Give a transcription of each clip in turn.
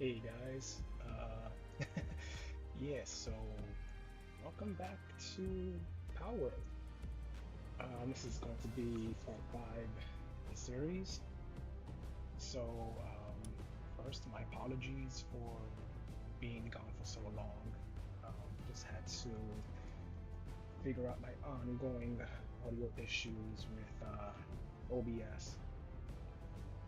Hey guys, yeah, so welcome back to Palworld. This is going to be part 5 in the series. So, first, my apologies for being gone for so long. Just had to figure out my ongoing audio issues with OBS.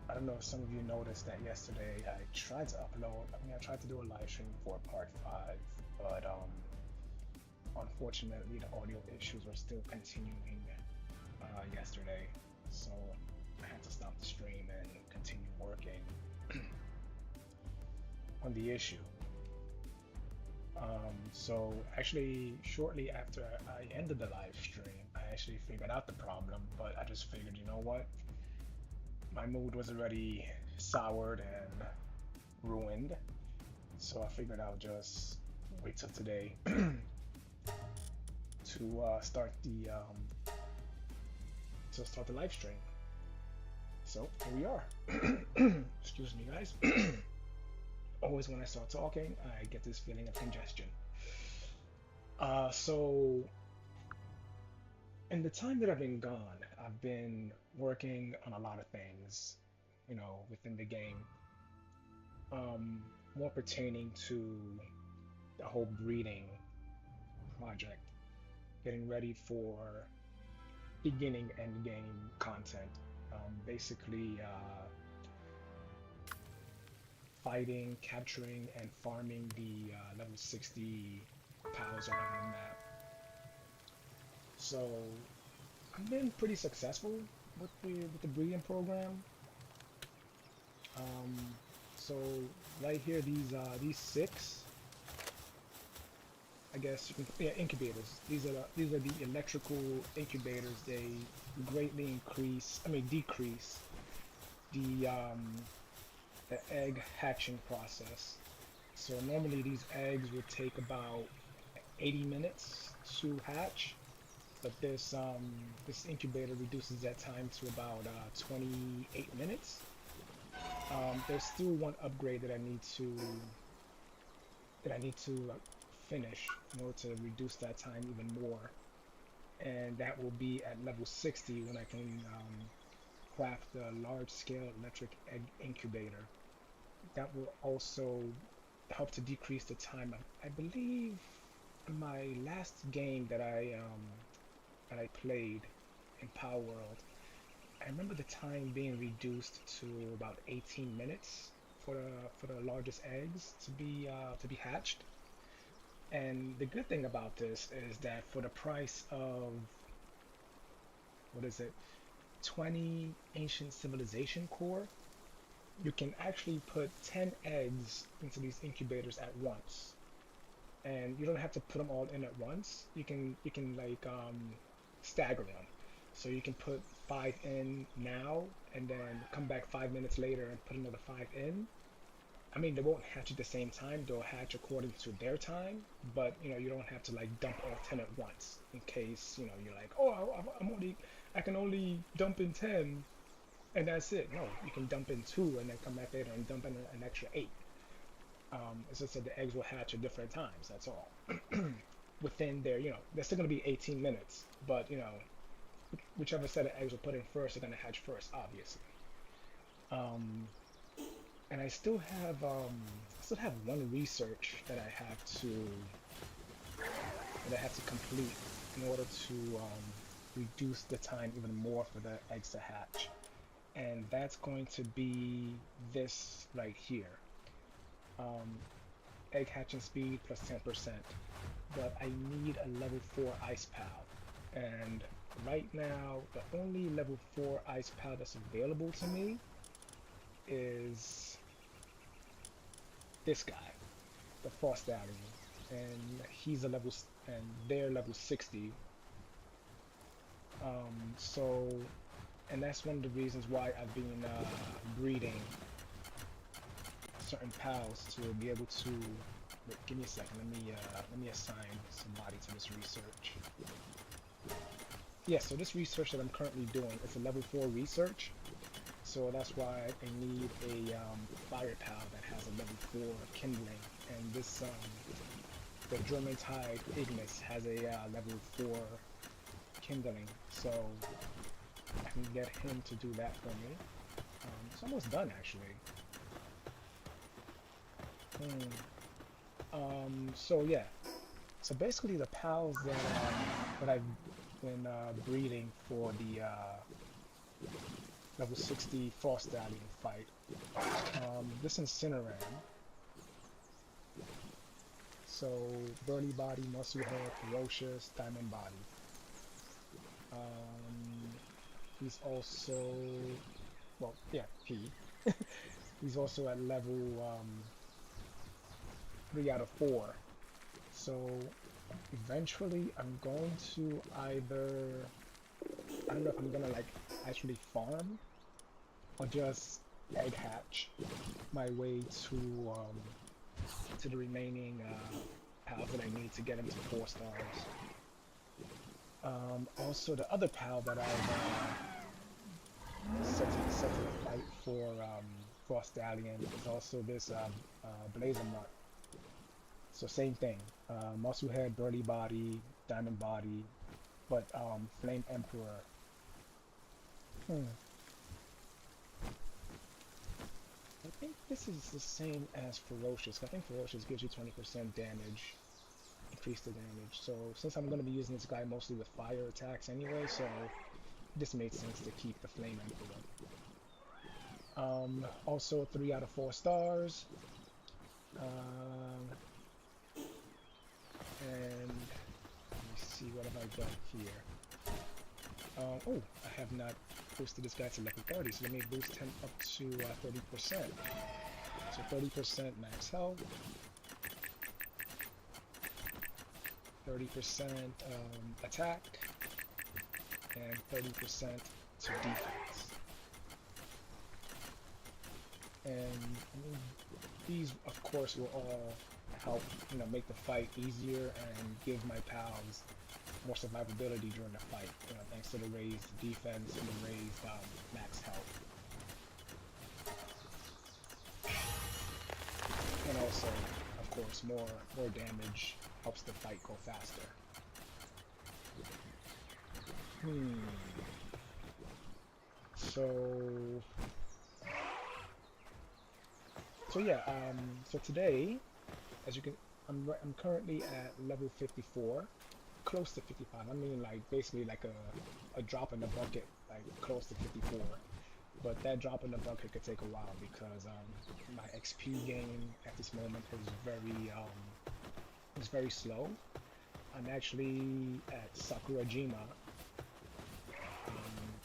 I don't know if some of you noticed that yesterday I tried to upload, I tried to do a live stream for part 5, but unfortunately the audio issues were still continuing yesterday, so I had to stop the stream and continue working on the issue. So actually, shortly after I ended the live stream, I actually figured out the problem, but I just figured, you know what? My mood was already soured and ruined, so I figured I'll just wait till today to start the live stream. So here we are. Excuse me, guys. Always when I start talking, I get this feeling of congestion. So in the time that I've been gone, I've been working on a lot of things, within the game, um, more pertaining to the whole breeding project, getting ready for beginning end game content. Basically, fighting, capturing, and farming the level 60 pals around the map. So I've been pretty successful with the breeding program. Um, so right here, these six, I guess you can, yeah, incubators. These are the electrical incubators. They greatly decrease the egg hatching process. So normally these eggs would take about 80 minutes to hatch, but this incubator reduces that time to about 28 minutes. There's still one upgrade that I need to finish in order to reduce that time even more, and that will be at level 60 when I can craft the large-scale electric egg incubator. That will also help to decrease the time. I believe my last game that I played in Palworld, I remember the time being reduced to about 18 minutes for the largest eggs to be hatched. And the good thing about this is that for the price of, what is it, 20 ancient civilization core, you can actually put 10 eggs into these incubators at once. And you don't have to put them all in at once. You can like stagger them. So you can put 5 in now and then come back 5 minutes later and put another 5 in. I mean, they won't hatch at the same time. They'll hatch according to their time, but you don't have to like dump all 10 at once in case you're like, oh, I can only dump in 10 and that's it. No, you can dump in 2 and then come back later and dump in an extra 8. It's just that the eggs will hatch at different times. That's all. Within their, they're still gonna be 18 minutes, but whichever set of eggs are put in first are gonna hatch first, obviously. Um, and I still have one research that I have to complete in order to reduce the time even more for the eggs to hatch, and that's going to be this right here. Um, Egg hatching speed plus 10%, but I need a level 4 ice pal, and right now the only level 4 ice pal that's available to me is this guy, the Frost Stallion, and and they're level 60. So, and that's one of the reasons why I've been breeding certain pals to be able to. Wait, give me a second. Let me assign somebody to this research. Yeah, so this research that I'm currently doing is a level 4 research. So that's why I need a fire pal that has a level for kindling, and this the German Tide Ignis has a level 4 kindling, so I can get him to do that for me. It's almost done actually. So yeah. So basically, the pals that I've been breeding for the level 60 Frost Stallion fight. This Incineram. So Burly Body, Muscle Head, Ferocious, Diamond Body. He's also, well, yeah, he's also at level 3 out of 4. So eventually I'm going to either, I don't know if I'm gonna like actually farm or just egg hatch my way to the remaining pals that I need to get him to 4 stars. Also the other pal that I've set to the fight for Frost Stallion is also this Blazer Mutt. So same thing, Muscle Head, Burly Body, Diamond Body, but Flame Emperor. I think this is the same as Ferocious. I think Ferocious gives you 20% damage, increase the damage. So since I'm going to be using this guy mostly with fire attacks anyway, so this made sense to keep the Flame Emperor. Also 3 out of 4 stars. And let me see, what have I done here? Oh, I have not boosted this guy to level 30, so let me boost him up to 30%. So 30% max health, 30% attack, and 30% to defense. And these, of course, will all help, make the fight easier and give my pals more survivability during the fight, thanks to the raised defense and the raised max health. And also, of course, more damage helps the fight go faster. So yeah, so today, as you can, I'm currently at level 54, close to 55. I mean, like basically like a drop in the bucket, like close to 54. But that drop in the bucket could take a while because my XP gain at this moment is very slow. I'm actually at Sakurajima,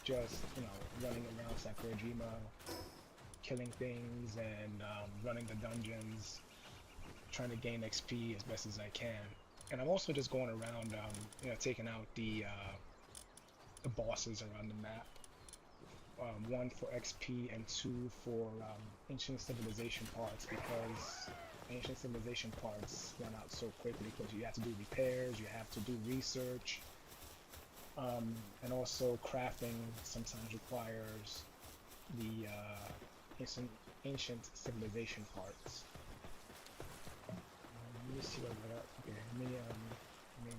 just running around Sakurajima, killing things and running the dungeons, trying to gain XP as best as I can. And I'm also just going around, taking out the bosses around the map. 1 for XP and 2 for ancient civilization parts, because ancient civilization parts run out so quickly because you have to do repairs, you have to do research, and also crafting sometimes requires the ancient civilization parts. Let me see what I got. Okay, let me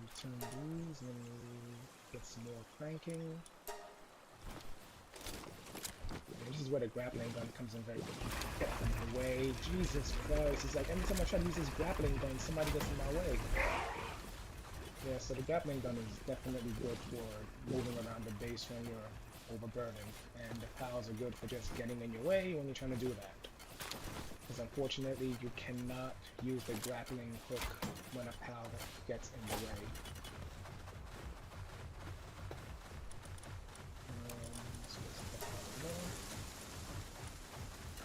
return these. Let me get some more cranking. And this is where the grappling gun comes in very in my way. Jesus Christ! It's like every time I try to use this grappling gun, somebody gets in my way. Yeah, so the grappling gun is definitely good for moving around the base when you're overburdened, and the pals are good for just getting in your way when you're trying to do that. Because unfortunately, you cannot use the grappling hook when a pal gets in the way.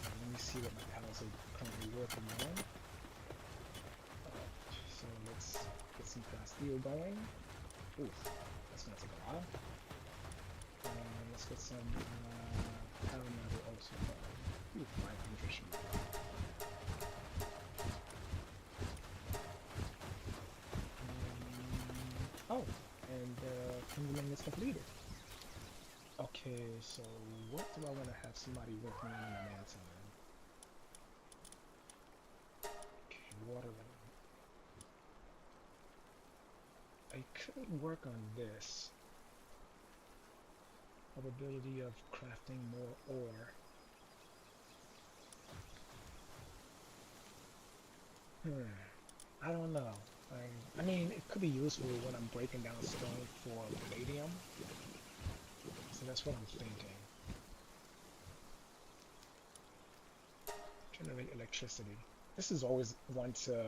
Let me see what my pals are currently working on. So let's get some Castile going. Oof, that's gonna take a while. Let's get some Palworld also going. Ooh, 500 should be fine. Oh, and kindling is completed. Okay, so what do I want to have somebody working on in the meantime? I could work on this. Probability of crafting more ore. I don't know. I mean, it could be useful when I'm breaking down stone for palladium. So that's what I'm thinking. Generate electricity. This is always one to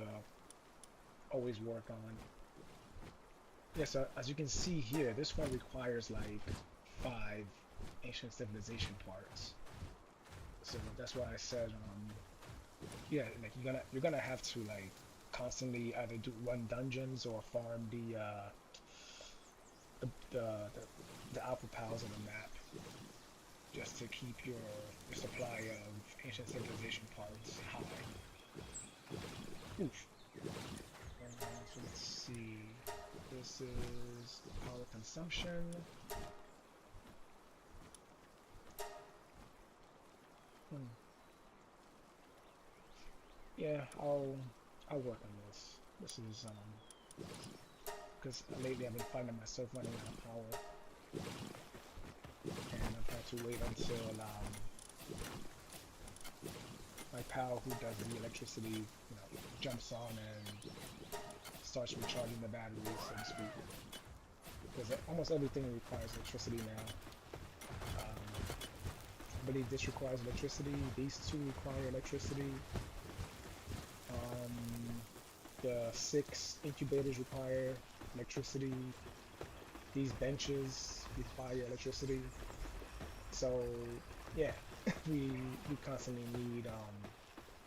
always work on. Yeah, so as you can see here, this one requires like 5 ancient civilization parts. So that's why I said, yeah, like you're gonna have to like constantly either run dungeons or farm the alpha pals on the map just to keep your supply of ancient civilization parts high. Oof. So let's see. This is the power consumption. Yeah, I'll work on this. This is because lately I've been finding myself running out of power, and I've had to wait until my pal who does the electricity, jumps on and starts recharging the batteries, so to speak. Because almost everything requires electricity now. I believe this requires electricity. These two require electricity. The 6 incubators require electricity. These benches require electricity. So yeah, we constantly need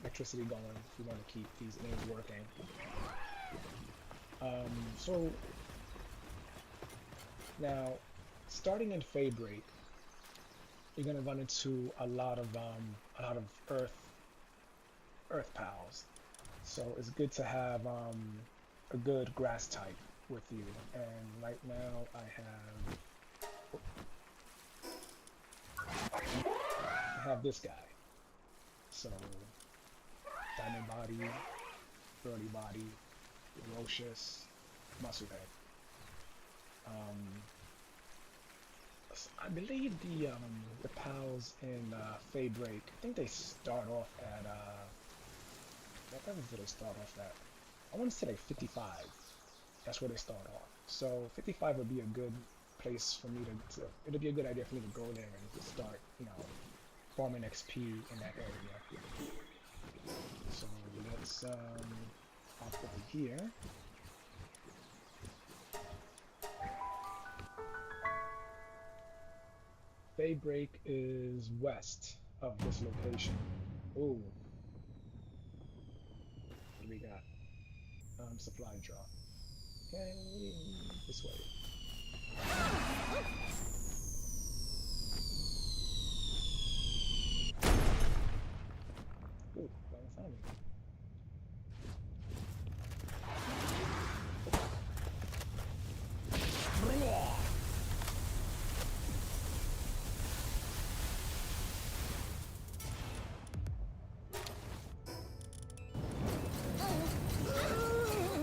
electricity going if we want to keep these things working. So now, starting in Feybreak, you're gonna run into a lot of earth pals. So it's good to have a good grass type with you. And right now I have this guy. So diamond body, burly body, ferocious, muscle head. I believe the pals in Feybreak, I think they start off at what level do they start off at? I want to say like 55. That's where they start off. So 55 would be a good place for me to it'd be a good idea for me to go there and start, farming XP in that area. So let's hop over here. Feybreak is west of this location. Ooh. What do we got? Supply drop. Okay, this way. Ooh, don't find me.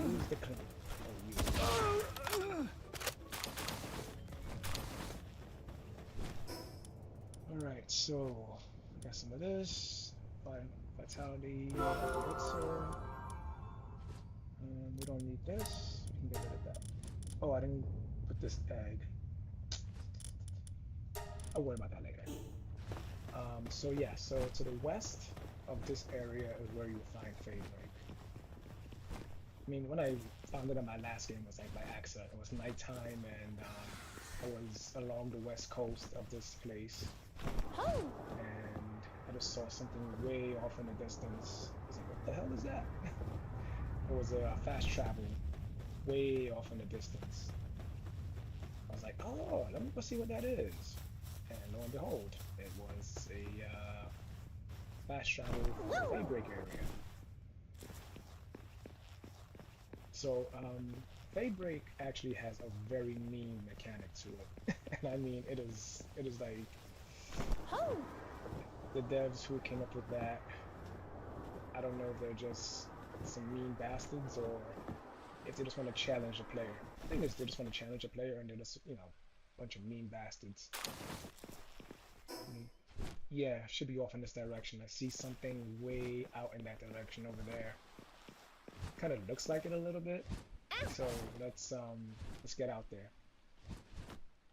Who's the clown? Oh, you. Alright, so got some of this. Vitality, elixir. We don't need this. We can get rid of that. Oh, I didn't put this egg. I'll worry about that later. So yeah, so to the west of this area is where you'll find Feybreak. I mean, when I found it in my last game, it was like by accident. It was nighttime, and I was along the west coast of this place, and I just saw something way off in the distance. I was like, what the hell is that? It was a fast travel way off in the distance. I was like, oh, let me go see what that is. And lo and behold, it was a fast travel Feybreak area. So, Feybreak actually has a very mean mechanic to it. And I mean, it is like, the devs who came up with that, I don't know if they're just some mean bastards or if they just want to challenge a player. I think they just want to challenge a player and they're just, you know, a bunch of mean bastards. Yeah, should be off in this direction. I see something way out in that direction over there. Kind of looks like it a little bit. So let's get out there.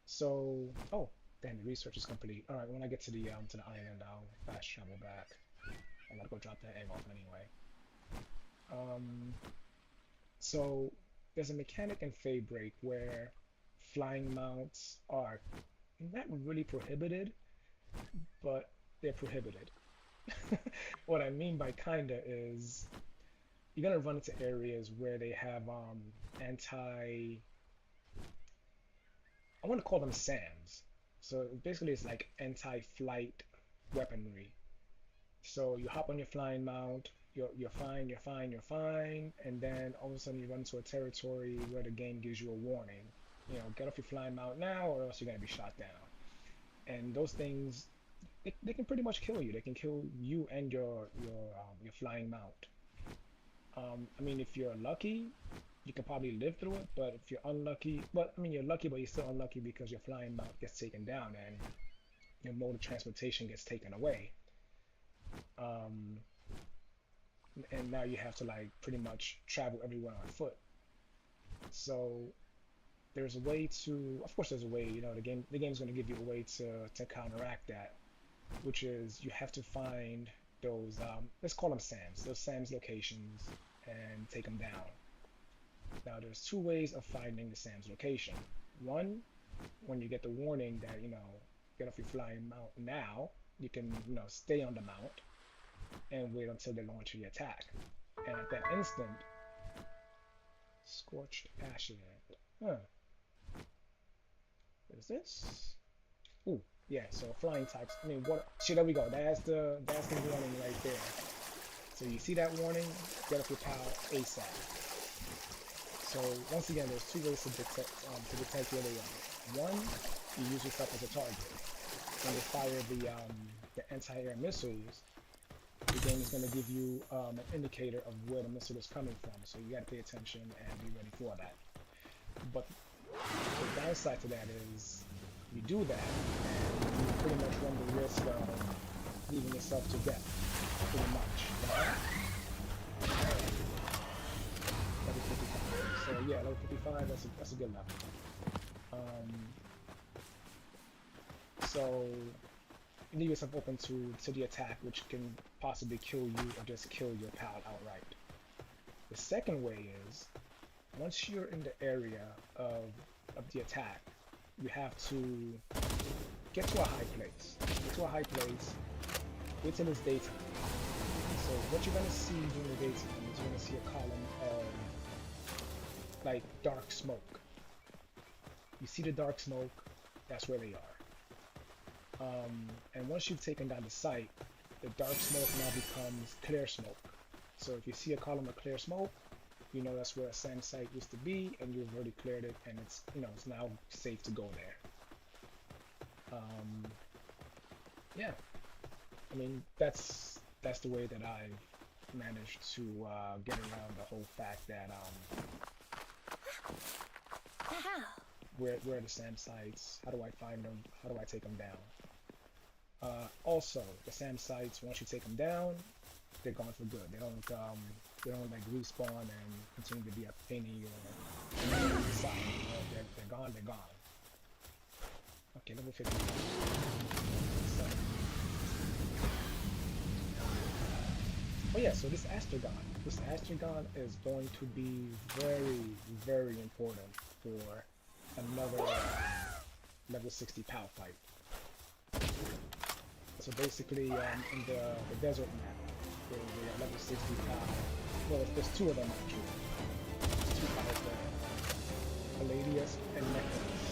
So oh, damn, the research is complete. All right, when I get to the island, I'll fast travel back. I gotta go drop that egg off anyway. Um, so there's a mechanic in Feybreak where flying mounts are not really prohibited, but they're prohibited. What I mean by kinda is you're gonna run into areas where they have anti I want to call them SAMs. So basically it's like anti-flight weaponry. So you hop on your flying mount, you're fine, you're fine, you're fine, and then all of a sudden you run into a territory where the game gives you a warning. You know, get off your flying mount now or else you're gonna be shot down. And those things they can pretty much kill you. They can kill you and your flying mount. I mean, if you're lucky, you can probably live through it. But if you're unlucky, well, I mean, you're lucky, but you're still unlucky because your flying mount gets taken down and your mode of transportation gets taken away. Um, and now you have to like pretty much travel everywhere on foot. So there's a way to, of course, there's a way. You know, the game's going to give you a way to counteract that, which is you have to find those let's call them SAMs, those SAMs locations, and take them down. Now there's two ways of finding the SAM's location. One, when you get the warning that, you know, get off your flying mount now, you can, you know, stay on the mount and wait until they launch the attack. And at that instant, scorched ashes. Huh. What is this? Ooh, yeah, so flying types. I mean, what? See, there we go. That's the warning right there. So you see that warning? Get off your pal ASAP. So once again, there's two ways to detect where they are. One, you use yourself as a target. When they fire the anti-air missiles, the game is going to give you an indicator of where the missile is coming from. So you got to pay attention and be ready for that. But the downside to that is you do that, and you pretty much run the risk of leaving yourself to death, pretty much. Level 55. So yeah, level 55. That's a good level. So you leave yourself open to the attack, which can possibly kill you or just kill your pal outright. The second way is once you're in the area of the attack, you have to get to a high place. Get to a high place. Wait till it's daytime. So what you're gonna see during the daytime is you're gonna see a column of like dark smoke. You see the dark smoke, that's where they are. And once you've taken down the site, the dark smoke now becomes clear smoke. So if you see a column of clear smoke, you know that's where a SAM site used to be, and you've already cleared it, and it's, you know, it's now safe to go there. Yeah, I mean that's the way that I've managed to get around the whole fact that where are the SAM sites? How do I find them? How do I take them down? Also, the SAM sites, once you take them down, they're gone for good. They don't like respawn and continue to be a pain in your side. You know, they're gone. They're gone. Okay, level 50. So, oh yeah, so this Astragon is going to be very, very important for another level 60 PAL fight. So basically, in the desert map, there's a level 60 PAL. Well, there's two of them actually. There's two PALs there, Palladius and Necronis.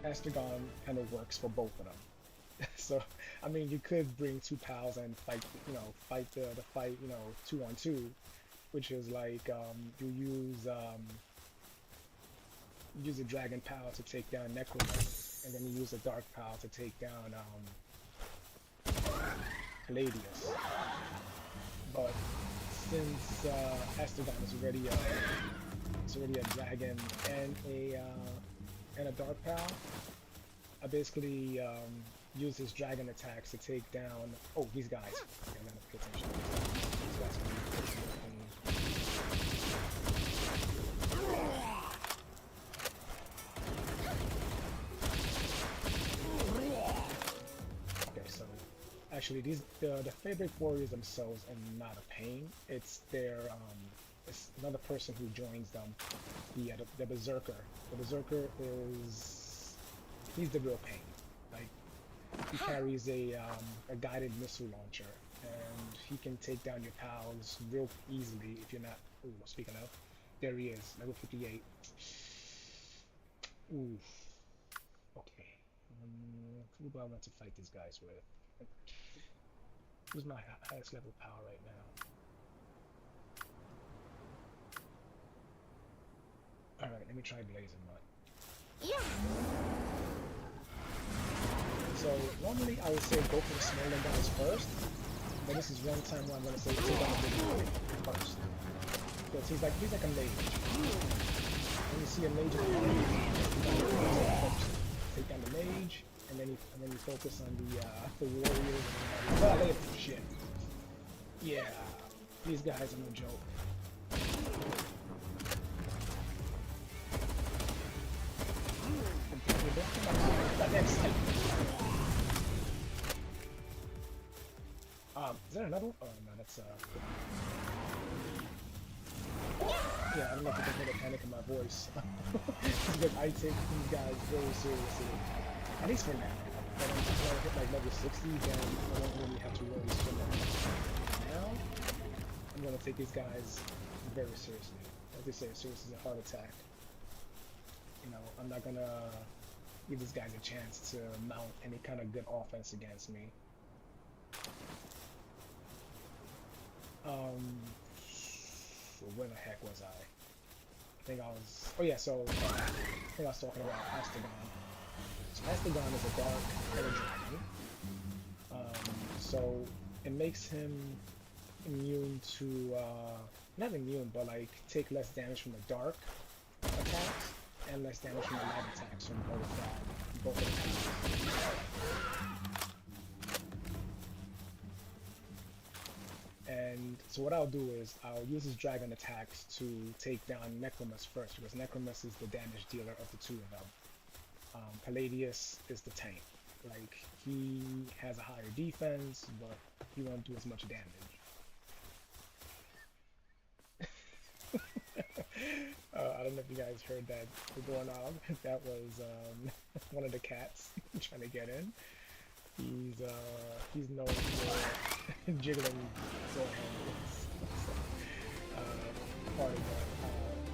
And Astragon kind of works for both of them. So, I mean, you could bring two pals and fight, you know, fight the fight, you know, 2-on-2, which is like you use a dragon pal to take down Necromancer, and then you use a dark pal to take down Palladius. but since Astagon is already it's already a dragon and a dark pal, I basically use his dragon attacks to take down. Oh, these guys! Okay, I gotta pay attention. These guys can be pretty okay, so actually, the Feybreak warriors themselves are not a pain. It's their it's another person who joins them. The berserker. The berserker he's the real pain. Like he carries a guided missile launcher, and he can take down your pals real easily if you're not. Ooh, speaking of, there he is, level 58. Ooh. Okay. Who do I want to fight these guys with? Who's my highest level power right now? Alright, let me try Blazing Mud. Yeah. So, normally I would say go for the smaller guys first, but this is one time where I'm going to say take down the big guy first. Because he's like a mage. When you see a mage in the enemy, take down the mage, and then you focus on the warriors and the shit. Yeah, these guys are no joke. Is there another one? Oh no, that's yeah, I don't know if you can hear the panic in my voice. Because I take these guys very seriously. At least for now. But when I hit like level 60, then I don't really have to worry so much. Now, I'm gonna take these guys very seriously. Like they say, serious is a heart attack. You know, I'm not gonna give these guys a chance to mount any kind of good offense against me. Where the heck was I? I think I was. Oh yeah, so I think I was talking about Astagon. So Astagon is a dark color dragon. So it makes him immune to not immune, but like take less damage from the dark attacks and less damage from the light attacks from both attacks. And so what I'll do is I'll use his dragon attacks to take down Necromus first, because Necromus is the damage dealer of the two of them. Palladius is the tank. Like, he has a higher defense, but he won't do as much damage. I don't know if you guys heard that doorknob. That was one of the cats trying to get in. He's known for jiggling door handles. Part of the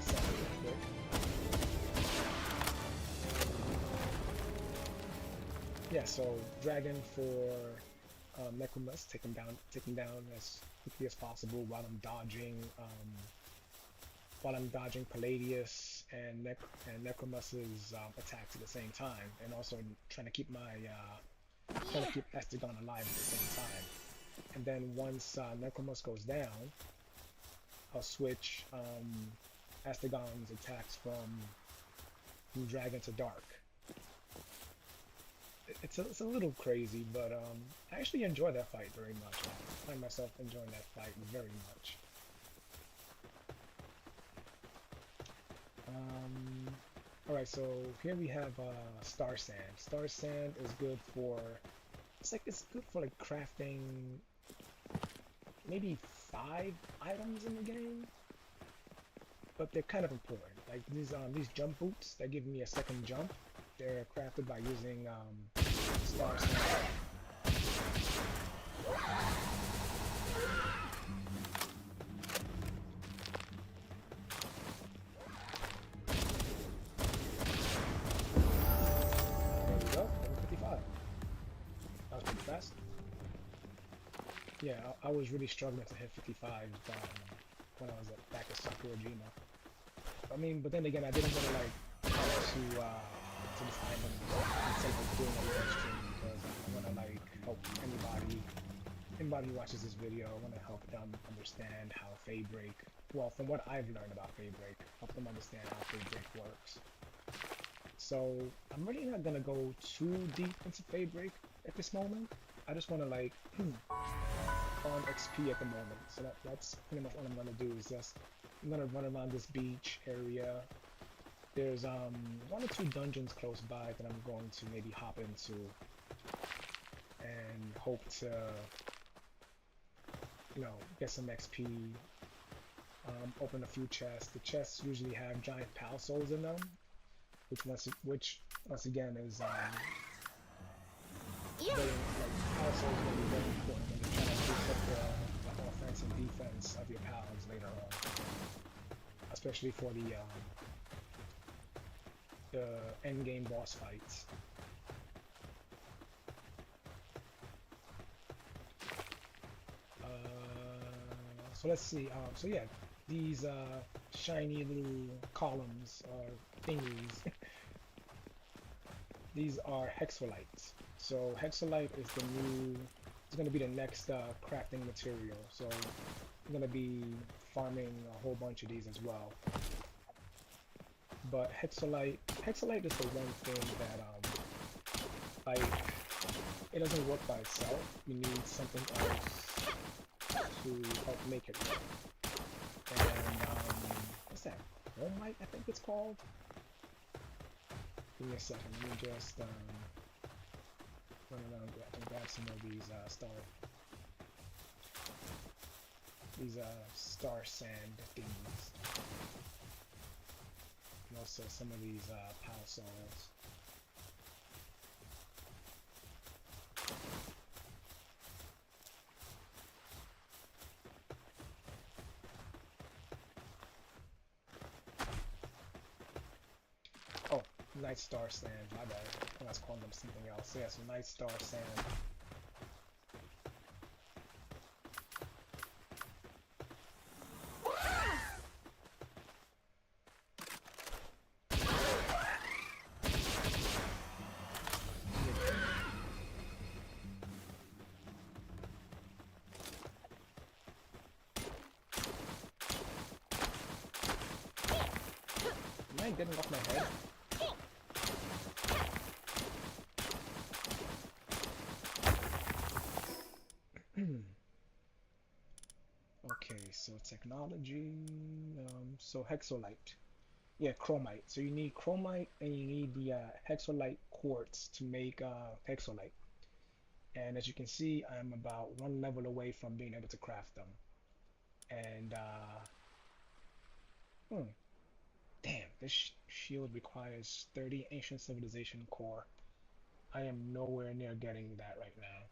sound effect. Yeah, so dragon for Necromus, take him down as quickly as possible while I'm dodging Palladius and Necromus's attacks at the same time, and also trying to keep Astagon alive at the same time. And then once Necromus goes down, I'll switch Astagon's attacks from dragon to dark. It's a little crazy, but I actually enjoy that fight very much. I find myself enjoying that fight very much. Alright, so here we have Star Sand. Star Sand is good for it's good for like crafting maybe 5 items in the game, but they're kind of important. Like these jump boots that give me a second jump, they're crafted by using Star Sand. Yeah, I was really struggling to hit 55 when I was back at Sakurajima. I mean, but then again, I didn't want to like come to this island instead of doing a live stream, because I want to like help anybody anybody who watches this video, I want to help them understand how Feybreak, well, from what I've learned about Feybreak, help them understand how Feybreak works. So I'm really not gonna go too deep into Feybreak at this moment. I just want to like farm XP at the moment. So that's pretty much what I'm gonna do. Is just I'm gonna run around this beach area. There's 1 or 2 dungeons close by that I'm going to maybe hop into and hope to, you know, get some XP. Open a few chests. The chests usually have giant pal souls in them, which once again is very, like, pal souls are going to be very important when you're trying to boost up the offense and defense of your pals later on, especially for the end game boss fights. So let's see. So yeah, these shiny little columns or thingies. These are hexolites. So hexolite is the new. It's going to be the next crafting material. So I'm going to be farming a whole bunch of these as well. But hexolite is the one thing that like, it doesn't work by itself. You need something else to help make it work. And what's that? Chromite, I think it's called. Give me a second. Let me just run around and grab some of these star sand things. And also some of these pal souls. Oh, night star sand, my bad. I was calling them something else. So yeah, so night star sand. Am I getting off my head? Okay, so technology, so hexolite. Yeah, chromite. So you need chromite and you need the hexolite quartz to make hexolite. And as you can see, I'm about 1 level away from being able to craft them. And damn, this shield requires 30 ancient civilization core. I am nowhere near getting that right now.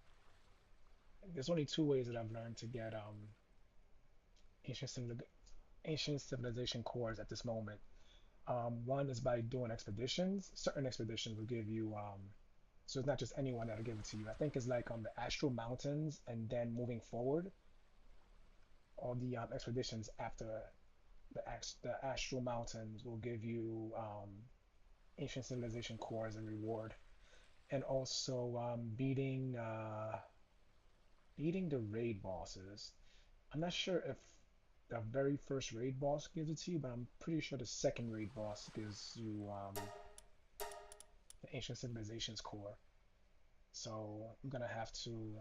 There's only 2 ways that I've learned to get ancient, ancient civilization cores at this moment. One is by doing expeditions. Certain expeditions will give you, so it's not just anyone that'll give it to you. I think it's like on the Astral Mountains, and then moving forward, all the expeditions after the Astral Mountains will give you ancient civilization core as a reward, and also beating the raid bosses. I'm not sure if the very first raid boss gives it to you, but I'm pretty sure the second raid boss gives you the ancient civilizations core. So I'm gonna have to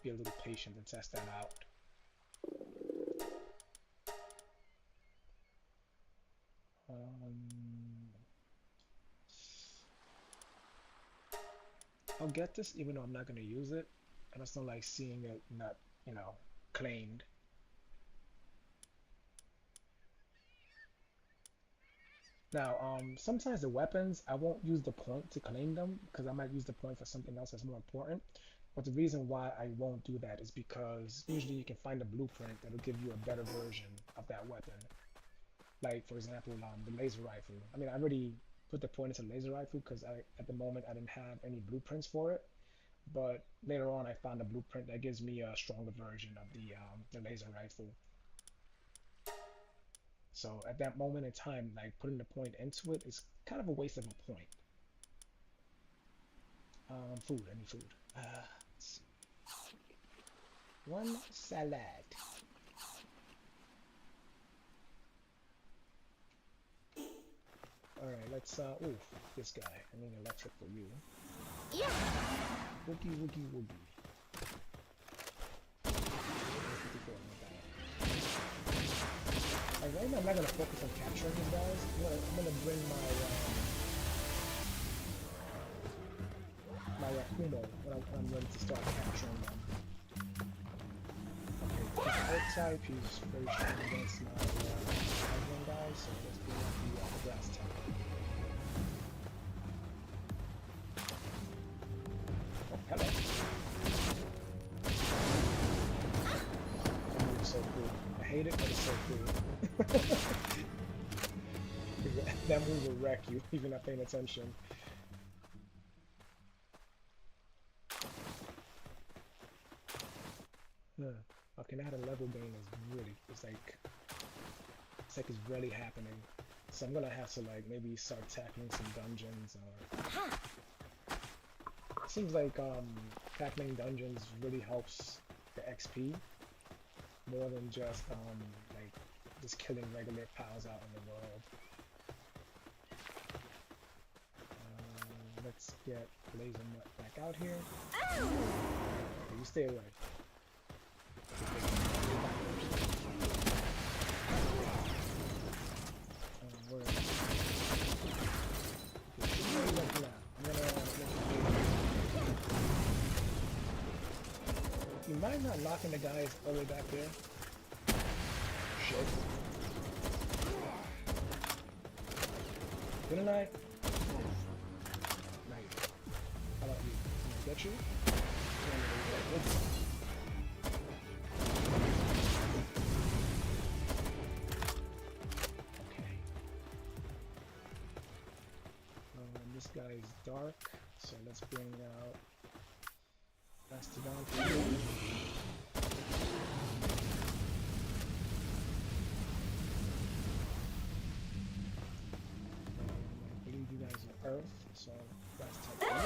be a little patient and test that out. I'll get this even though I'm not gonna use it. I just don't like seeing it not, you know, claimed. Now, sometimes the weapons, I won't use the point to claim them because I might use the point for something else that's more important. But the reason why I won't do that is because usually you can find a blueprint that'll give you a better version of that weapon. Like, for example, the laser rifle. I mean, I already put the point into the laser rifle because at the moment I didn't have any blueprints for it. But later on, I found a blueprint that gives me a stronger version of the laser rifle. So at that moment in time, like putting the point into it is kind of a waste of a point. Food. I need food. Let's see. One salad. Alright, let's, oof, this guy. I need electric for you. Yeah. Woogie, woogie, woogie. 54, not bad. Right now I'm not gonna focus on capturing these guys. I'm gonna bring my Kumo when I'm ready to start capturing them. Okay, he's earth type, he's very strong against my Iron guys, so let's bring up the grass type. Oh, hello. That move is so cool. I hate it, but it's so cool. That move will wreck you, if you're not paying attention. Okay, now the level gain is really, it's like it's really happening. So I'm gonna have to like maybe start tackling some dungeons or it seems like tackling dungeons really helps the XP more than just like just killing regular pals out in the world. Let's get Laser Nut back out here. Okay, you stay away. You mind not knocking the guys all the way back there? Shit. Didn't I? No, you didn't. How about you? Can I get you? Okay. This guy is dark, so let's bring out Mastodon for you. I believe you guys are Earth, so that's type.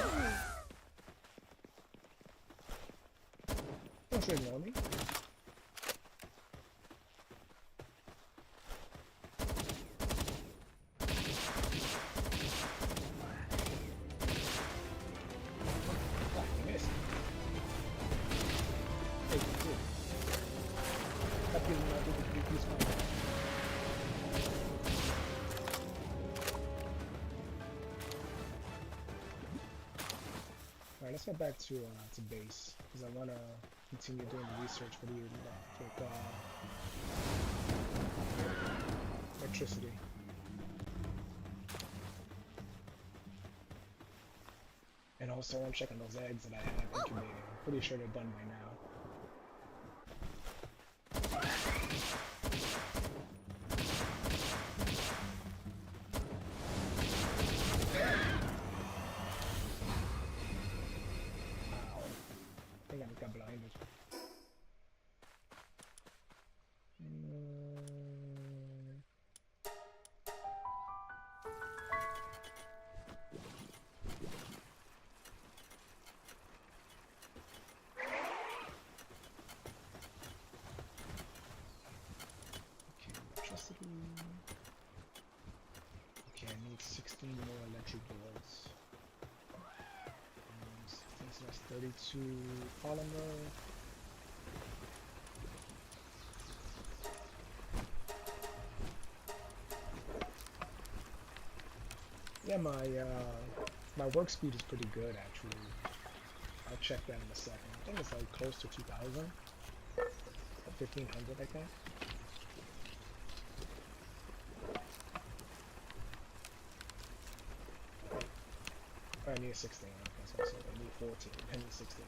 Don't you ignore me? Alright, let's get back to base because I want to continue doing the research for the electricity. And also I'm checking those eggs that I have incubating. I'm pretty sure they're done by now. Got blinded. Okay, electricity. Okay, I need 16 more electric boards. 16, so that's 32 polymer. Yeah, my work speed is pretty good actually. I'll check that in a second. I think it's like close to 2000 or 1500, I think. I need 16. Okay, so I need 14. I need 16.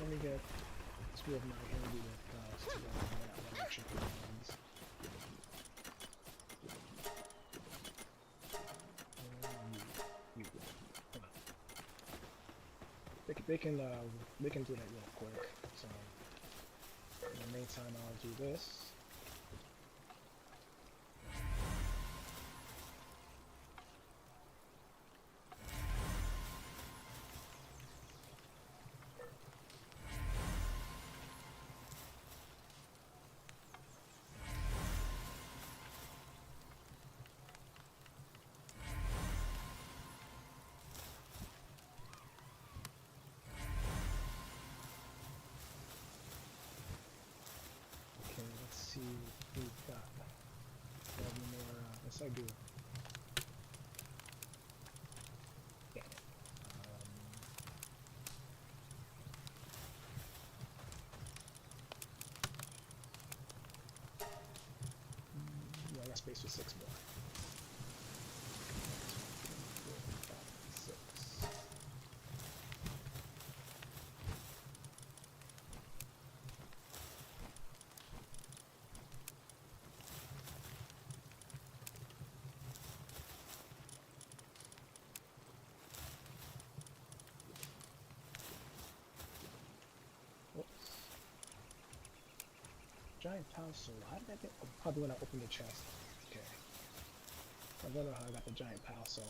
Let me get two of my handy with that electric ones. they can do that real quick. So in the meantime, I'll do this. Okay, let's see what we've got. Any more? Yes, I do. Yeah. Yeah, I got space for 6 more. 4, 5, 6. Whoops. Giant power soul. How did I get? Oh, probably when I opened the chest. Okay. I don't know how I got the giant power soul.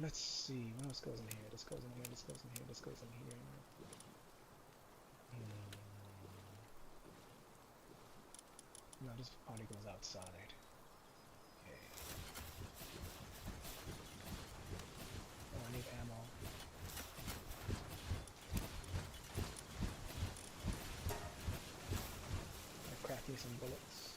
Let's see. What else goes in here? This goes in here. This goes in here. This goes in here. No, this party goes outside. Okay. Oh, I need ammo. I'll craft me some bullets.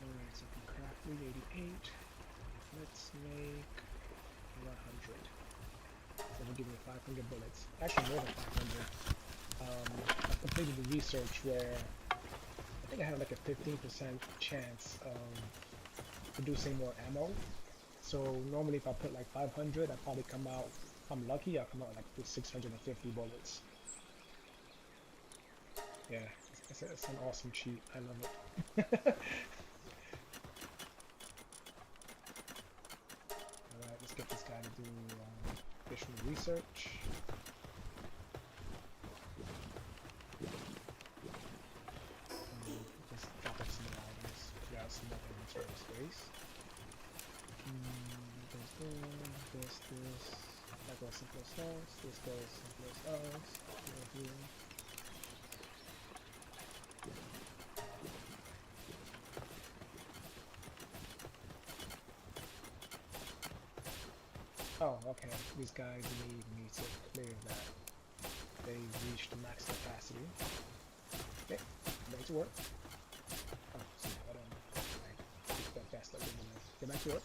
Alright, so I can craft 388. Let's make 100. So it'll give me 500 bullets. Actually, more than 500. I completed the research where I think I had like a 15% chance of producing more ammo. So normally if I put like 500, I probably come out, if I'm lucky, I'll come out like with 650 bullets. Yeah, it's an awesome cheat. I love it. Alright, let's get this guy to do additional research. Just drop off some more items. Figure out some more inventory space. This. That goes simple cells. This goes simple cells. Here. Oh, okay. These guys need me to clear that. They reached max capacity. Okay, ready to work. Oh, see, hold on. That fast like get back to work.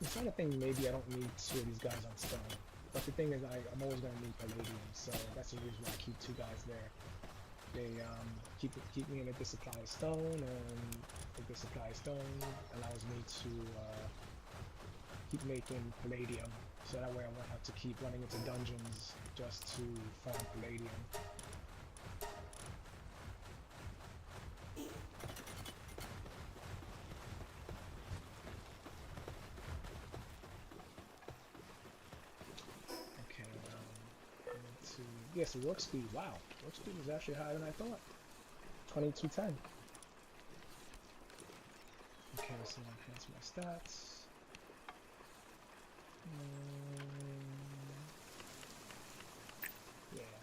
I'm trying to think maybe I don't need 2 of these guys on stone. But the thing is I'm always gonna need palladium, so that's the reason why I keep 2 guys there. They keep me in a good supply of stone, and a good supply of stone allows me to keep making palladium, so that way I won't have to keep running into dungeons just to farm palladium. Okay, yes, work speed. Wow, work speed is actually higher than I thought. 2210. Okay, so enhance my stats. Yeah.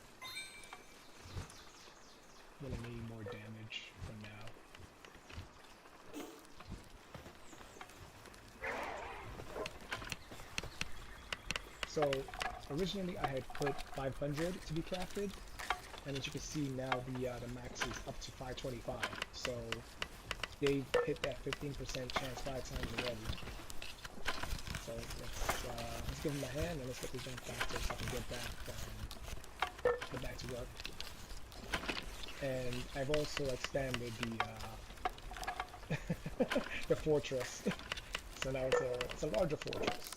I'm gonna need more damage for now. So originally I had put 500 to be crafted, and as you can see now the max is up to 525. So they've hit that 15% chance 5 times already. So let's give them a hand and let's get this done faster so I can get back to work. And I've also expanded the the fortress. So now it's a larger fortress.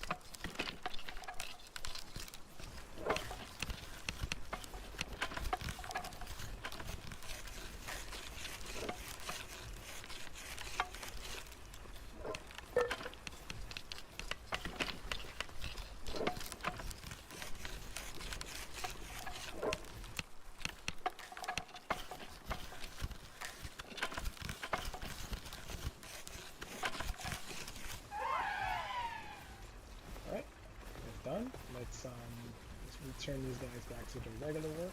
let's return these guys back to the regular work.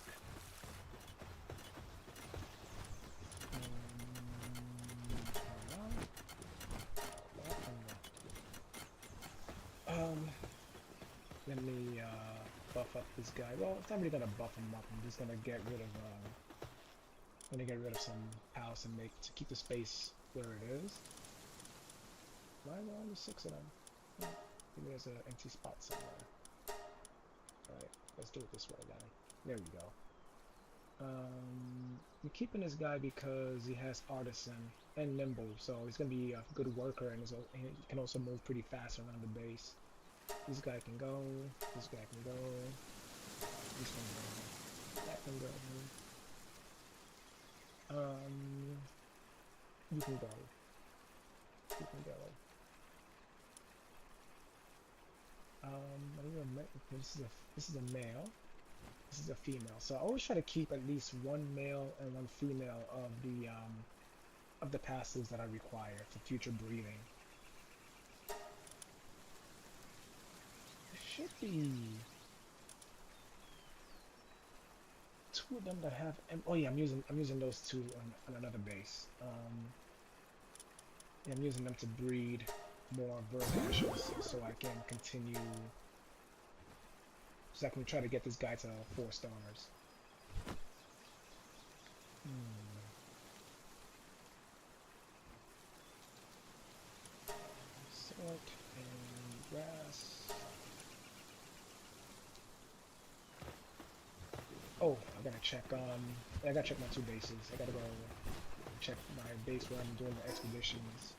Let me buff up this guy. Well, it's not really gonna buff him up. I'm just gonna get rid of some house and make to keep the space where it is. Why are there only 6 of them? Maybe there's an empty spot somewhere. Alright, let's do it this way then. There we go. I'm keeping this guy because he has artisan and nimble, so he's gonna be a good worker, and he can also move pretty fast around the base. This guy can go. This guy can go. This can go. That can go. You can go. You can go. I don't know. This is a male. This is a female. So I always try to keep at least one male and one female of the passives that I require for future breeding. There should be 2 of them that have. Oh yeah, I'm using those 2 on another base. Yeah, I'm using them to breed more vervacious, so I can continue. So I can try to get this guy to 4 stars. Salt and grass. Oh, I gotta check. I gotta check my 2 bases. I gotta go check my base where I'm doing the expeditions.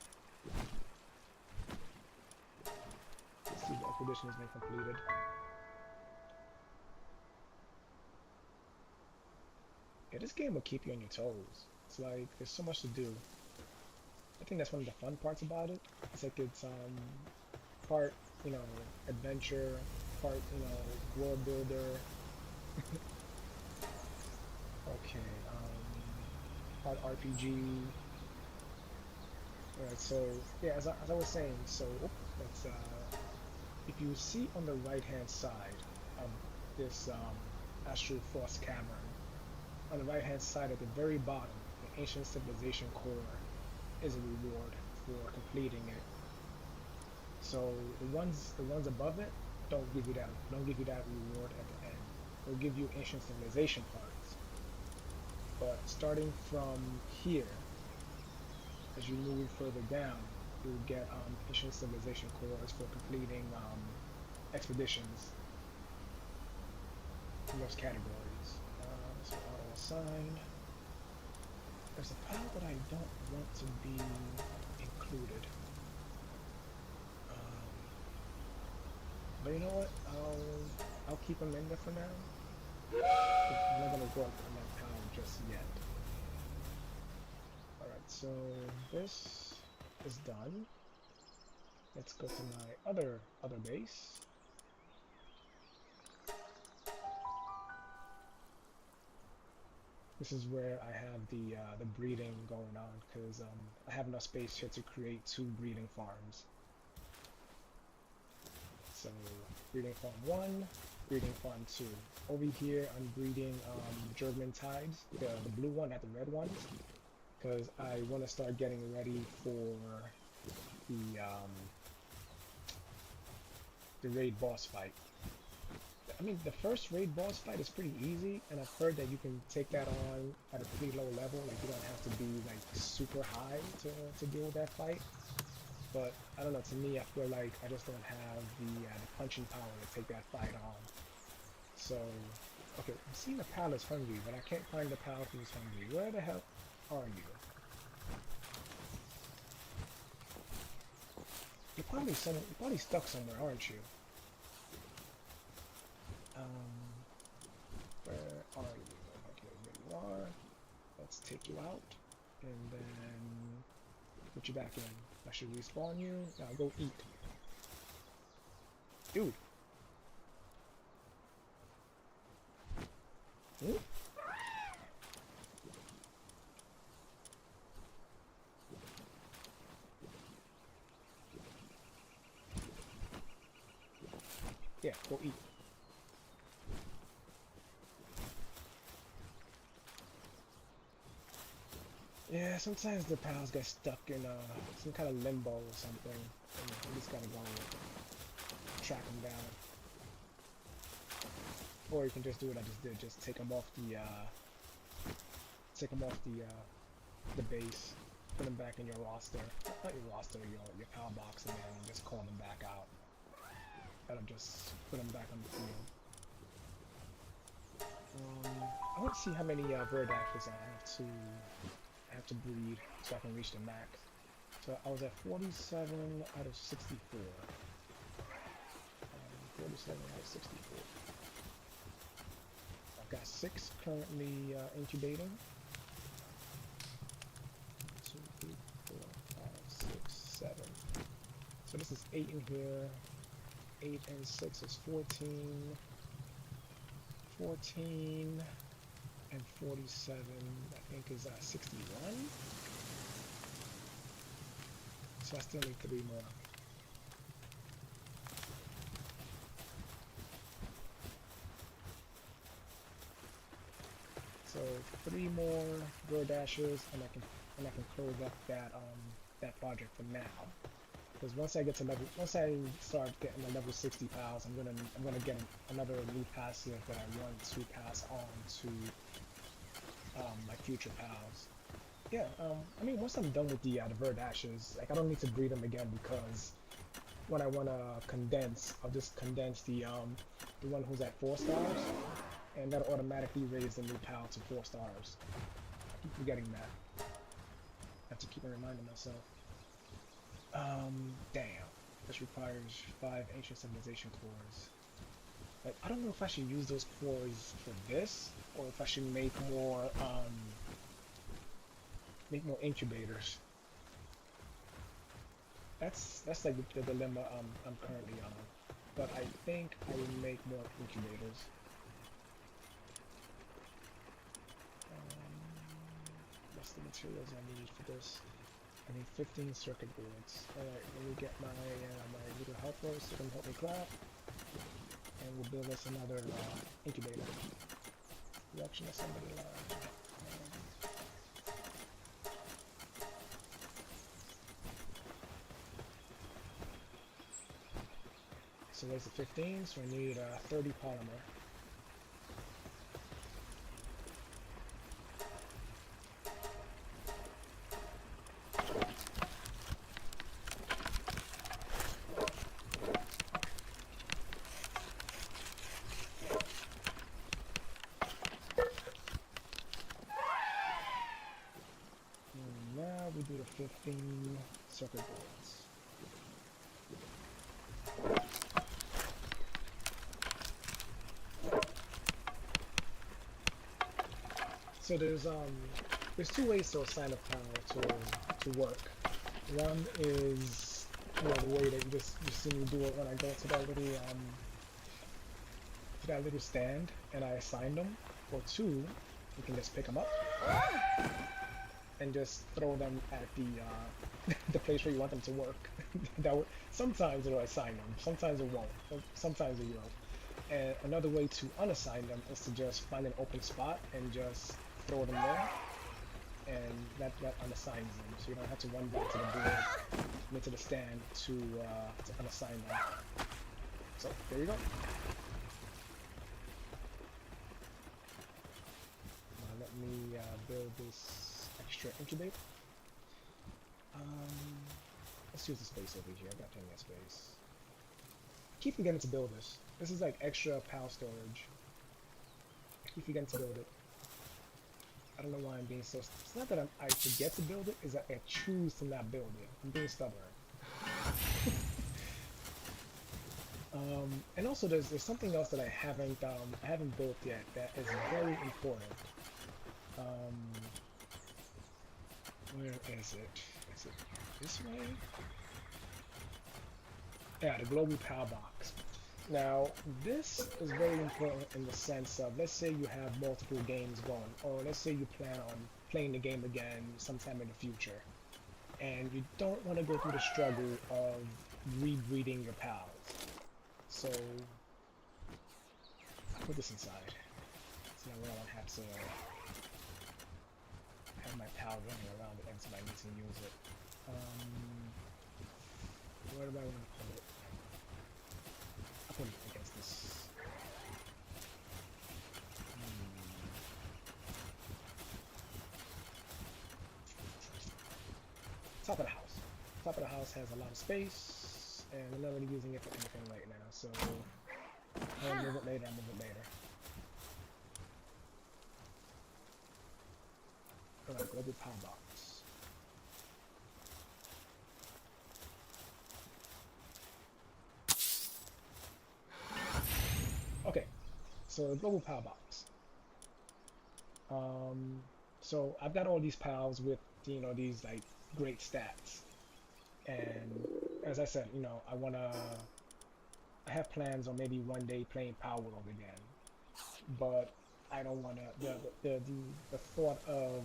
Let's see if the expedition has been completed. Yeah, this game will keep you on your toes. It's like, there's so much to do. I think that's one of the fun parts about it. It's like it's part, adventure, part, world builder. Okay, part RPG. Alright, so yeah, as I was saying, so let's if you see on the right hand side of this Astral Frost Cavern, on the right hand side at the very bottom, the Ancient Civilization Core is a reward for completing it. So the ones above it don't give you that reward at the end. They'll give you Ancient Civilization parts. But starting from here, as you move further down, you'll get Ancient Civilization cores for completing expeditions in those categories. So auto assign. There's a pile that I don't want to be included. But you know what? I'll keep them in there for now. I'm not gonna work on that pile just yet. Alright, so this is done. Let's go to my other base. This is where I have the breeding going on, because I have enough space here to create 2 breeding farms. So breeding farm 1, breeding farm 2. Over here I'm breeding German tides, the blue one, not the red ones, because I want to start getting ready for the raid boss fight. I mean, the first raid boss fight is pretty easy, and I've heard that you can take that on at a pretty low level, like you don't have to be like super high to deal with that fight. But I don't know, to me I feel like I just don't have the punching power to take that fight on. So, okay, I'm seeing the pal is hungry, but I can't find the pal who's hungry. Where the hell are you? You're probably stuck somewhere, aren't you? Where are you? Okay, there you are. Let's take you out, and then put you back in. I should respawn you. Now go eat. Dude. Hmm? Yeah, go eat. Yeah, sometimes the pals get stuck in some kind of limbo or something, and you just gotta go track them down. Or you can just do what I just did, just take them off the base, put them back in your roster, not your roster, your pal box, and then just call them back out. That'll just put them back on the field. I want to see how many Verdashes I have to breed so I can reach the max. So I was at 47 out of 64. 47 out of 64. I've got 6 currently incubating. 2, 3, 4, 5, 6, 7. So this is 8 in here. 8 and 6 is 14. 14 and 47, I think, is 61. So I still need 3 more. So 3 more Verdashers, and I can close up that project for now. Because once I start getting the level 60 pals, I'm gonna get another new passive that I want to pass on to my future pals. Yeah, I mean, once I'm done with the Verdashes, like, I don't need to breed them again, because when I wanna condense, I'll just condense the one who's at 4 stars, and that'll automatically raise the new pal to 4 stars. I keep forgetting that. I have to keep reminding myself. Damn. This requires 5 ancient civilization cores. Like, I don't know if I should use those cores for this, or if I should make more incubators. That's like the dilemma I'm currently on. But I think I will make more incubators. What's the materials I need for this? I need 15 circuit boards. Alright, let me get my my little helpers to come help me craft. And we'll build us another incubator. Production assembly line. So there's the 15, so I need 30 polymer. We do the 15 circuit boards. So there's 2 ways to assign a pal to work. One is, you know, the way that you see me do it when I go to that little stand and I assign them. Or 2, you can just pick them up and just throw them at the place where you want them to work. Sometimes it'll assign them, sometimes it won't, sometimes it will. And another way to unassign them is to just find an open spot and just throw them there, and that unassigns them, so you don't have to run back to the board, into the stand to unassign them. So there you go. Let me build this extra incubator. Let's use the space over here. I got plenty of space. Keep forgetting to build this. This is like extra PAL storage. Keep forgetting to build it. I don't know why I'm being so... It's not that I forget to build it, it's that I choose to not build it. I'm being stubborn. And also there's something else that I haven't built yet that is very important. Where is it? Is it this way? Yeah, the global PAL box. Now, this is very important in the sense of, let's say you have multiple games going, or let's say you plan on playing the game again sometime in the future, and you don't want to go through the struggle of rebreeding your pals. So, I'll put this inside, so that way I don't have my pal running around it until I need to use it. Where do I want to put it? I'll put it against this. Top of the house. Top of the house has a lot of space, and I'm not really using it for anything right now, so I'll move it later, I'll move it later. Alright, global power box. Okay, so global power box. So I've got all these pals with, you know, these like great stats. And as I said, you know, I have plans on maybe one day playing Palworld again, but I don't wanna, the thought of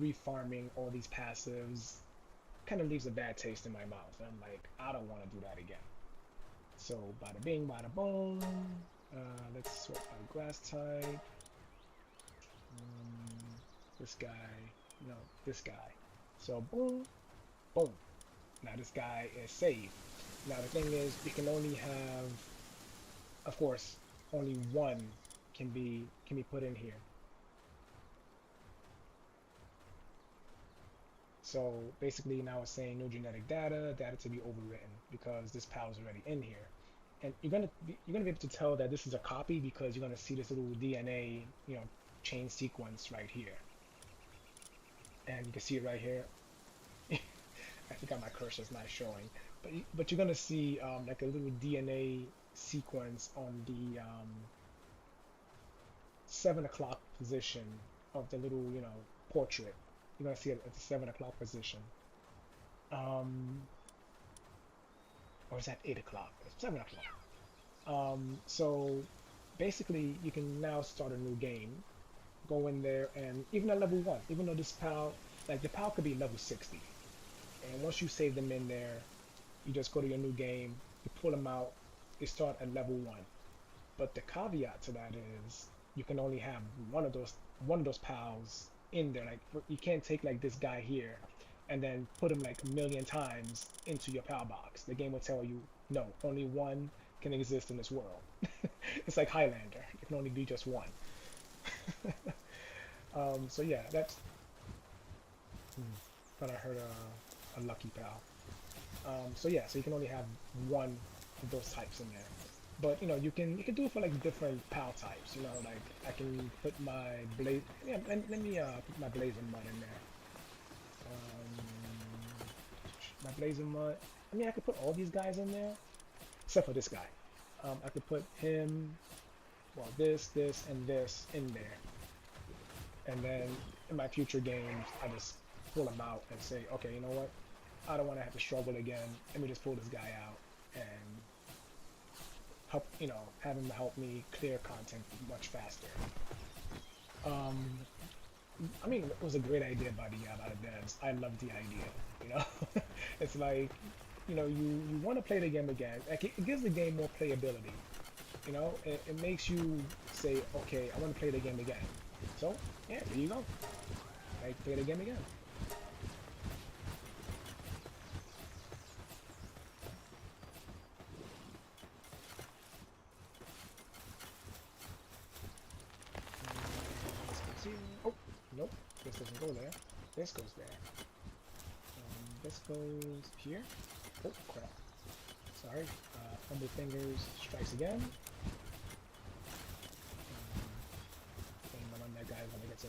refarming all these passives kind of leaves a bad taste in my mouth. And I'm like, I don't want to do that again. So bada bing, bada boom. Let's swap our grass type. This guy, no, this guy. So boom, boom. Now this guy is saved. Now the thing is, we can only have, of course, only one can be put in here. So basically now it's saying no genetic data, data to be overwritten because this pal is already in here. And you're gonna be able to tell that this is a copy because you're gonna see this little DNA, you know, chain sequence right here. And you can see it right here. I forgot my cursor's not showing, but you're gonna see like a little DNA sequence on the 7 o'clock position of the little, you know, portrait. You're gonna see it at the 7 o'clock position. Or is that 8 o'clock? 7 o'clock. So basically, you can now start a new game. Go in there, and even at level 1, even though this pal, like the pal could be level 60. And once you save them in there, you just go to your new game, you pull them out, they start at level 1. But the caveat to that is you can only have one of those pals in there. Like you can't take like this guy here and then put him like a million times into your pal box. The game will tell you no, only one can exist in this world. It's like Highlander. It can only be just one. So yeah, that's. Thought I heard a lucky pal. So yeah, so you can only have one of those types in there. But you know, you can do it for like different pal types. You know, like I can put my blaze. Yeah, let me put my blazing mud in there. My blazing mud. I mean, I could put all these guys in there, except for this guy. I could put him, well, this, and this in there, and then in my future games, I just pull them out and say, okay, you know what? I don't want to have to struggle again. Let me just pull this guy out and help, you know, have him help me clear content much faster. I mean, it was a great idea by the devs. I love the idea, you know? It's like, you know, you want to play the game again. Like, it gives the game more playability, you know? It makes you say, okay, I want to play the game again. So, yeah, there you go. Like, play the game again. Oh, nope, this doesn't go there. This goes there. This goes here. Oh, crap. Sorry. Fumble fingers strikes again. And on that guy when it gets a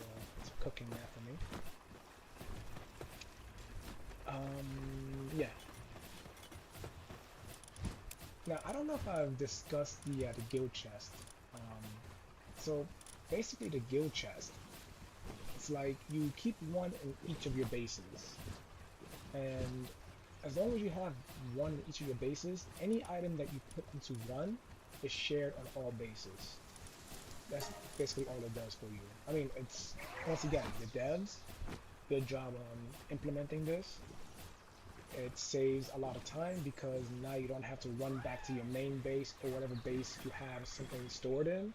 cooking that for me. Yeah. Now, I don't know if I've discussed the guild chest. So, basically the guild chest, it's like you keep one in each of your bases. And as long as you have one in each of your bases, any item that you put into one is shared on all bases. That's basically all it does for you. I mean, it's, once again, the devs, good job on implementing this. It saves a lot of time because now you don't have to run back to your main base or whatever base you have something stored in.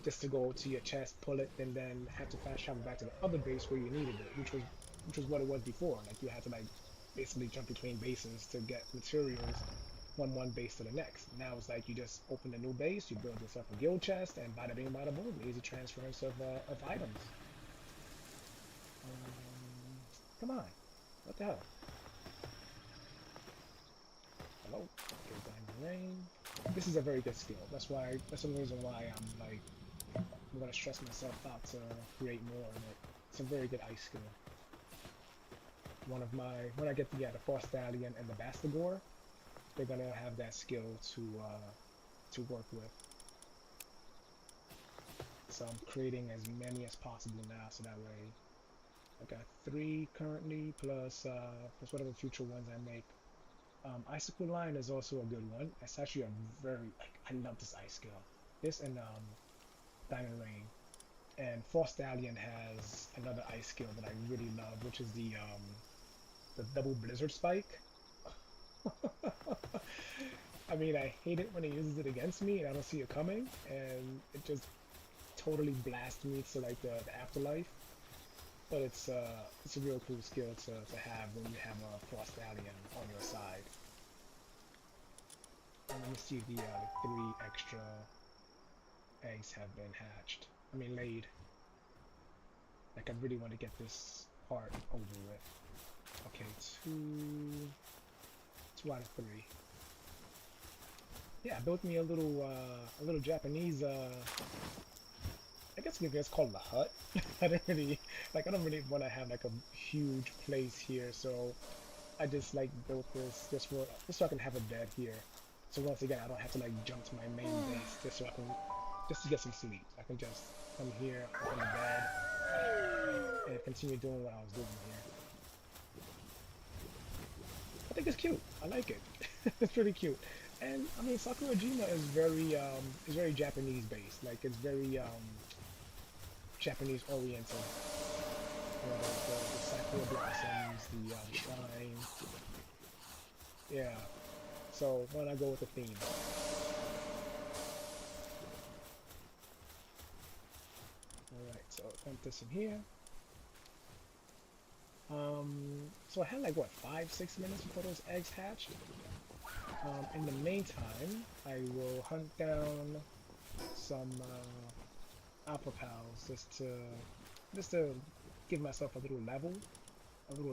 just to go to your chest, pull it, and then have to fast travel back to the other base where you needed it, which was what it was before. Like you had to like basically jump between bases to get materials from one base to the next. Now it's like you just open a new base, you build yourself a guild chest, and bada bing, bada boom, easy transference of items. Come on, what the hell? Hello, okay, diamond rain. This is a very good skill. That's the reason why I'm gonna stress myself out to create more of it. It's a very good ice skill. When I get the Frost Stallion and the Bastagor, they're gonna have that skill to work with. So I'm creating as many as possible now, so that way I got 3 currently plus whatever future ones I make. Icicle Line is also a good one. It's actually a very like I love this ice skill. This and Diamond Rain. And Frost Stallion has another ice skill that I really love, which is the double blizzard spike. I mean, I hate it when he uses it against me and I don't see it coming, and it just totally blasts me to like the afterlife. But it's a real cool skill to have when you have a Frost Stallion on your side. And let me see if the 3 extra eggs have been hatched. I mean, laid. Like I really want to get this part over with. Okay, two out of 3. Yeah, I built me a little Japanese I guess it's called a hut. I don't really want to have like a huge place here, so I just like built this just so I can have a bed here. So once again, I don't have to like jump to my main base just to get some sleep. I can just come here, open the bed, and continue doing what I was doing here. I think it's cute. I like it. It's pretty cute. And I mean, Sakurajima is very Japanese based. Like it's very Japanese oriented. You know, the sakura blossoms, the shrine. Yeah. So why not go with the theme? Alright, so dump this in here. So I had like what, 5-6 minutes before those eggs hatched. In the meantime, I will hunt down some alpha pals just to give myself a little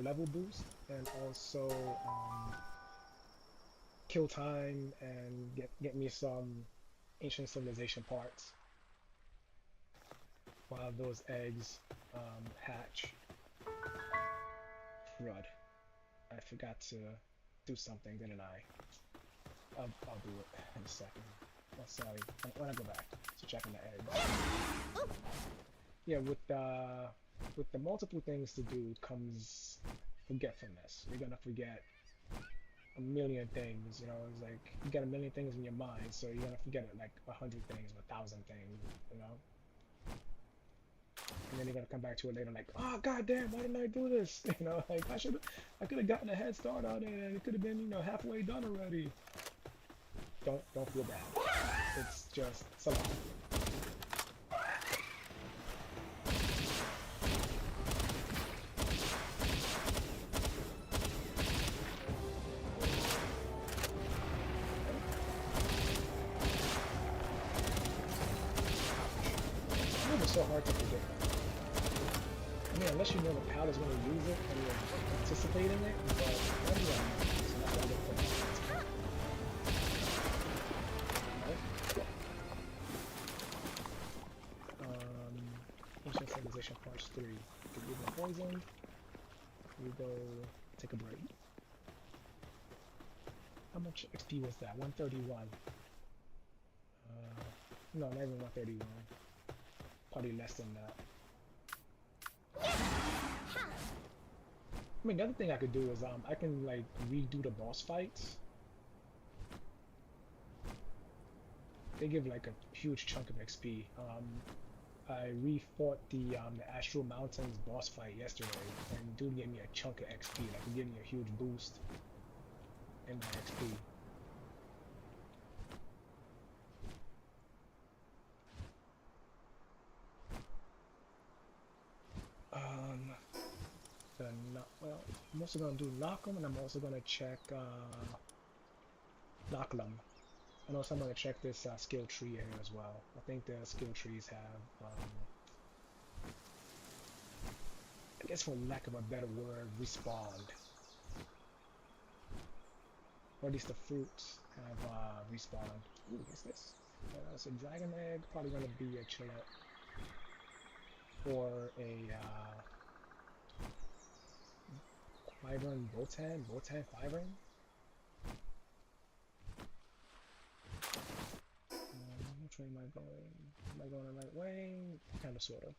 level boost, and also kill time and get me some ancient civilization parts while those eggs hatch. Crud. I forgot to do something, didn't I? I'll do it in a second. Oh, sorry. When I go back to checking the eggs. Yeah, with the multiple things to do comes forgetfulness. You're gonna forget a million things, you know. It's like you got a million things in your mind, so you're gonna forget it like 100 things, 1,000 things, you know. And then you're gonna come back to it later, like, oh goddamn, why didn't I do this? You know, like I could have gotten a head start on it, and it could have been, you know, halfway done already. Don't feel bad. It's just some. It's so hard to predict. I mean, unless you know the pallet's going to use it and you're anticipating it, but everyone knows, so that's why I look for it. Ancient Civilization Parts 3. Get rid of poison. We go take a break. How much XP was that? 131. No, not even 131. Probably less than that. I mean, the other thing I could do is I can like redo the boss fights. They give like a huge chunk of XP. I refought the Astral Mountains boss fight yesterday, and dude gave me a chunk of XP. Like, he gave me a huge boost in my XP. also gonna do knock 'em, and I'm also gonna check knock 'em. And also I'm gonna check this skill tree here as well. I think the skill trees have, I guess for lack of a better word, respawned. Or at least the fruits have respawned. Ooh, what's this? It's a dragon egg, probably gonna be a chillet. Or a Wyvern Botan? Botan Wyvern? Which way am I going? Am I going the right way? Kind of, sort of.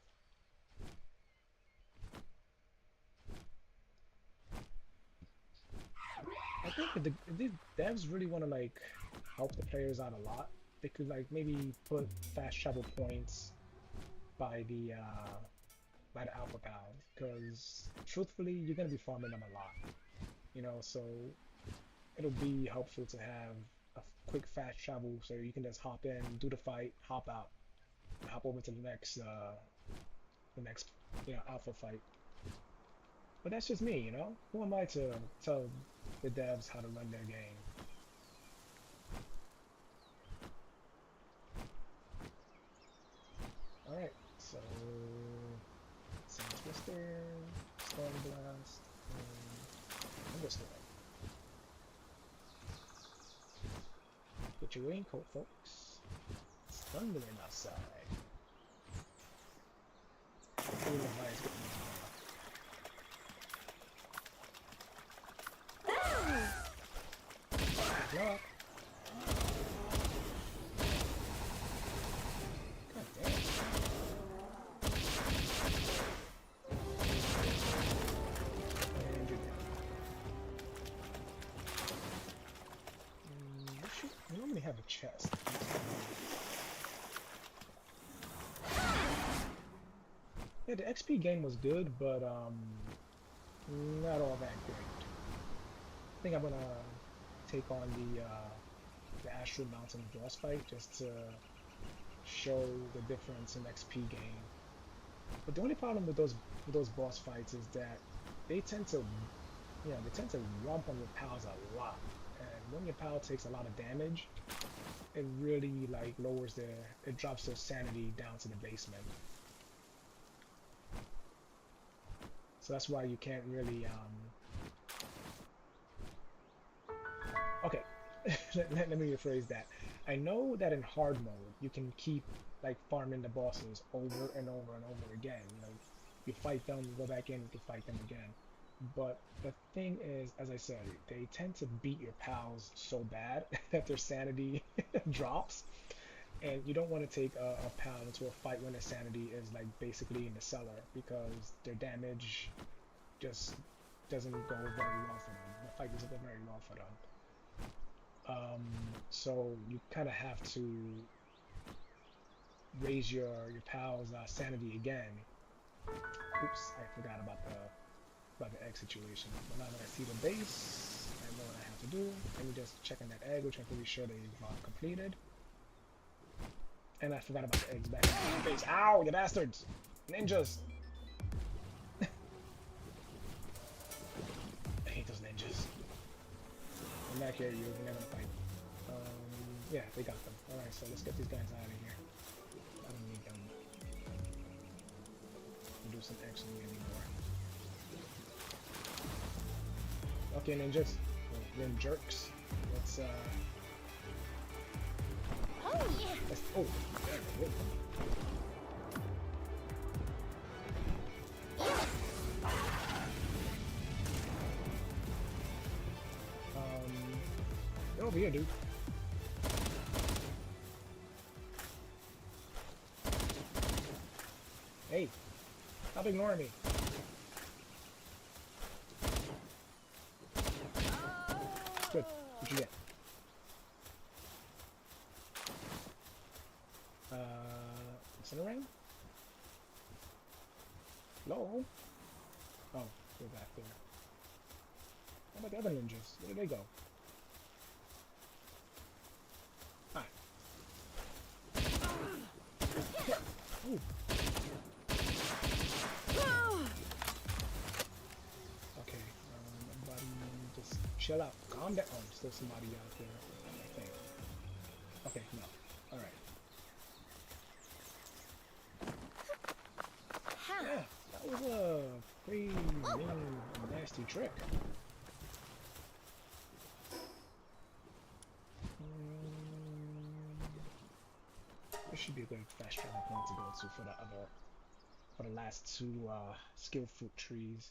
I think if the devs really want to like help the players out a lot, they could like maybe put fast travel points by the alpha pals, because truthfully you're gonna be farming them a lot, you know, so it'll be helpful to have a quick fast travel so you can just hop in, do the fight, hop out, and hop over to the next alpha fight. But that's just me, you know? Who am I to tell the devs how to run their game? Alright, so Sand Twister, Storm Blast, and Thunderstorm. Get your raincoat, folks. It's thundering outside. Ooh, the fire's getting me tomorrow. Luck. God damn. And you're down. We normally have a chest. Yeah, the XP game was good, but not all that great. I think I'm gonna take on the Astral Mountain boss fight just to show the difference in XP gain. But the only problem with those boss fights is that they tend to rump on your pals a lot, and when your pal takes a lot of damage, it really like it drops their sanity down to the basement. So that's why you can't really okay. let me rephrase that. I know that in hard mode you can keep like farming the bosses over and over and over again. You know, you fight them, you go back in, you fight them again. But the thing is, as I said, they tend to beat your pals so bad that their sanity drops, and you don't want to take a pal into a fight when their sanity is like basically in the cellar, because their damage just doesn't go very well for them. The fight doesn't go very well for them. So you kind of have to raise your pal's sanity again. Oops, I forgot about the egg situation. But now that I see the base, I know what I have to do. Let me just check on that egg, which I'm pretty sure they've completed. And I forgot about the eggs back in the base. Ow, you bastards! Ninjas! I hate those ninjas. I'm back here, you're never gonna fight. Yeah, they got them. Alright, so let's get these guys out of here. I don't need them. Do some action anymore. Okay, ninjas. Then jerks. Let's oh, there we go. Get over here, dude. Hey, stop ignoring me. Good. What'd you get? Incinerate? Hello? Oh, they're back there. How about the other ninjas? Where did they go? Hi. Ooh. Okay, chill out. Calm down. Oh, there's still somebody out there, I think. Okay, no. Alright. Yeah, that was a pretty mean, nasty trick. This should be a good fast travel point to go to for the last two skill fruit trees.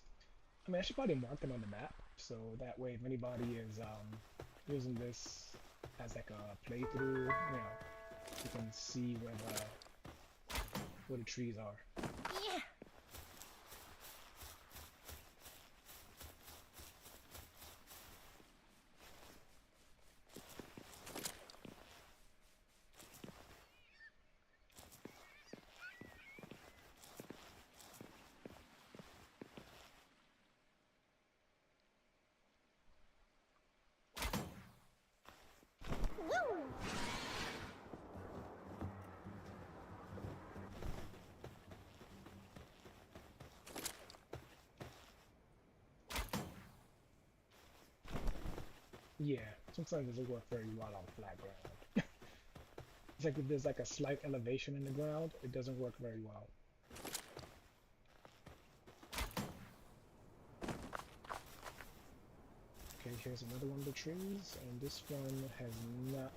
I mean, I should probably mark them on the map, so that way if anybody is using this as like a playthrough, you know, you can see where the trees are. Yeah. Woo! Yeah, sometimes it doesn't work very well on flat ground. It's like if there's like a slight elevation in the ground, it doesn't work very well. Okay, here's another one of the trees, and this one has not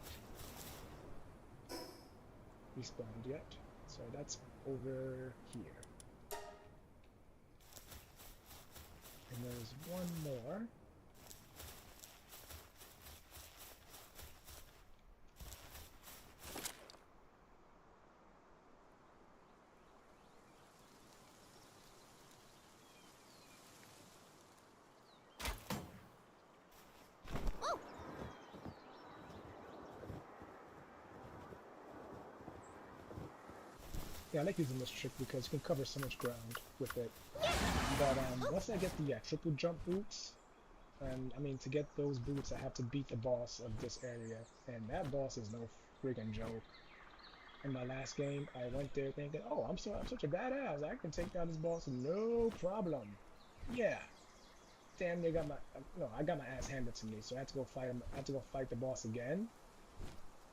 respawned yet. So that's over here. And there's one more. Oh! Yeah, I like using this trick because you can cover so much ground with it. But once I get the triple jump boots, and I mean to get those boots I have to beat the boss of this area, and that boss is no friggin' joke. In my last game, I went there thinking, oh, I'm such a badass, I can take down this boss no problem. Yeah, damn near got my no, I got my ass handed to me, so I had to go fight him. I had to go fight the boss again,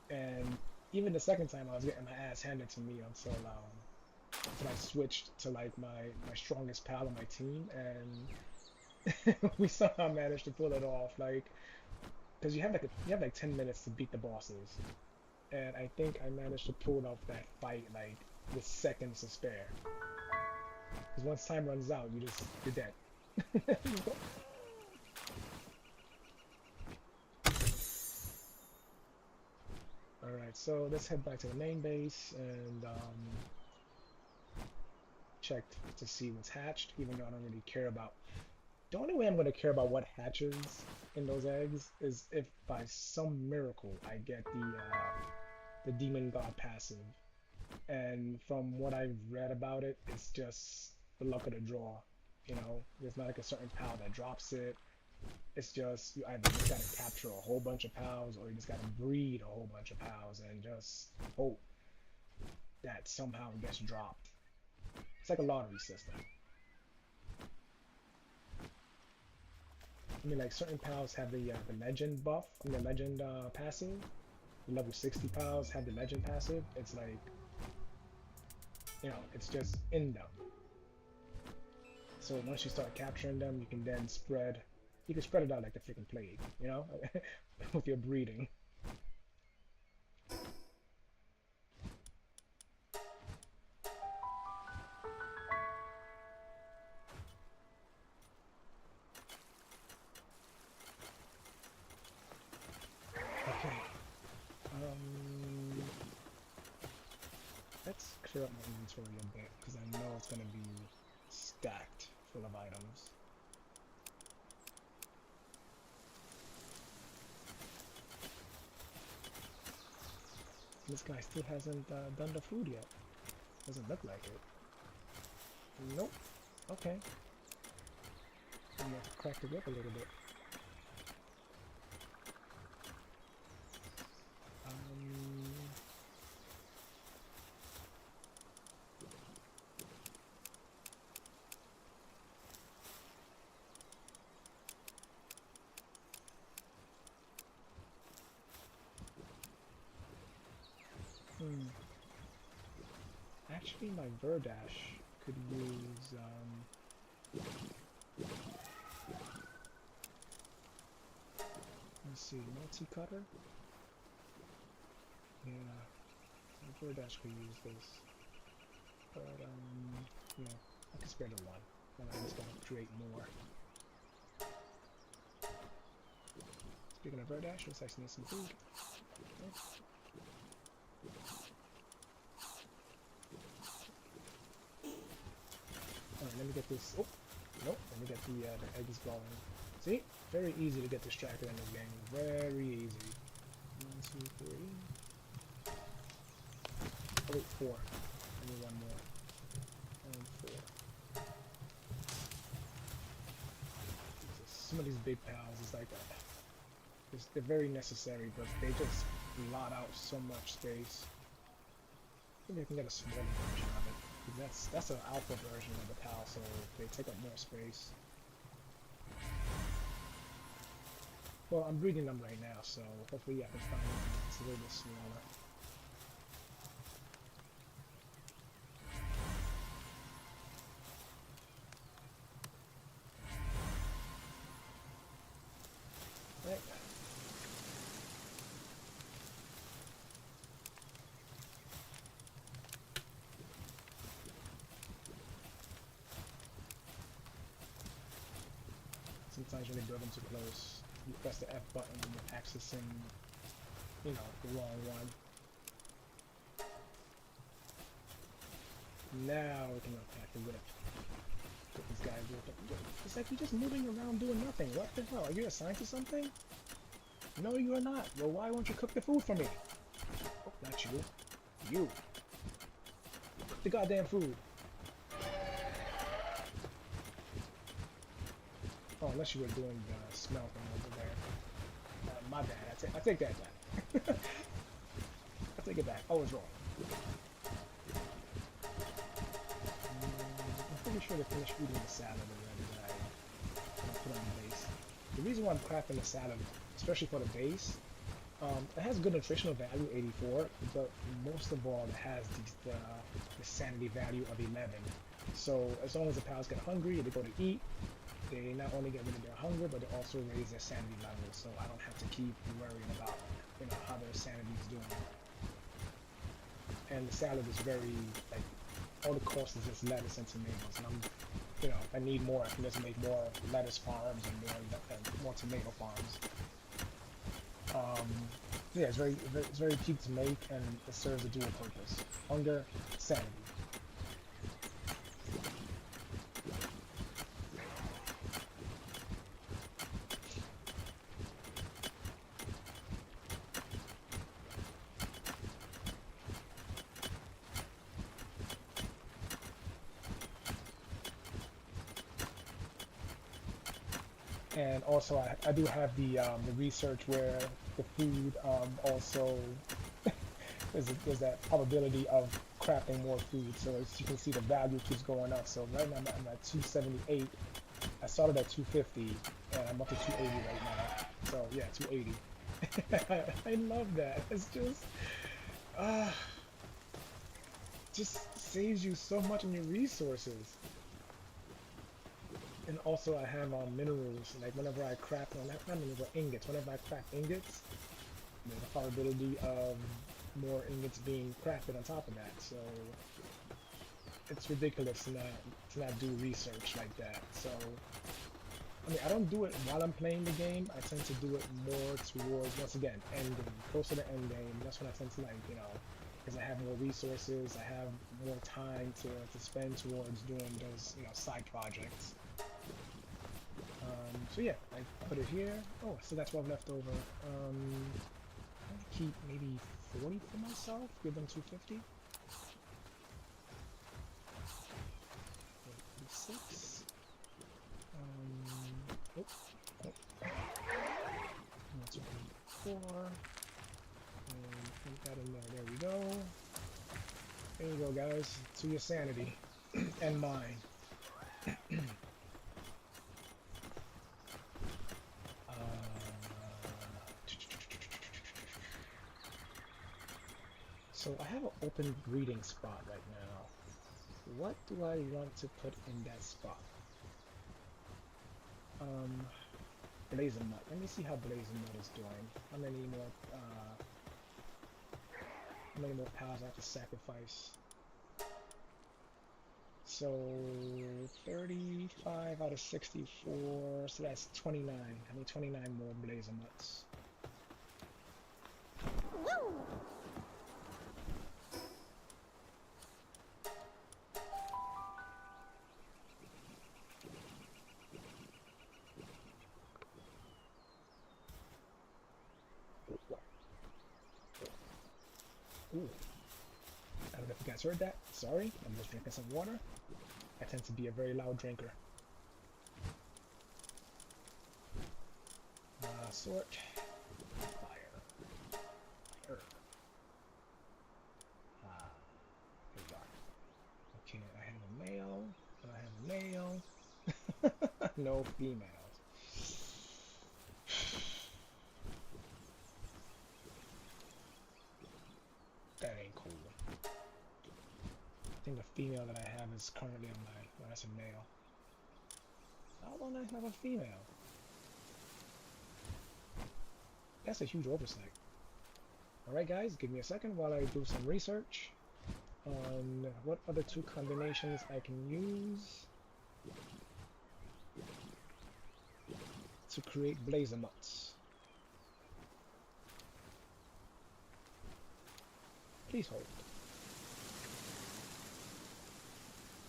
and even the second time I was getting my ass handed to me until I switched to like my strongest pal on my team, and we somehow managed to pull it off. Like, because you have like 10 minutes to beat the bosses, and I think I managed to pull off that fight like with seconds to spare. Because once time runs out, you're dead. Alright, so let's head back to the main base and check to see what's hatched, even though I don't really care about. The only way I'm going to care about what hatches in those eggs is if by some miracle I get the Demon God passive. And from what I've read about it, it's just the luck of the draw. You know, there's not like a certain pal that drops it. It's just you either just gotta capture a whole bunch of pals or you just gotta breed a whole bunch of pals and just hope that somehow it gets dropped. It's like a lottery system. I mean, like certain pals have the legend buff, I mean, the legend passive. The level 60 pals have the legend passive. It's like, you know, it's just in them. So once you start capturing them, you can then spread. You can spread it out like the freaking plague, you know, with your breeding. Okay. Let's clear up my inventory a bit because I know it's gonna be stacked full of items. This guy still hasn't done the food yet. Doesn't look like it. Nope. Okay. I'm gonna crack the whip a little bit. Um, Hmm. Actually, my Verdash could use, let's see, multi-cutter? Yeah, my Verdash could use this. But, yeah, I can spare the one. And I just gotta create more. Speaking of Verdash, let's actually need some food. Okay. Alright, let me get this. Oh, nope. Let me get the eggs going. See? Very easy to get distracted in this game. Very easy. 1, 2, 3. Oh, wait, 4. I need one more. And 4. Jesus, some of these big pals is like that. They're very necessary, but they just blot out so much space. Maybe I can get a smaller version of it. That's an alpha version of the pal, so they take up more space. Well, I'm breeding them right now, so hopefully I can find one that's a little bit smaller. Right. Sometimes when they build them too close, you press the F button and you're accessing, you know, the wrong one. Now we can attack the whip. Get this guy whipped up. It's like you're just moving around doing nothing. What the hell? Are you assigned to something? No, you are not. Well, why won't you cook the food for me? Oh, not you. You. Cook the goddamn food. Oh, unless you were doing the smelting over there. My bad. I take that back. I take it back. I was wrong. I'm pretty sure to finish eating the salad already that I put on the base. The reason why I'm crafting the salad, especially for the base, it has good nutritional value, 84, but most of all, it has the sanity value of 11. So as long as the pals get hungry, they go to eat, they not only get rid of their hunger, but they also raise their sanity level. So I don't have to keep worrying about, you know, how their sanity is doing. And the salad is very, like, all the cost is just lettuce and tomatoes. And I'm, you know, if I need more, I can just make more lettuce farms and more tomato farms. Yeah, it's very cheap to make, and it serves a dual purpose: hunger, sanity. And also, I do have the research where the food also there's that probability of crafting more food. So as you can see, the value keeps going up. So right now I'm at 278. I started at 250, and I'm up to 280 right now. So yeah, 280. I love that. It's just saves you so much in your resources. And also I have minerals, like whenever I craft, not minerals, but ingots. Whenever I craft ingots, there's a probability of more ingots being crafted on top of that. So it's ridiculous to not do research like that. So I mean, I don't do it while I'm playing the game. I tend to do it more towards, once again, end game, closer to end game. That's when I tend to, like, you know, because I have more resources, I have more time to spend towards doing those, you know, side projects. So yeah, I put it here. Oh, so that's what I've left over. I'll keep maybe 40 for myself, give them 250. 46. Oh, oh. That's 4. And put that in there. There we go. There you go, guys. To your sanity and mine. So I have an open breeding spot right now. What do I want to put in that spot? Blazing Mud. Let me see how Blazing Mud is doing. How many more pals I have to sacrifice? So 35 out of 64, so that's 29. I need 29 more Blazing Muds. Woo! Ooh. I don't know if you guys heard that. Sorry, I'm just drinking some water. I tend to be a very loud drinker. Sort. Fire. Fire. Here we are. Okay, I have a male. I have a male. No females. That ain't cool. I think the female that I have is currently on my... Well, that's a male. How don't I have a female? That's a huge oversight. Alright guys, give me a second while I do some research on what other two combinations I can use to create blazer mutts. Please hold.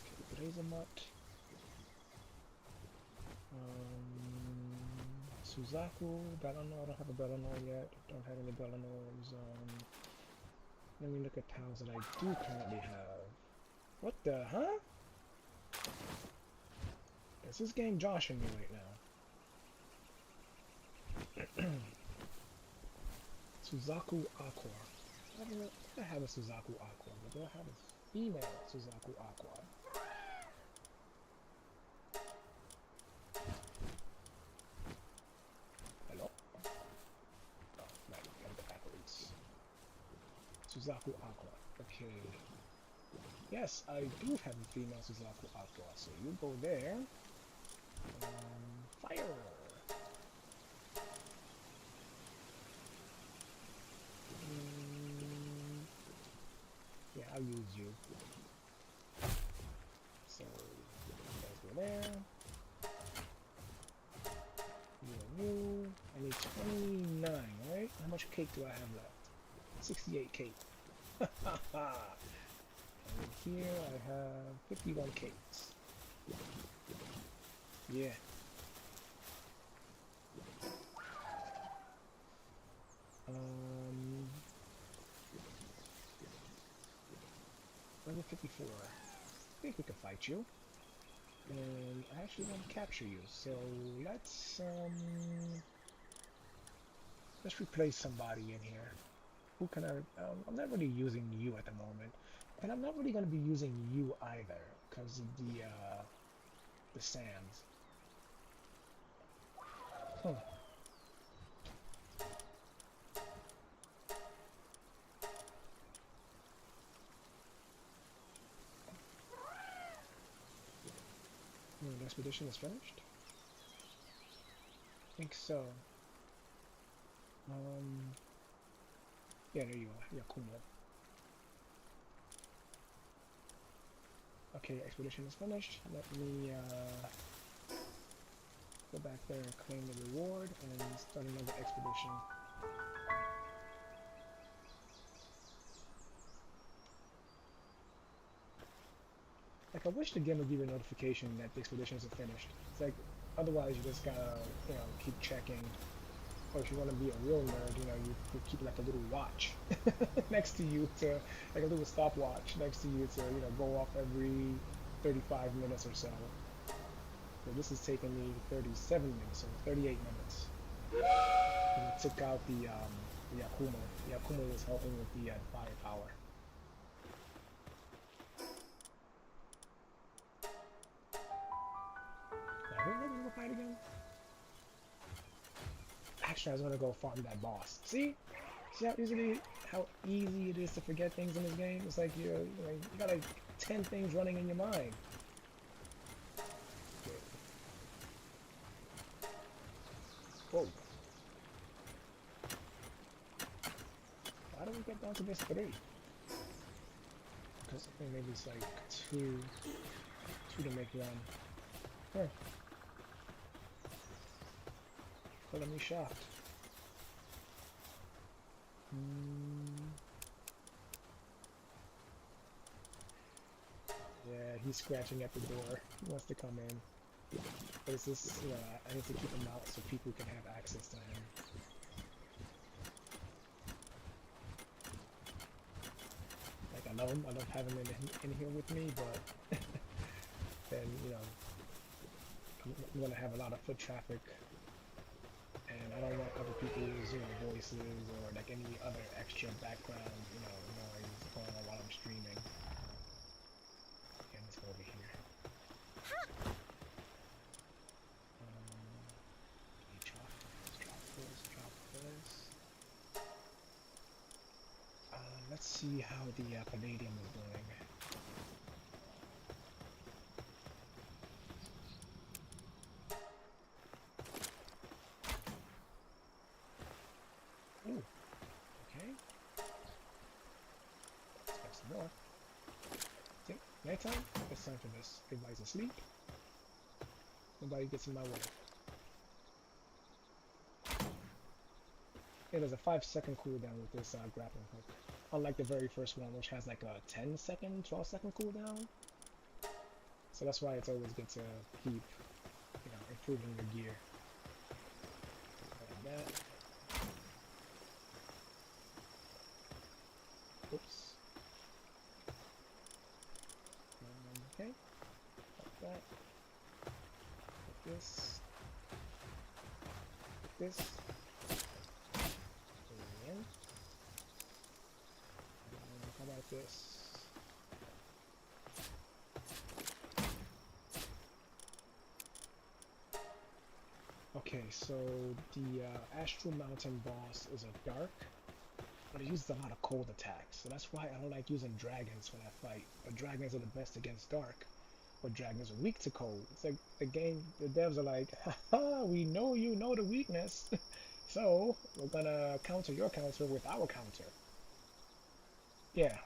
Okay, blazer mutt. Suzaku, Bellanor, I don't have a Bellanor yet. Don't have any Bellanors. Let me look at tiles that I do currently have. What the, huh? Is this game joshing me right now? Suzaku Aqua. I have a Suzaku Aqua, but do I have a female Suzaku Aqua? Hello? Oh, right, gotta go backwards. Suzaku Aqua. Okay. Yes, I do have a female Suzaku Aqua, so you go there. Fire! Yeah, I'll use you. So, you guys go there. You and you. I need 29, right? How much cake do I have left? 68 cake. And here I have 51 cakes. Yeah. Level 54. I think we can fight you. And I actually want to capture you, so let's replace somebody in here. Who can I'm not really using you at the moment, and I'm not really going to be using you either because of the sands. Huh. The expedition is finished? I think so. Yeah, there you are. Yakumo. Okay, expedition is finished. Let me go back there and claim the reward and start another expedition. Like, I wish the game would give you a notification that the expeditions are finished. It's like, otherwise you just gotta, keep checking. Or if you want to be a real nerd, you keep like a little watch next to you like a little stopwatch next to you to, go off every 35 minutes or so. So this is taking me 37 minutes, or 38 minutes. And it took out the Yakumo. The Yakumo was helping with the firepower. Now, who are we gonna fight again? Actually, I was gonna go farm that boss. See? See how easy it is to forget things in this game? It's like you got like 10 things running in your mind. Okay. Whoa. Why do we get down to this 3? Because I think maybe it's like 2 to make 1. Huh. Color me shocked. Yeah, he's scratching at the door. He wants to come in. But it's just, I need to keep him out so people can have access to him. Like, I love him. I love having him in here with me, but then, I'm going to have a lot of foot traffic. And I don't want other people's, voices or like any other extra background, noise going on while I'm streaming. Okay, let's go over here. Drop this. Let's see how the Palladium is doing. Ooh, okay. Let's get some more. See, nighttime, it's time for this. Everybody's asleep. Nobody gets in my way. Yeah, there's a 5-second cooldown with this grappling hook. Unlike the very first one, which has like a 10-second, 12-second cooldown. So that's why it's always good to keep, improving your gear. Like that. Oops. Okay. Like that. Like this. Like this. And how about this? Okay, so the Astral Mountain boss is a dark, but it uses a lot of cold attacks, so that's why I don't like using dragons when I fight. But dragons are the best against dark, but dragons are weak to cold. It's like the devs are like, haha, we know you know the weakness, so we're gonna counter your counter with our counter. Yeah,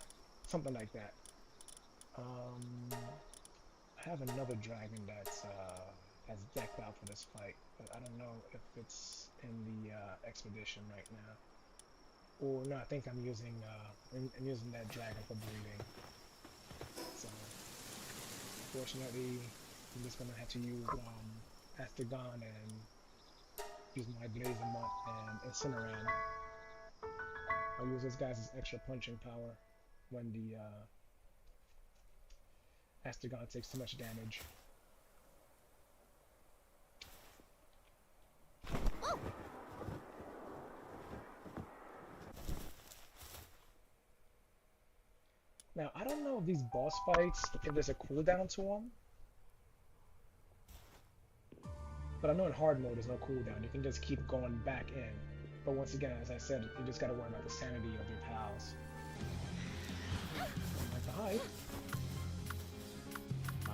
something like that. I have another dragon that's decked out for this fight, but I don't know if it's in the expedition right now. Or no, I think I'm using that dragon for breeding. So unfortunately, I'm just gonna have to use Astragon and use my Blazemont and Incineran. I'll use this guy's extra punching power when the Astragon takes too much damage. Now, I don't know if these boss fights, if there's a cooldown to them. But I know in hard mode there's no cooldown. You can just keep going back in. But once again, as I said, you just gotta worry about the sanity of your pals. Like to hide.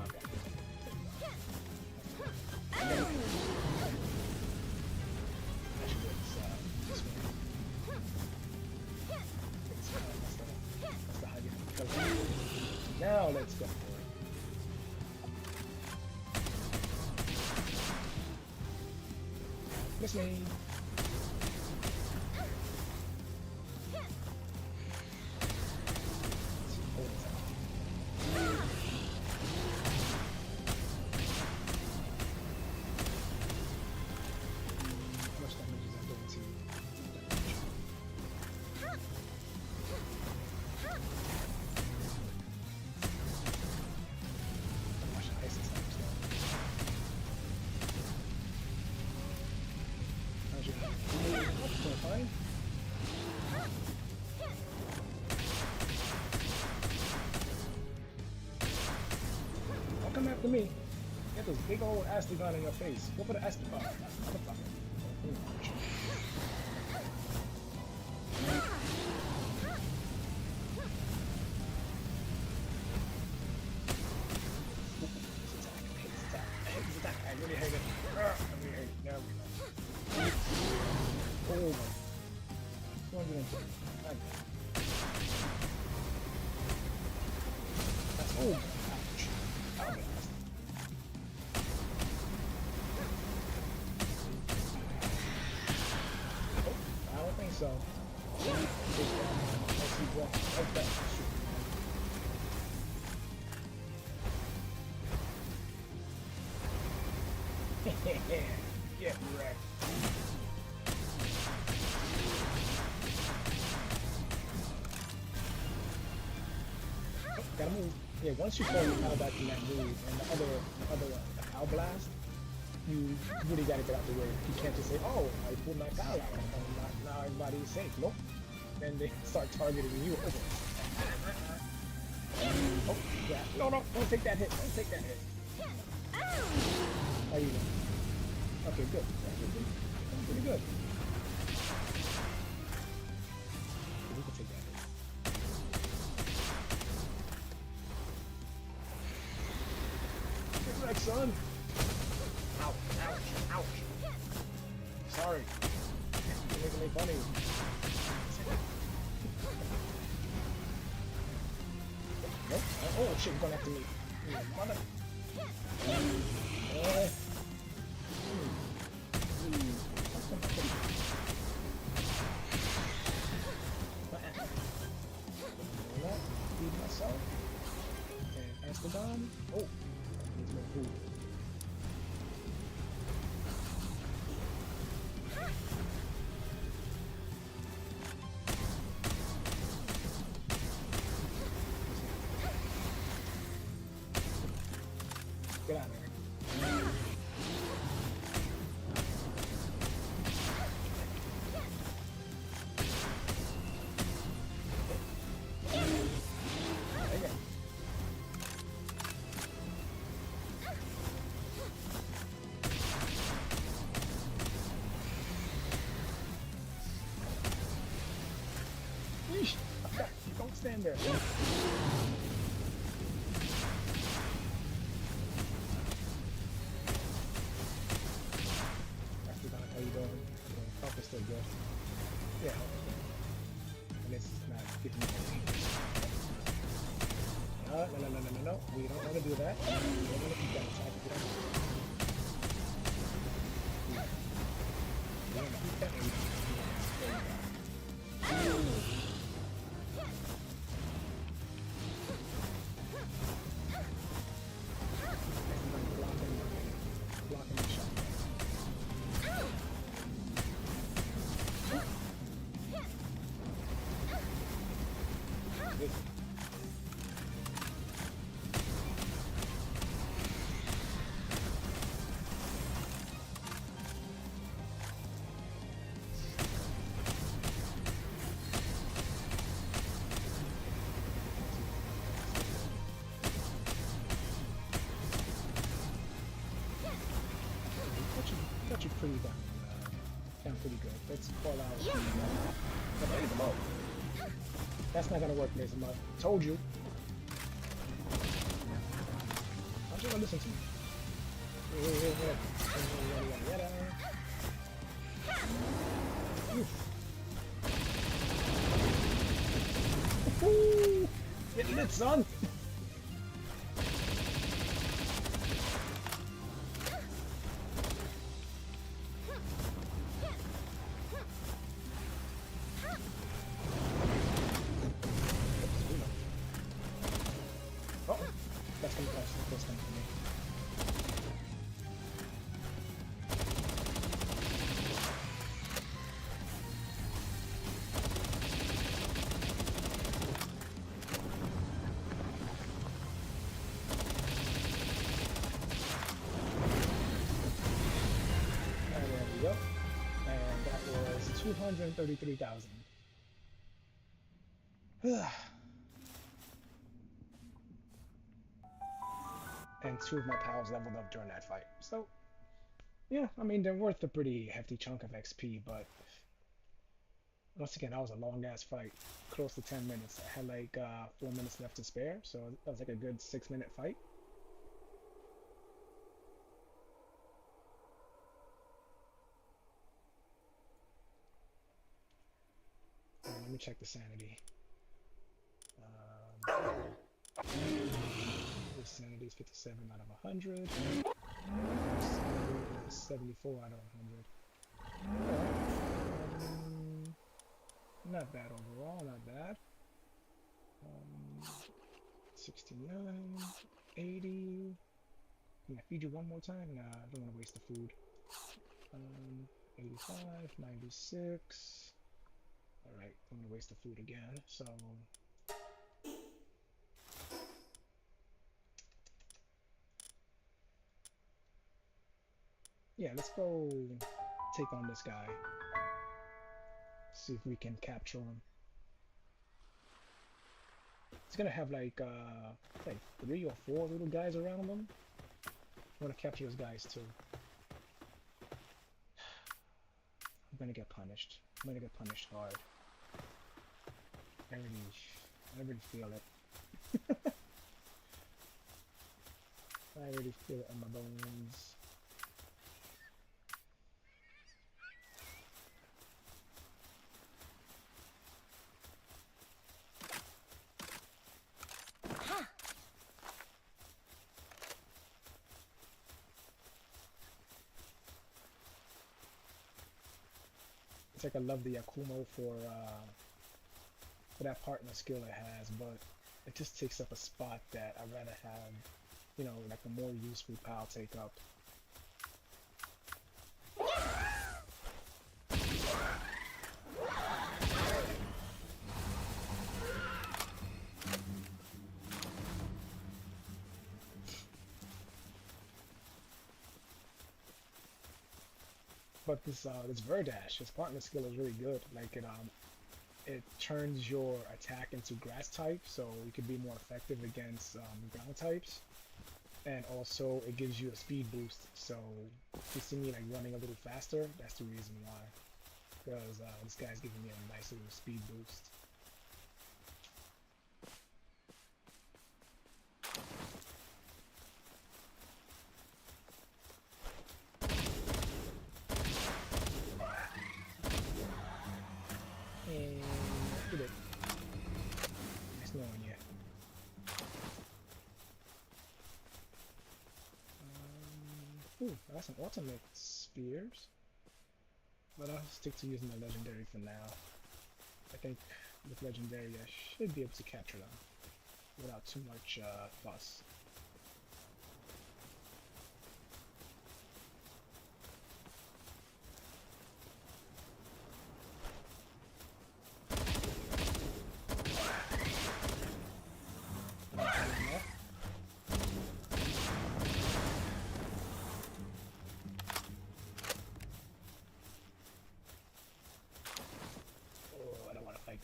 Okay. Now let's go for it. Miss me. Come after me. Get this big old Astragon in your face. Go for the Astragon. Motherfucker. into it. Okay. That's, oh, ouch. Power blast. Oh, I don't think so. Take that. Let's see what. Like that. Get wrecked. Oh, gotta move. Yeah, once you pull your power back from that move and the power blast, you really gotta get out the way. You can't just say, oh, I pulled my power out. Now everybody's safe. Nope. Then they start targeting you. Oh, yeah. No, don't take that hit. Don't take that hit. How you doing? Okay, good. That's pretty good. We can take that hit. Get wrecked, son. Ouch, ouch, ouch. Sorry. You're making me funny. Nope. Oh shit, you're going after me. Mother. Feed myself. And Astrodon. Oh, needs more food. Get out of here. Yeesh. Don't stand there. How you doing? Health is still good. Yeah, health is good. And it's not giving me anything. No. We don't want to do that. We don't want to keep that attack. We want to keep that. Blocking the shot. Good. Got you pretty down pretty good. Let's call out. Oh, that's not gonna work, Mason. I told you. How'd you gonna listen to me? Oof. Get lit, son. That's coming for me. And there we go. And that was 233,000. And 2 of my pals leveled up during that fight. So, yeah, I mean, they're worth a pretty hefty chunk of XP, but once again, that was a long-ass fight, close to 10 minutes. I had like 4 minutes left to spare, so that was like a good 6-minute fight. me check the sanity. His sanity is 57 out of 100. 74 out of 100. Alright. Not bad overall, not bad. 69, 80. Can I feed you one more time? Nah, I don't want to waste the food. 85, 96. Alright, I'm gonna waste the food again, so... Yeah, let's go take on this guy. See if we can capture him. It's gonna have like 3 or 4 little guys around him. I wanna capture those guys too. I'm gonna get punished. I'm gonna get punished hard. I already feel it. I already feel it in my bones. It's like I love the Akumo for that partner skill it has, but it just takes up a spot that I'd rather have, you know, like a more useful pal take up. But this Verdash, his partner skill is really good. Like it turns your attack into grass type, so you can be more effective against ground types. And also it gives you a speed boost, so if you see me like running a little faster, that's the reason why. Because this guy's giving me a nice little speed boost. And look at it. Nice knowing you. Ooh, that's some ultimate spears. But I'll stick to using the legendary for now. I think with legendary I should be able to capture them without too much fuss.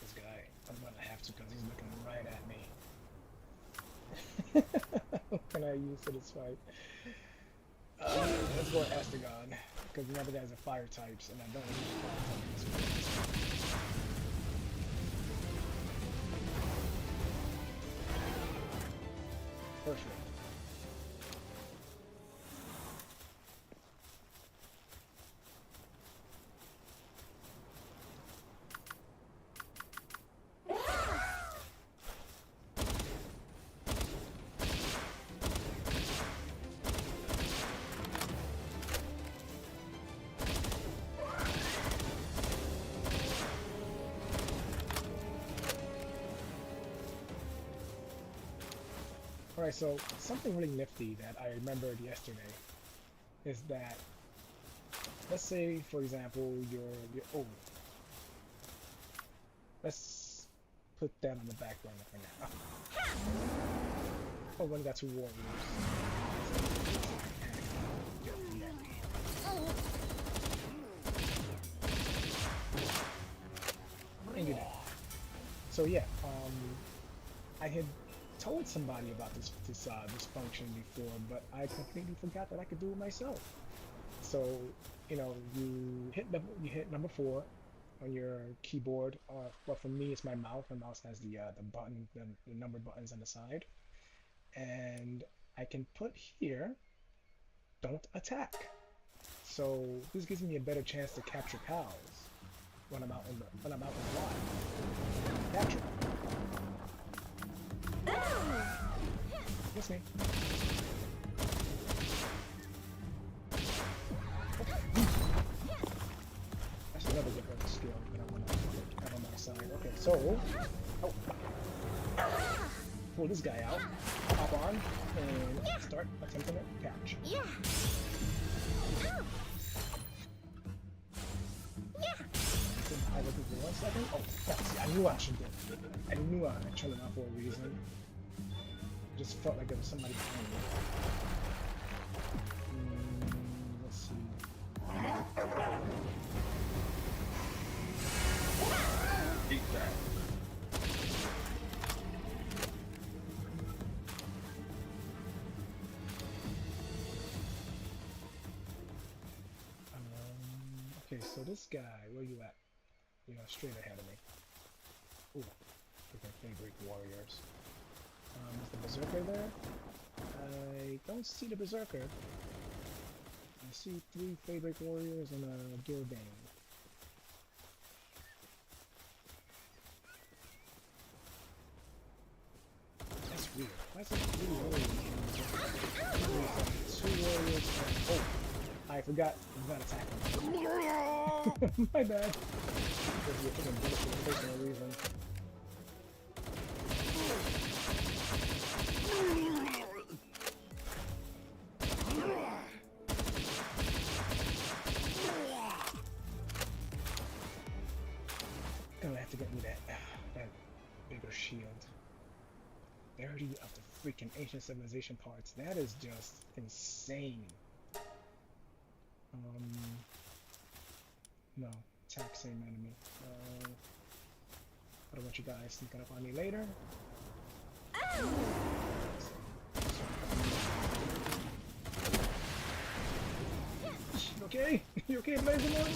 This guy. I'm gonna have to because he's looking right at me. What can I use for this fight? Let's go with Astragon, because the other guys are fire types, and I don't use fire types. Perfect. Alright, so something really nifty that I remembered yesterday is that, let's say, for example, you're oh, let's put that on the back burner for now. Oh, we got 2 warriors. And you're dead. So yeah, I had told somebody about this function before, but I completely forgot that I could do it myself. So, you know, you hit number 4 on your keyboard, or well, for me it's my mouse. My mouse has the button, the number buttons on the side, and I can put here, don't attack. So this gives me a better chance to capture pals. when I'm out in the wild. Capture. Miss me. That's another different skill that I want to have on my side. Okay, so pull this guy out, hop on, and start attempting to catch. Yeah. I was looking for 1 second. Oh, see, I knew I should do it. I knew I turned it off for a reason. Just felt like there was somebody behind me. Let's see. Eat that. Okay, so this guy, where you at? You know, straight ahead of me. Ooh, freaking Feybreak warriors. Is the berserker there? I don't see the berserker. I see 3 Feybreak warriors and a Gilbane. That's weird. Why is it 3 warriors? 2 warriors and... Oh! I forgot attacking. My bad. Because you're putting bullets in the face for no reason. Gonna have to get me that bigger shield. 30 of the freaking ancient civilization parts. That is just insane. No, attack same enemy. I don't want you guys sneaking up on me later. You okay? You okay, Blazing One?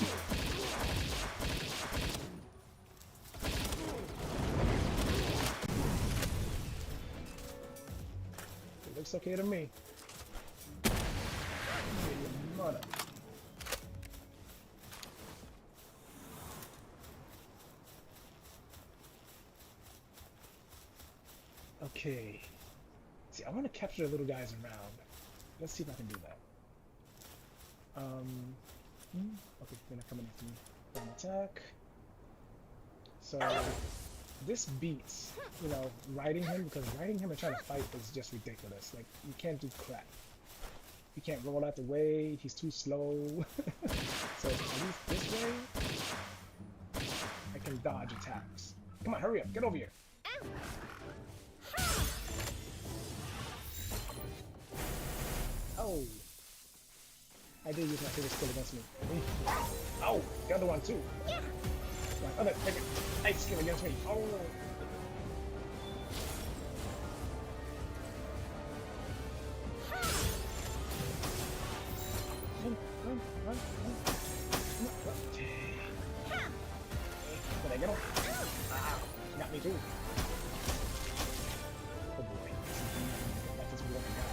It looks okay to me. Mother. Okay. See, I want to capture the little guys around. Let's see if I can do that. Okay, they're not coming after me. One attack. So, this beats, you know, riding him, because riding him and trying to fight is just ridiculous. Like, you can't do crap. You can't roll out the way, he's too slow. So, at least this way, I can dodge attacks. Come on, hurry up, get over here. Oh! I did use my favorite skill against me. Oh! The other one too! My other favorite ice skill against me. Oh! Run. Did I get him? Ah! Got me too. Oh boy. That's just one guy.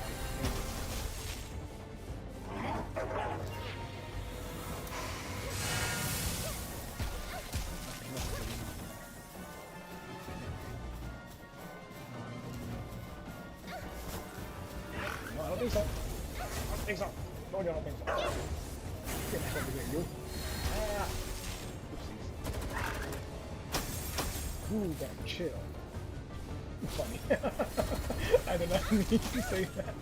No, I don't think so. I don't think so. No, I don't think so. Get back over here, you. Ah. Oopsies. Ooh, gotta chill. Funny. I did not mean to say that.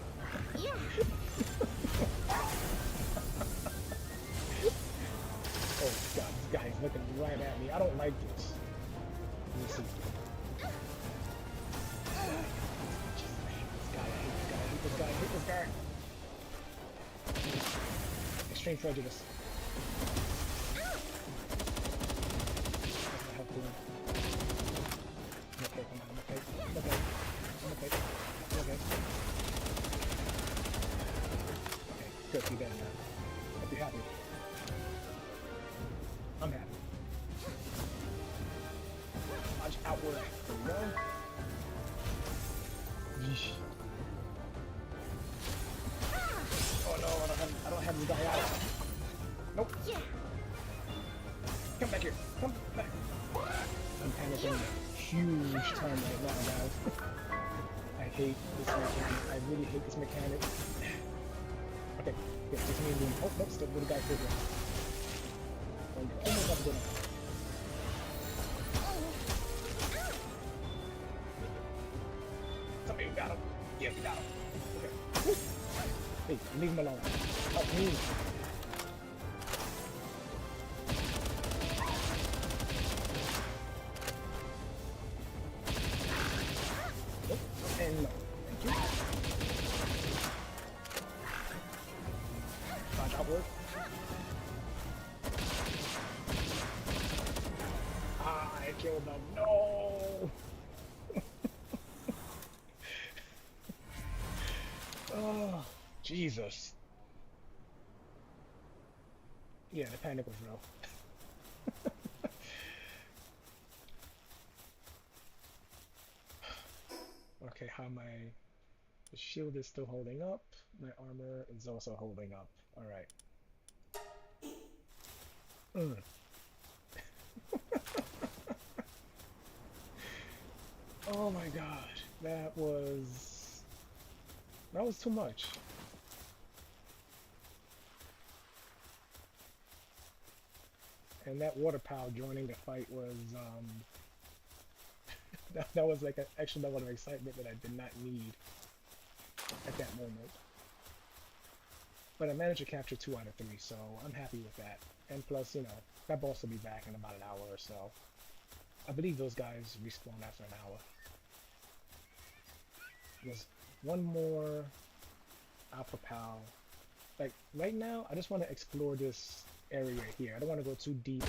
Oh god, this guy's looking right at me. I don't like this. Let me see. I hate this guy. Extreme prejudice. That's not helpful. Okay, come on, I'm okay. Okay, good, you better now. Hope you're happy. I'm happy. Launch outward. There we go. Yeesh. Oh no, I don't have this guy out. Nope. Come back here. Come. having a huge time right now, guys. I hate this mechanic. I really hate this mechanic. Okay, yeah, just me and doing. Oh, nope, still with a guy over here. Almost about to go down. Somebody, we got him. Yeah, we got him. Okay. Hey, leave him alone. Help me. And no. Thank you. Dodge outward. Ah, I killed them. No! Oh, Jesus. Yeah, the panic was real. Okay, how my... The shield is still holding up. My armor is also holding up. Alright. Oh my god. That was too much. And that water pal joining the fight was that was like an extra level of excitement that I did not need at that moment. But I managed to capture 2 out of 3, so I'm happy with that. And plus, you know, that boss will be back in about an hour or so. I believe those guys respawn after an hour. There's one more Alpha Pal. Like, right now, I just want to explore this area here. I don't want to go too deep.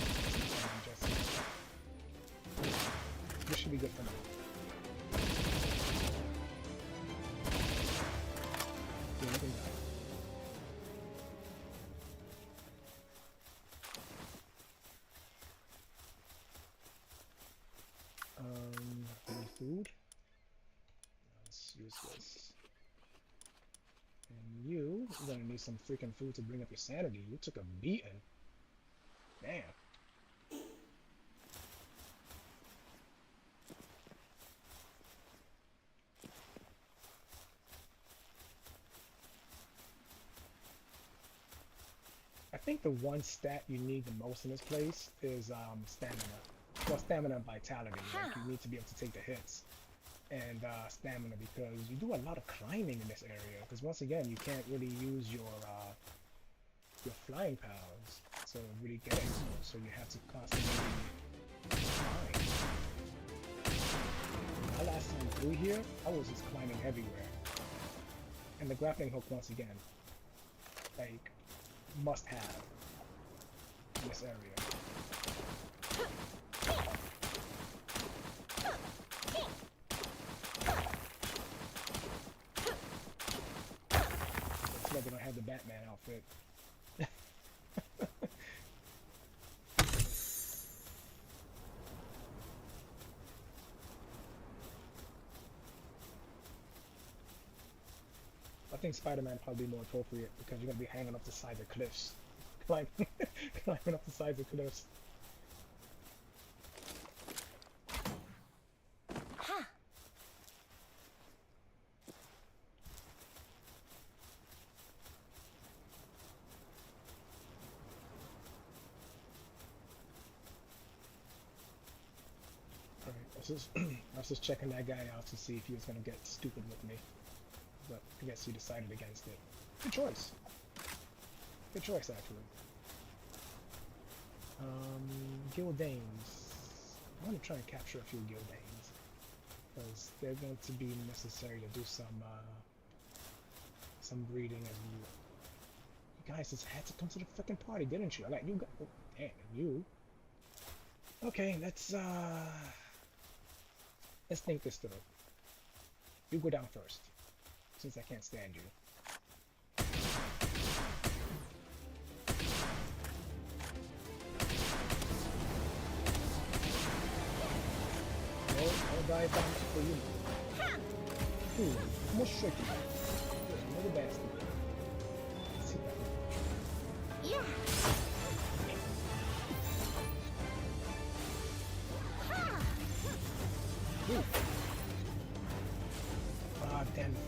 This should be good for now. Yeah, you can die. Any food? Let's use this. And you're gonna need some freaking food to bring up your sanity. You took a beating. Damn. I think the one stat you need the most in this place is stamina. Well, stamina and vitality. Like, you need to be able to take the hits. And stamina, because you do a lot of climbing in this area. Because once again, you can't really use your flying powers to really get it. So you have to constantly climb. My last time through here, I was just climbing everywhere. And the grappling hook, once again, like, must have in this area. It's like they don't have the Batman outfit. I think Spider-Man probably more appropriate because you're gonna be hanging up the sides of cliffs, climbing up the sides of cliffs. I was just checking that guy out to see if he was gonna get stupid with me. But I guess he decided against it. Good choice. Good choice, actually. Gildanes. I want to try and capture a few Gildanes. Because they're going to be necessary to do some breeding as well. You guys just had to come to the freaking party, didn't you? Like, you got... Oh, damn, you. Okay, let's think this through. You go down first. Since I can't stand you. No, I'll die down for you. More tricky. Another bastard. Let's see that. Yeah.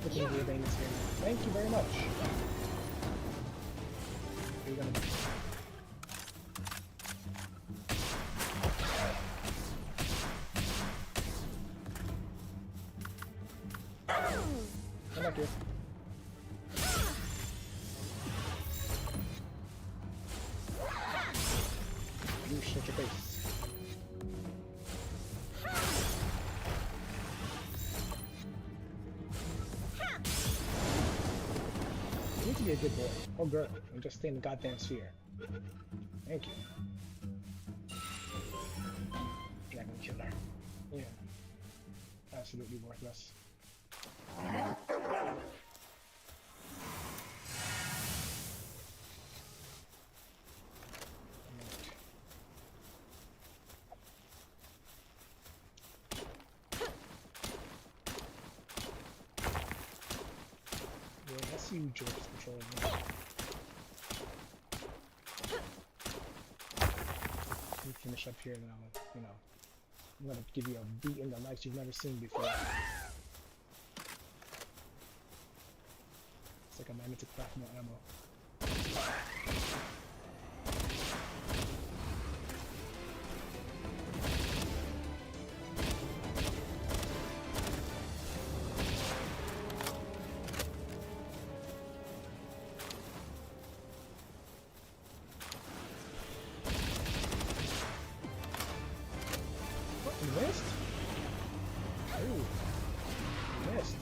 Looking good things here. Thank you very much. You're gonna come back here. You shut your face. You need to be a good boy. Or girl. And just stay in the goddamn sphere. Thank you. Dragon killer. Yeah. Absolutely worthless. Yeah, I see you jerks patrolling. Let me finish up here and I'll, you know, I'm gonna give you a beat in the likes you've never seen before. It's like I need to craft more ammo. What, you missed? Ooh, you missed.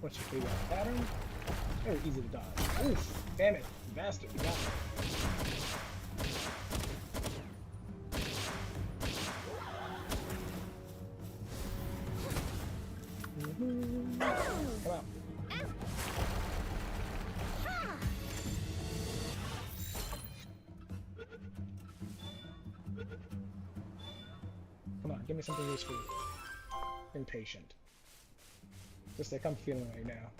What's your favorite pattern? Very easy to dodge. Oof! Damn it, you bastard! You got me. Come out. Come on, give me something useful. Impatient. Just like I'm feeling right now.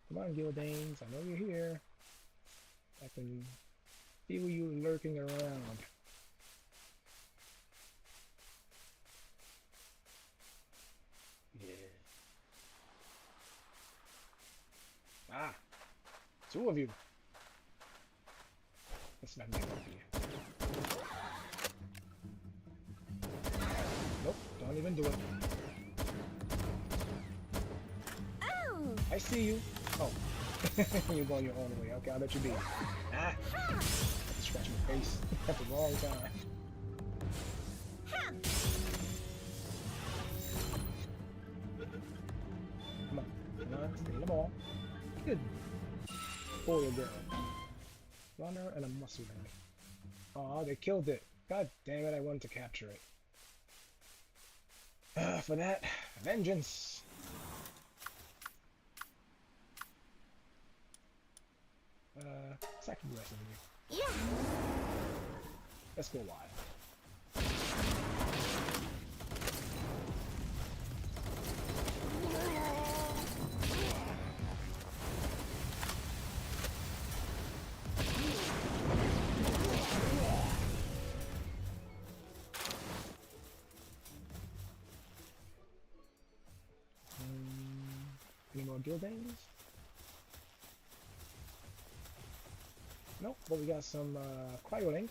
Come on, Gildanes, I know you're here. I can feel you lurking around. Yeah. Ah! Two of you! Let's not make it up here. Nope, don't even do it. Oh! I see you! Oh. You're going your own way. Okay, I'll let you be. Ah! I have to scratch my face at the wrong time. Come on. Come on, stay in the ball. Good boy or girl. Runner and a muscle man. Aw, they killed it. God damn it, I wanted to capture it. For that, vengeance! It's actually less than you. Yeah! Let's go wild. Any more Gildanes? Nope, but we got some Cryolink.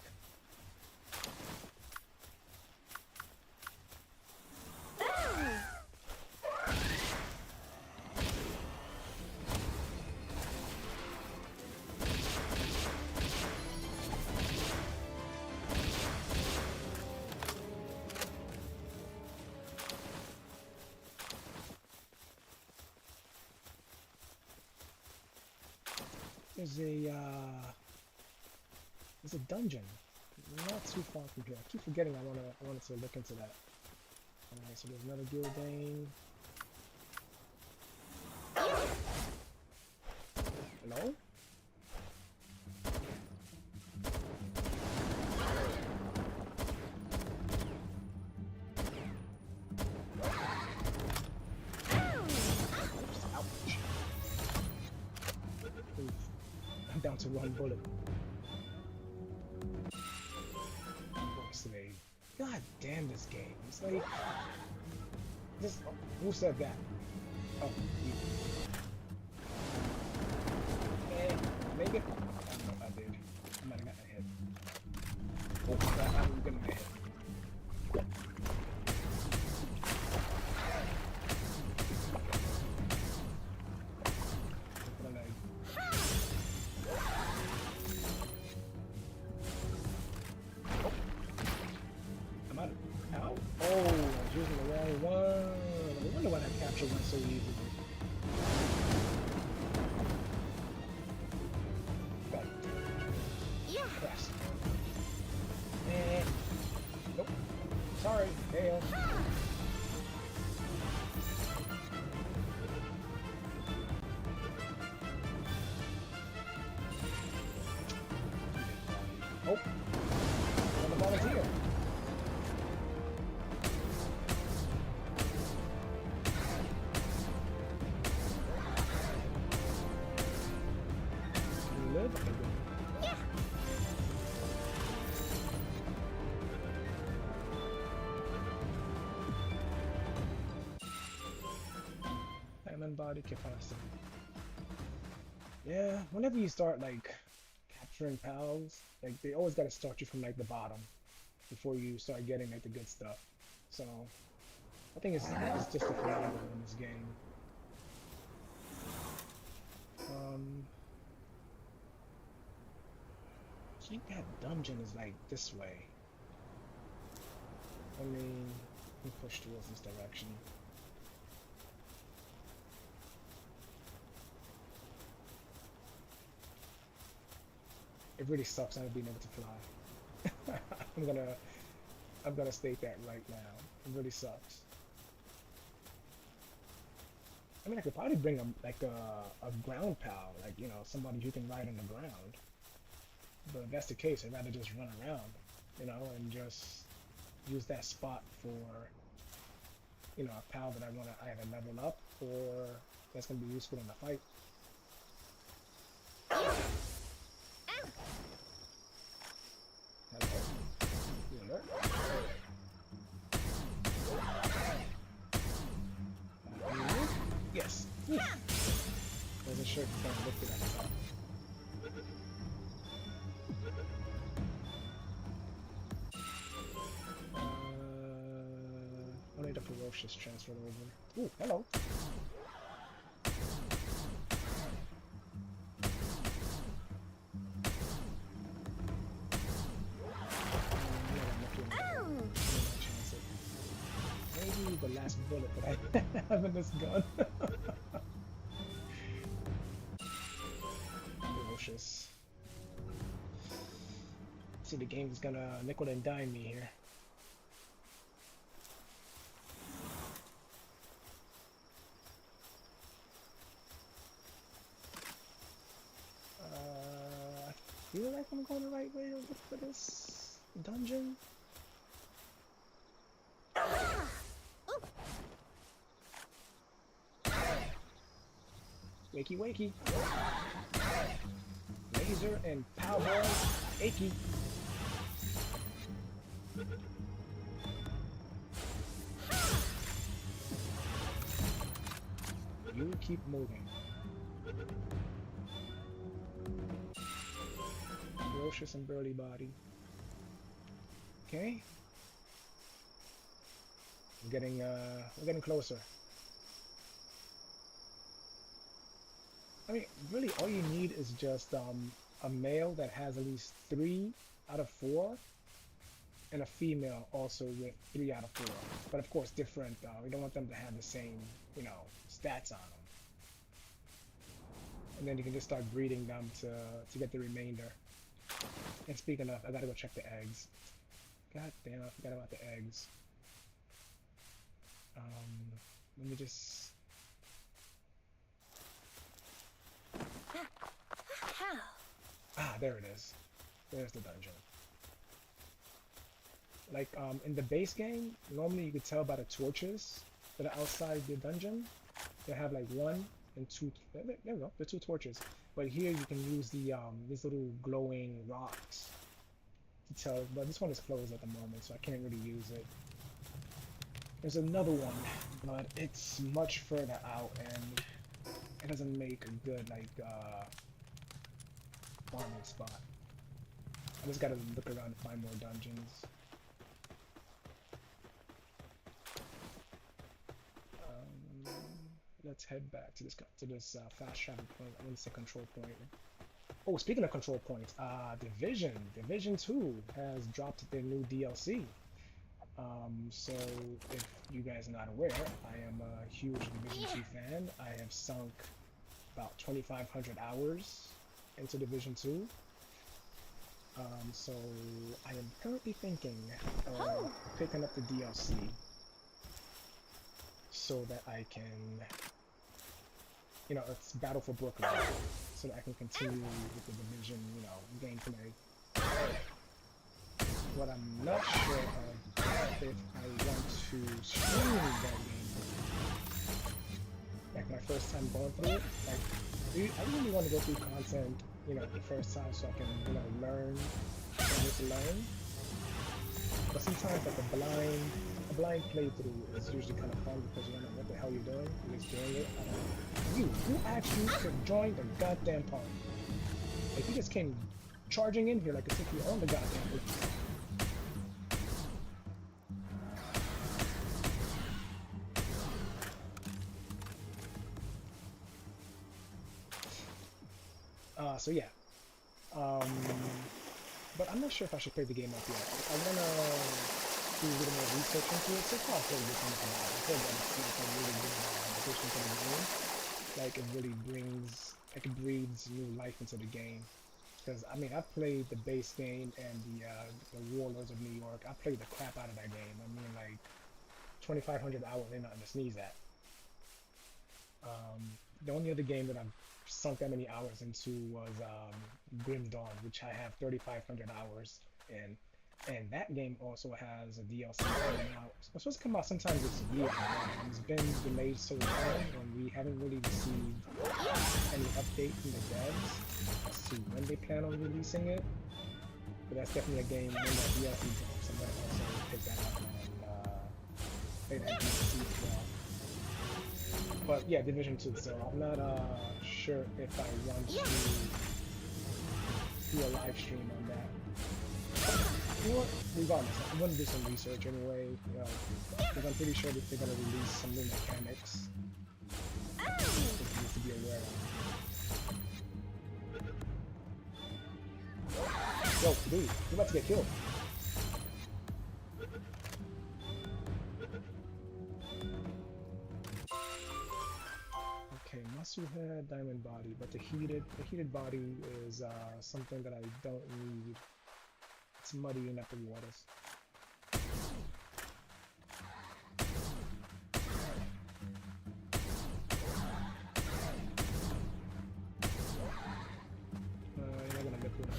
There's a dungeon not too far from here. I keep forgetting I wanted to look into that. Alright, so there's another Gildane. Hello? Ouch. Oof. I'm down to one bullet. Today. God damn this game. It's like this. Oh, who said that? Oh, you. Hey, make it. I don't know if I did. I might have gotten a hit. Oh, I'm gonna get a hit. Oh, I was using the wrong one. I wonder why that capture went so easy. But, Yeah. press. Nope. Sorry, fail. Oh, another volunteer. Live? Okay, good. Yeah. Diamond body capacity. Yeah, whenever you start like capturing pals, like they always gotta start you from like the bottom before you start getting like the good stuff. So I think it's just a phenomenon in this game. I think that dungeon is like this way. Let me push towards this direction. It really sucks not being able to fly. I'm gonna state that right now. It really sucks. I mean, I could probably bring a ground pal, like you know, somebody who can ride on the ground. But if that's the case, I'd rather just run around, you know, and just use that spot for, you know, a pal that I wanna either level up or that's gonna be useful in the fight. Hello. You alert? Yes. Wasn't sure if it's gonna lift it at the top. Only the ferocious transferred over. Ooh, hello. Maybe the last bullet that I have in this gun. Ferocious. See, the game is gonna nickel and dime me here. I feel like I'm going the right way to look for this dungeon. Wakey wakey. Laser and Palworld achy. You keep moving. Ferocious and burly body. Okay. We're getting closer. I mean, really, all you need is just a male that has at least 3 out of 4, and a female also with 3 out of 4. But of course, different. We don't want them to have the same, you know, stats on them. And then you can just start breeding them to get the remainder. And speaking of, I gotta go check the eggs. God damn, I forgot about the eggs. Let me just. How? Ah, there it is. There's the dungeon. Like in the base game, normally you could tell by the torches that are outside the dungeon. They have like one and two. There we go. The two torches. But here you can use the these little glowing rocks to tell. But this one is closed at the moment, so I can't really use it. There's another one, but it's much further out and it doesn't make a good like farming spot. I just gotta look around and find more dungeons. Um, let's head back to this fast travel point. I want to say control point. Oh, speaking of control points, Division 2 has dropped their new DLC. So if you guys are not aware, I am a huge Division 2 fan. I have sunk about 2,500 hours into Division 2. So I am currently thinking of picking up the DLC so that I can, it's Battle for Brooklyn, so that I can continue with the Division, gameplay. What I'm not sure of if I want to stream that game, like my first time going through it. Like, I really want to go through content, the first time so I can, learn what I need to learn. But sometimes like a blind playthrough is usually kind of fun because you don't know what the hell you're doing. You're just doing it. Who asked you to join the goddamn party? Like you just came charging in here like as if you own the goddamn place. So yeah. But I'm not sure if I should play the game up yet. I wanna do a little more research into it. So far, I've played this one a lot. I've heard that it's like a really good addition to the game. Like it really it breathes new life into the game. Because I mean, I've played the base game and the Warlords of New York. I played the crap out of that game. I mean, like 2,500 hours ain't nothing to sneeze at. The only other game that I've sunk that many hours into was Grim Dawn, which I have 3,500 hours in. And that game also has a DLC coming out. It's supposed to come out sometime this year, but it's been delayed so long, and we haven't really received any update from the devs as to when they plan on releasing it. But that's definitely a game when that DLC drops. I'm gonna also pick that up and play that DLC as well. But yeah, Division 2, so I'm not sure if I want to do a live stream on that. You know what? Regardless, I'm gonna do some research anyway, because I'm pretty sure that they're gonna release some new mechanics that you need to be aware of. Yo, dude, you're about to get killed. Okay, muscle head, diamond body, but the heated body is something that I don't need. It's muddying up the waters. You're not gonna get through that.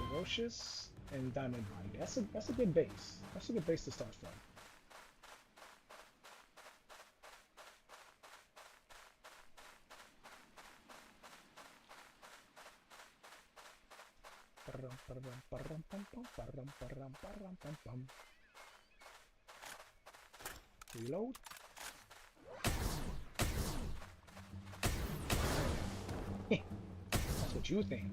Ferocious and diamond body. That's a good base. That's a good base to start from. Reload. That's what you think.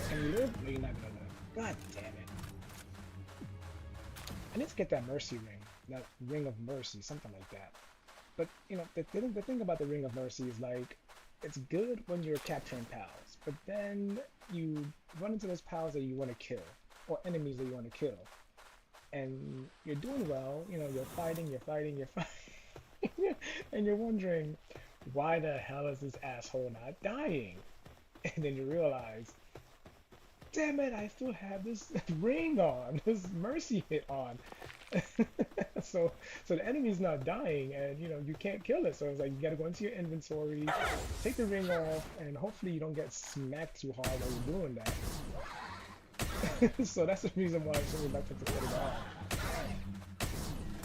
Can you live? No, you're not gonna live. God damn it. I need to get that mercy ring. That ring of mercy, something like that. But, the thing about the ring of mercy is like, it's good when you're capturing pals, but then you run into those pals that you want to kill, or enemies that you want to kill. And you're doing well, you're fighting, and you're wondering, why the hell is this asshole not dying? And then you realize, damn it, I still have this ring on, this mercy hit on. so so the enemy's not dying, and you know you can't kill it. So it's like you gotta go into your inventory, take the ring off, and hopefully you don't get smacked too hard while you're doing that. So that's the reason why I'm so reluctant to put it on.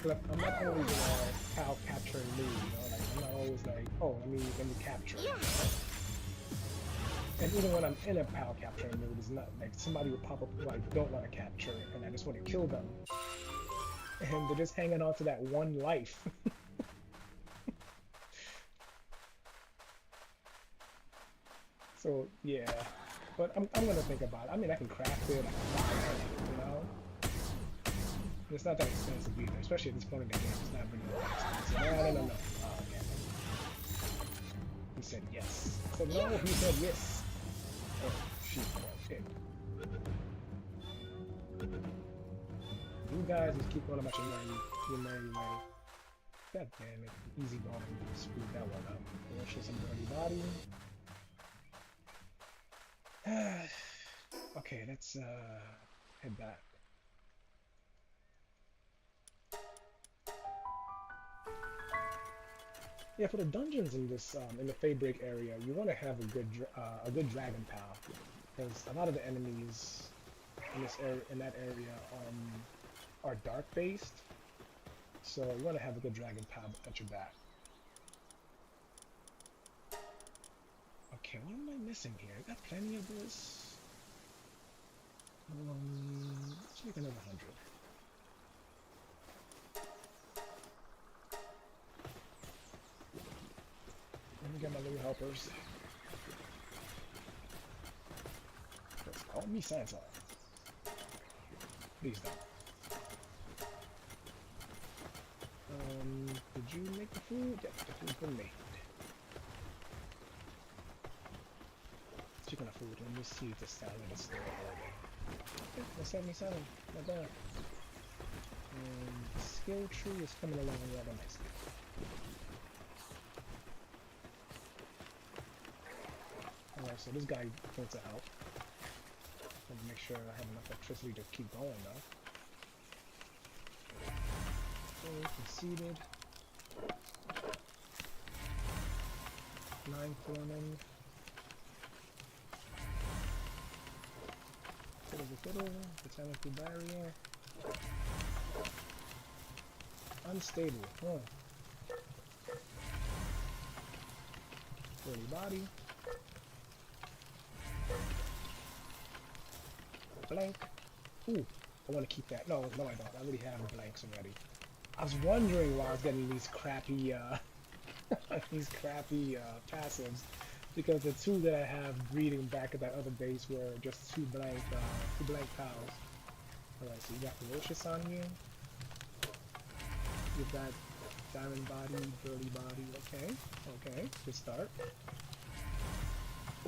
But I'm not always in a cow capturing mood, you know, like I'm not always like, oh let me capture it. And even when I'm in a PAL capturing mode, it's not like somebody will pop up who I don't want to capture and I just want to kill them. And they're just hanging on to that one life. So yeah, but I'm gonna think about it. I mean, I can craft it, I can buy it, you know. It's not that expensive either, especially at this point in the game. It's not really that expensive. No. Oh, okay. He said yes. I said no. He said yes. Oh, shoot. Okay. You guys just keep going about your merry way. God damn it. Easy going. Screwed that one up. Let's show some dirty body. Okay, let's head back. Yeah, for the dungeons in this in the Feybreak area, you want to have a good dragon pal, because a lot of the enemies in this area are dark based, so you want to have a good dragon pal at your back. Okay, what am I missing here? I got plenty of this. Let's make another 100. Let me get my little helpers. Call me Santa. Please don't. Did you make the food? Yes, the food's been made. Speaking of food, let me see if the salad is still available. Okay, that's 77. Not bad. The skill tree is coming along rather nicely. Alright, so this guy points it out. Let me make sure I have enough electricity to keep going though. Okay, conceded. 9 foremen. Fiddle, botanical barrier. Unstable, huh? Early body. Blank. Ooh, I want to keep that. No, I don't. I already have blanks already. I was wondering why I was getting these crappy, passives, because the two that I have breeding back at that other base were just two blank pals. Alright, so you got ferocious on you. You've got diamond body, burly body. Okay, good start.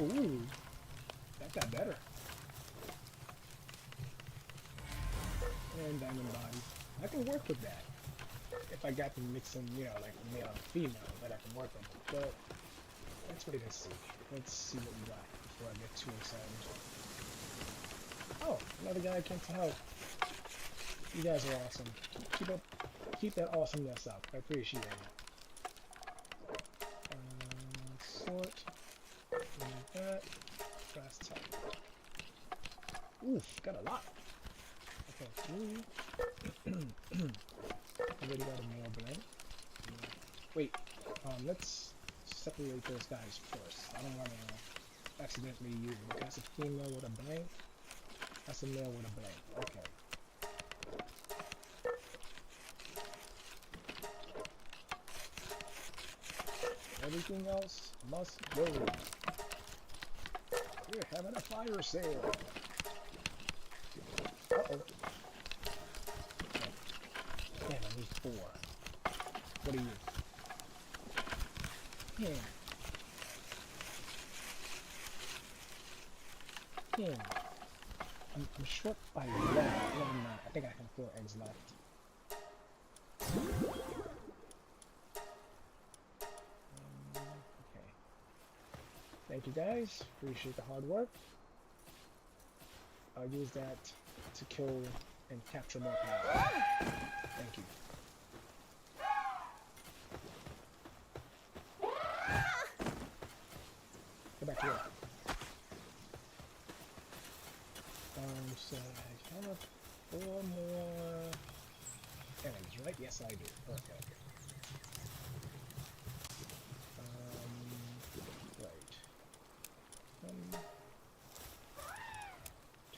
Ooh, that got better. And diamond body. I can work with that. If I got to mix in, you know, like male and female, that I can work with. But let's wait and see. Let's see what we got before I get too excited. Oh, another guy came to help. You guys are awesome. Keep that awesomeness up. I appreciate it. Sort. Like that. Brass type. Oof, got a lot. Okay, 3. Already got a male blank. Wait, let's separate those guys first. I don't want to accidentally use it. That's a female with a blank. That's a male with a blank. Okay. Everything else must go. We're having a fire sale. Uh-oh. Damn, I need 4. What are you? Yeah. Yeah. I'm short by 1. No, I'm not. I think I have 4 eggs left. Thank you guys. Appreciate the hard work. I'll use that to kill and capture more power. Thank you. Go back to work. So I have 4 more enemies, right? Yes, I do. Okay. Right.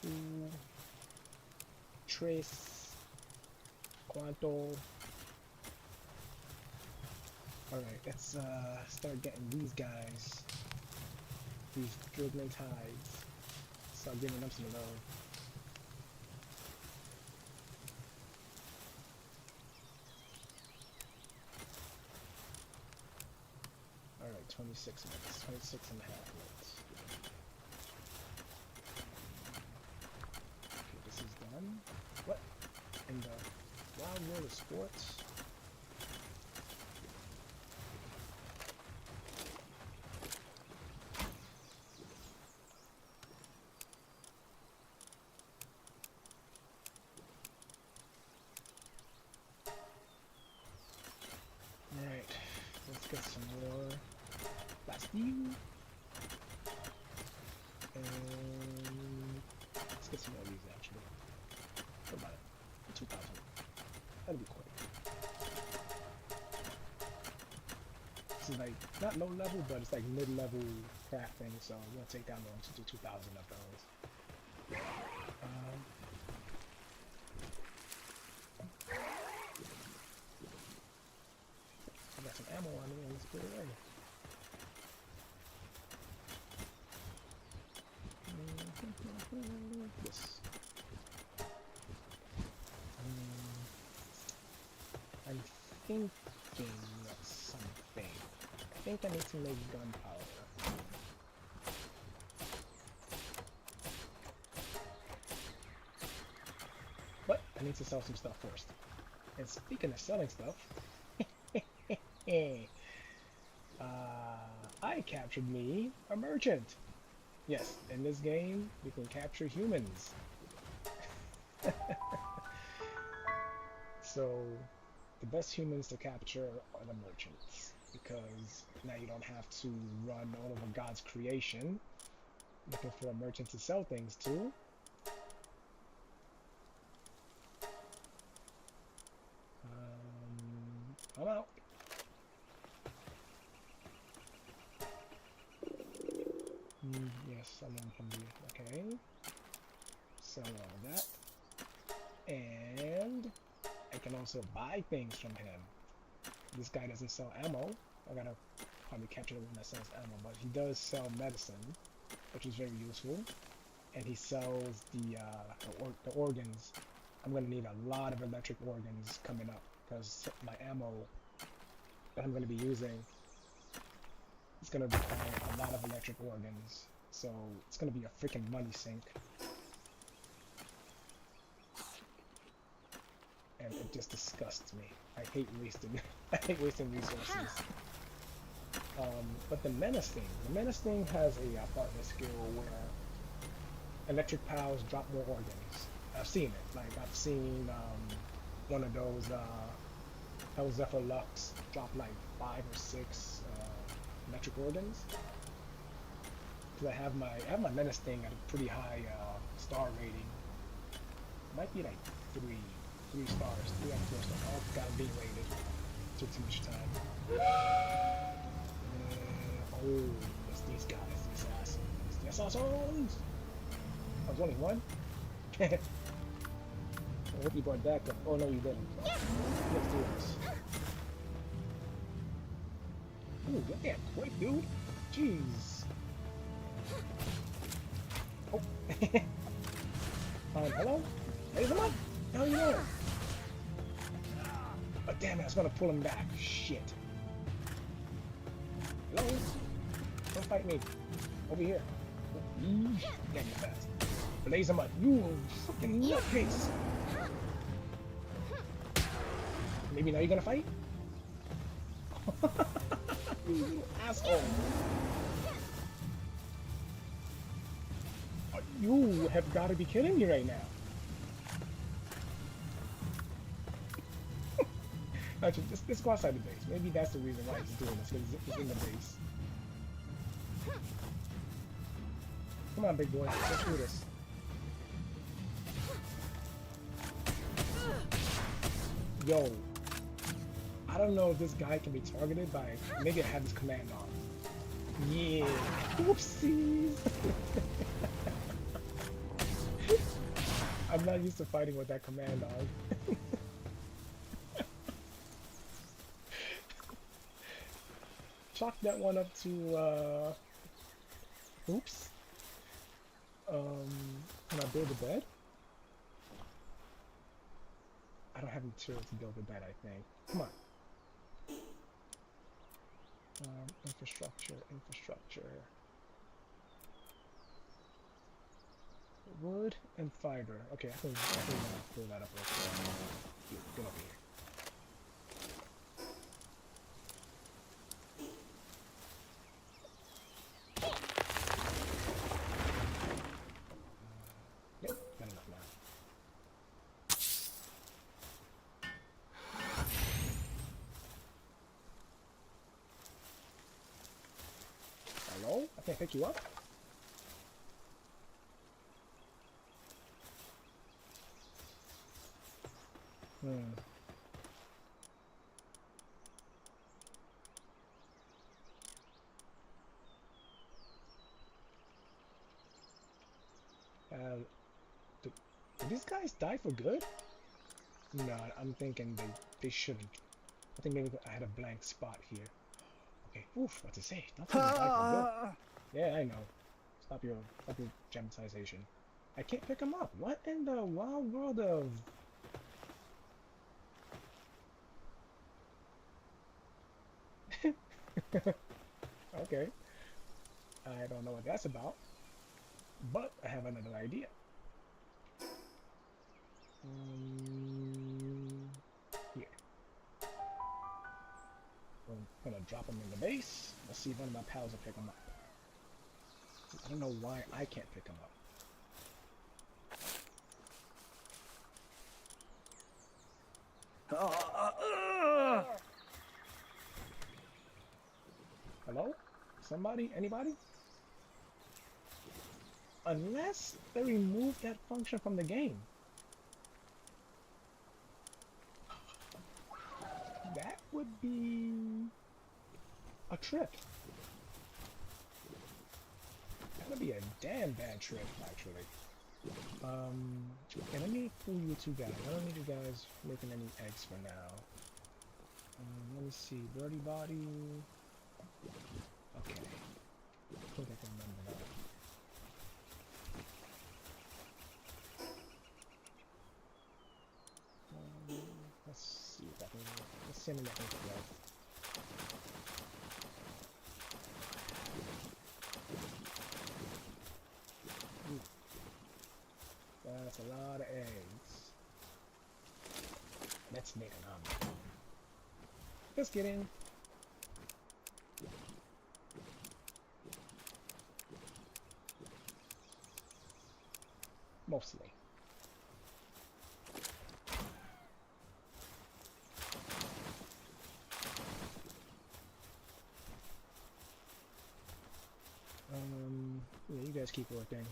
2. Trace. Quanto. Alright, let's start getting these guys. These dribbling tides. Start giving them some love. Alright, 26 minutes. 26 and a half minutes. Okay, this is done. What? In the wild world of sports? Alright, let's get some more plastic. And let's get some more of these actually. What about it? 2,000. That'll be quick. This is like, not low level, but it's like mid-level crafting, so it won't take that long to do 2,000 of those. I got some ammo on me, and let's put it away. This. I'm thinking of something. I think I need to make gunpowder. But I need to sell some stuff first. And speaking of selling stuff, I captured me a merchant. Yes, in this game, you can capture humans. So, the best humans to capture are the merchants, because now you don't have to run all over God's creation looking for a merchant to sell things to. I'm out. Yes, I'm on hungry. Okay. Sell all that. And I can also buy things from him. This guy doesn't sell ammo. I gotta probably capture the one that sells ammo, but he does sell medicine, which is very useful. And he sells the organs. I'm gonna need a lot of electric organs coming up, because my ammo that I'm gonna be using is gonna require a lot of electric organs. So it's gonna be a freaking money sink. And it just disgusts me. I hate wasting resources. But the menace thing has a partner skill where electric powers drop more organs. I've seen it. Like I've seen one of those Hell Zephyr Lux drop like 5 or 6 electric organs. Because I have my menace thing at a pretty high star rating. It might be like 3 stars, 3 out of 4 stars. All got B rated. Took too much time. Oh, it's these guys, these assassins. The assassins! I was only one? I hope you brought back up. Oh no, you didn't. Let's do this. Ooh, get that quick, dude. Jeez. Oh. Hello? Raise him up? Hell yeah. Oh, damn it, I was gonna pull him back. Shit. Hello? Don't fight me. Over here. Damn you fast. Blaze him up. You fucking nutcase. Maybe now you're gonna fight? You little asshole. You have got to be kidding me right now. Actually, let's go outside the base. Maybe that's the reason why it's doing this, because it's in the base. Come on, big boy. Let's do this. Yo, I don't know if this guy can be targeted by... Maybe I have his command on. Yeah. Whoopsies. I'm not used to fighting with that command on. Chalk that one up to, oops. Can I build a bed? I don't have material to build a bed, I think. Come on. Infrastructure. Wood and fiber. Okay, I can pull that up real quick. Get over here. Yep, got enough now. Hello? I can't pick you up? Did these guys die for good? No, I'm thinking they shouldn't. I think maybe I had a blank spot here. Okay, oof, what to say? Nothing die for good. Yeah, I know. Stop your dramatization. I can't pick him up. What in the wild world of... Okay. I don't know what that's about. But I have another idea. Here. I'm gonna drop him in the base. Let's see if one of my pals will pick him up. I don't know why I can't pick him up. Hello? Somebody? Anybody? Unless they remove that function from the game. That would be a trip. That would be a damn bad trip, actually. Okay, let me fool you two guys. I don't need you guys making any eggs for now. Let me see. Birdie body. Okay. I think I can remember that. Let's see if I can... Let's send him that info. That's a lot of eggs. Let's make an omelet. Just kidding. Mostly. Yeah, you guys keep working.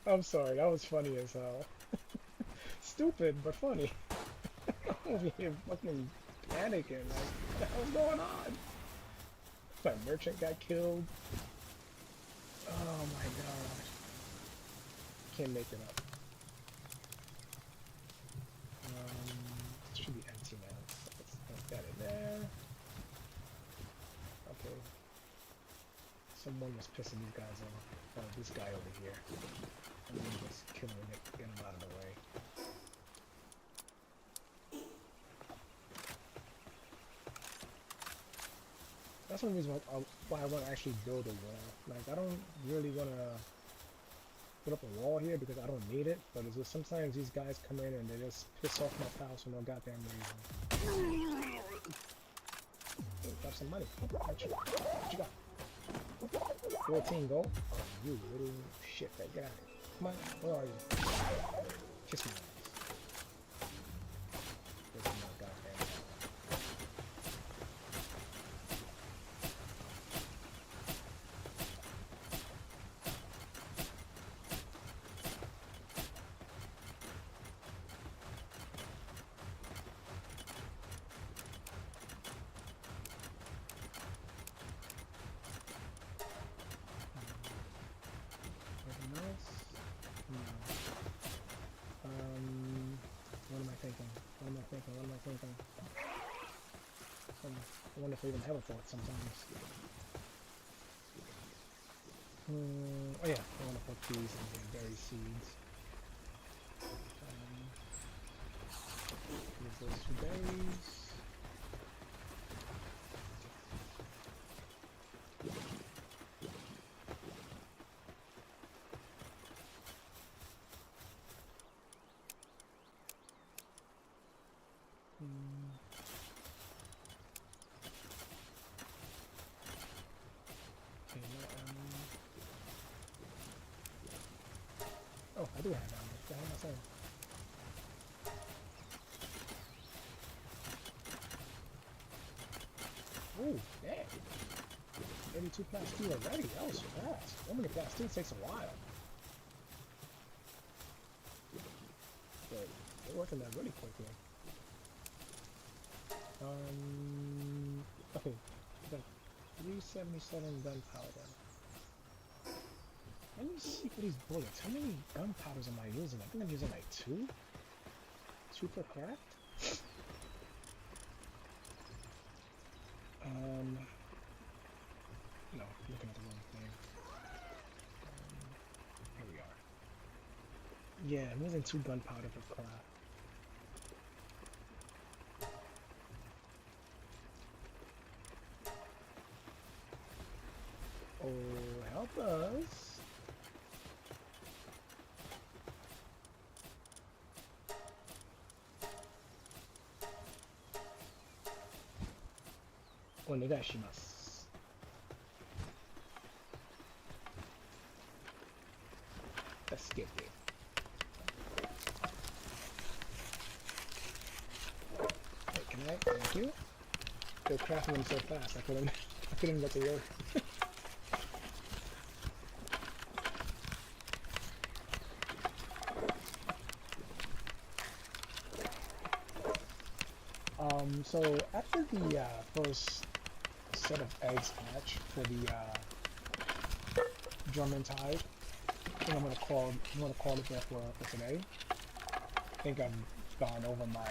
I'm sorry, that was funny as hell. Stupid, but funny. I'm over here fucking panicking, like, what the hell's going on? My merchant got killed. Oh my gosh. Can't make it up. It should be empty now. Let's get it there. Okay. Someone was pissing these guys off. Oh, this guy over here. I'm gonna just kill him and get him out of the way. That's one reason why I want to actually build a wall. Like, I don't really want to put up a wall here because I don't need it, but it's just sometimes these guys come in and they just piss off my pals for no goddamn reason. Hey, got some money. What you got? 14 gold? Oh, you little shit, that guy. Come on, where are you? Kiss my ass. Kiss my goddamn ass. Anything else? No. What am I thinking? What am I thinking? What am I thinking? I wonder if I even have a thought sometimes. Oh yeah, I want to put these in the berry seeds. Use those 2 berries. Okay, no ammo. Oh, I do have ammo. What the hell am I saying? Oh, dang. 82 plasteel already. That was fast. So many plasteel takes a while. But they're working that really quickly. Okay. Got 377 gunpowder. Let me see for these bullets. How many gunpowders am I using? I think I'm using like 2? 2 per craft? No, looking at the wrong thing. Here we are. Yeah, I'm using 2 gunpowder per craft. Oh, help us. Onegashimasu. Let's skip it. Hey, can I? Thank you. They're crafting them so fast, I couldn't get to work. So after the first set of eggs hatch for the Drummond Tide, I think I'm gonna call it there for today. I think I've gone over my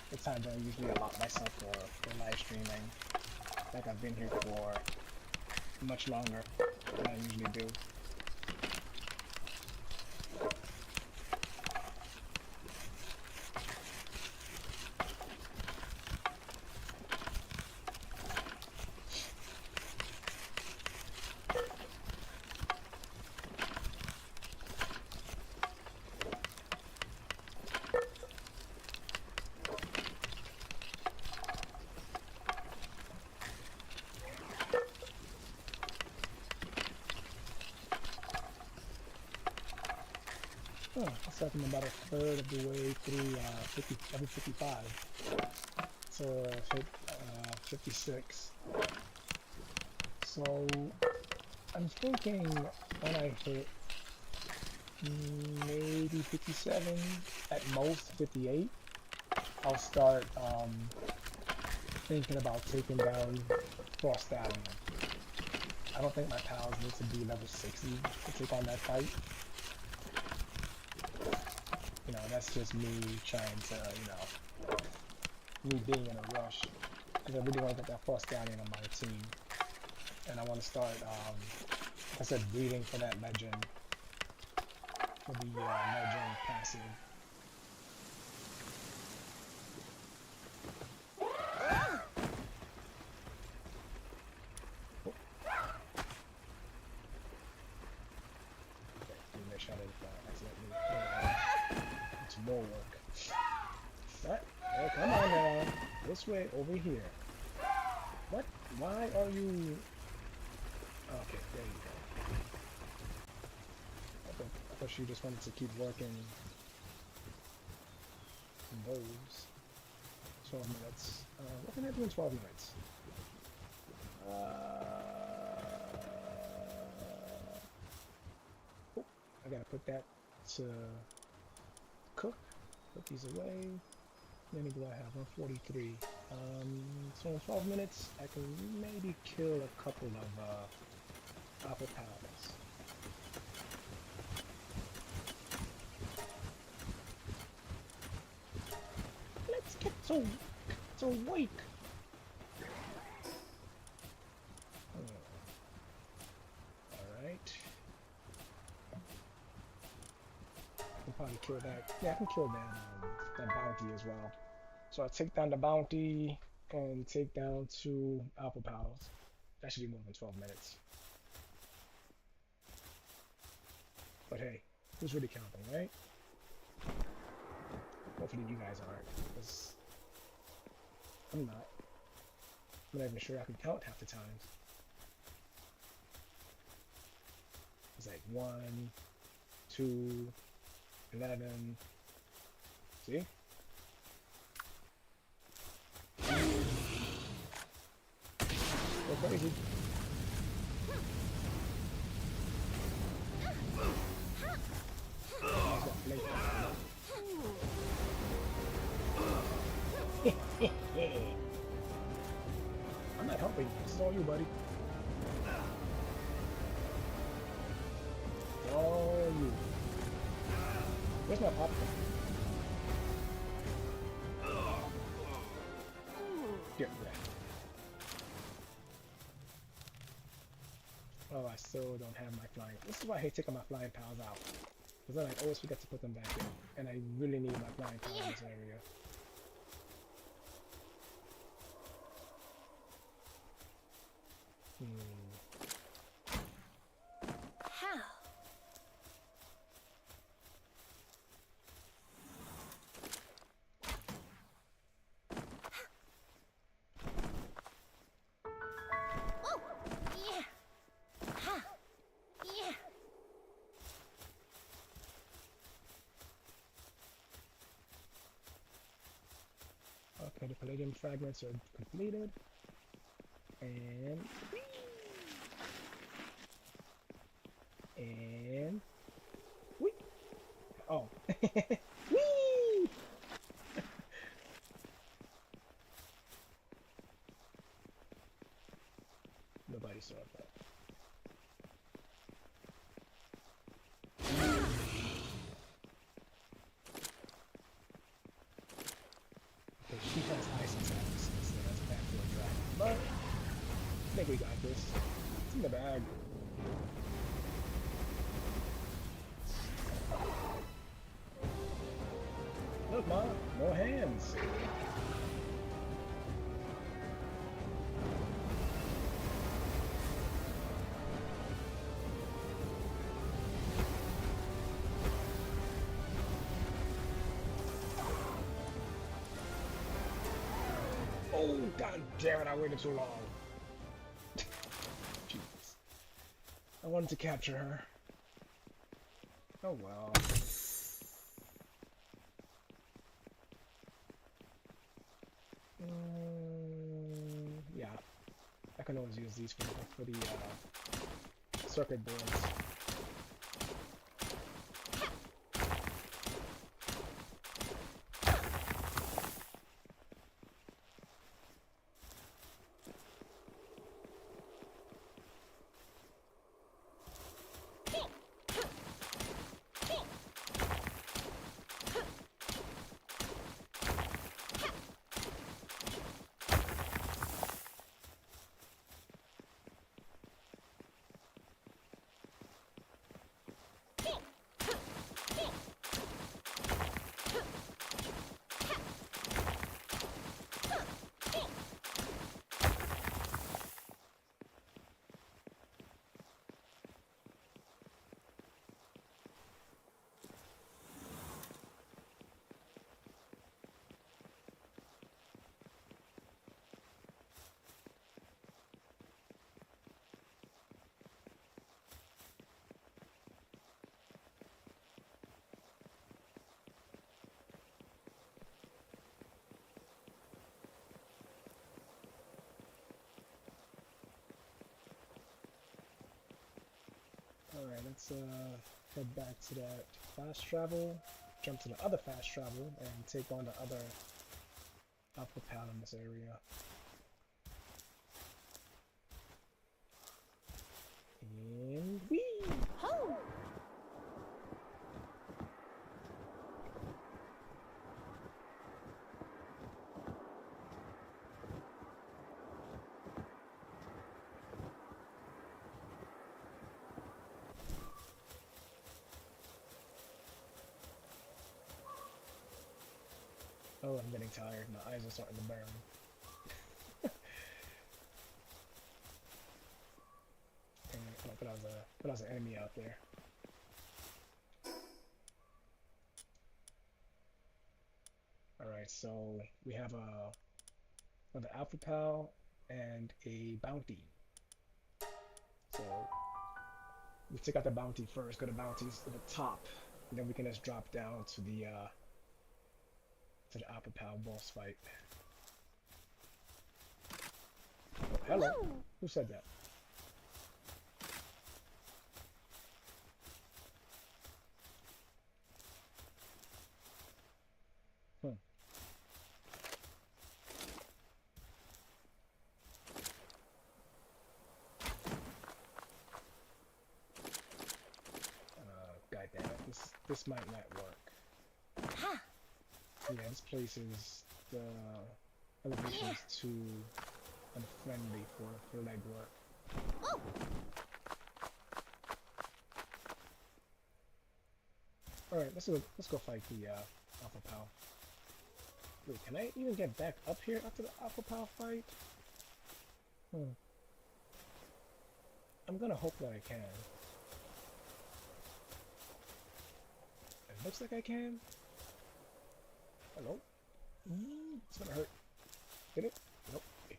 the time that I usually allot myself for live streaming. I think I've been here for much longer than I usually do. Oh, it's like I'm about a third of the way through 55. So 56. So I'm thinking when I hit maybe 57, at most 58, I'll start thinking about taking down Frost Stallion. I don't think my pals need to be level 60 to take on that fight. You know, that's just me trying to, you know, me being in a rush. Because I really want to get that Frost Stallion on my team. And I want to start, like I said, breeding for that legend. For the legend passive. Oh. Okay, make sure I didn't this way, over here. What? Why are you... Okay, there you go. I thought she just wanted to keep working those. 12 minutes. What can I do in 12 minutes? Oh, I gotta put that to cook. Put these away. How many do I have? 143. So in 12 minutes, I can maybe kill a couple of apple pals. Let's get to wake. Alright. I can probably kill that. Yeah, I can kill that bounty as well. So I'll take down the bounty and take down 2 apple pals. That should be more than 12 minutes. But hey, who's really counting, right? Hopefully you guys aren't, because I'm not. I'm not even sure I can count half the times. It's like 1, 2, 11. See? Go crazy. I'm not helping. This is all you, buddy. It's all you. Where's my popcorn? Get wrecked. Oh, I still don't have my flying. This is why I hate taking my flying pals out. Because then I always forget to put them back in. And I really need my flying pals in this area. How? Oh, yeah. Ha. Yeah. Okay, the palladium fragments are completed. And whee! Oh. Whee! Nobody saw that. Okay, she has ice attacks, so that's back to a dragon. But I think we got this. It's in the bag. Look, Ma, no hands. Oh, god damn it, I waited too long. Jesus. I wanted to capture her. Oh well. Yeah, I can always use these for the circuit boards. Alright, let's head back to that fast travel, jump to the other fast travel, and take on the other Alpha Pal in this area. And whee! Ho! Oh, I'm getting tired. My eyes are starting to burn. And I thought I was an enemy out there. Alright, so we have another Alpha Pal and a bounty. So we take out the bounty first, go to bounties to the top, and then we can just drop down to the Alpha Pal boss fight. Oh, hello. Whoa. Who said that? Hmm. God damn it. This might not work. Ha! Yeah, this place is the elevation is too unfriendly for leg work. Oh! Alright, let's go fight the Alpha Pal. Wait, can I even get back up here after the Alpha Pal fight? I'm gonna hope that I can. It looks like I can. Hello? It's gonna hurt. Did it? Nope. Yeah.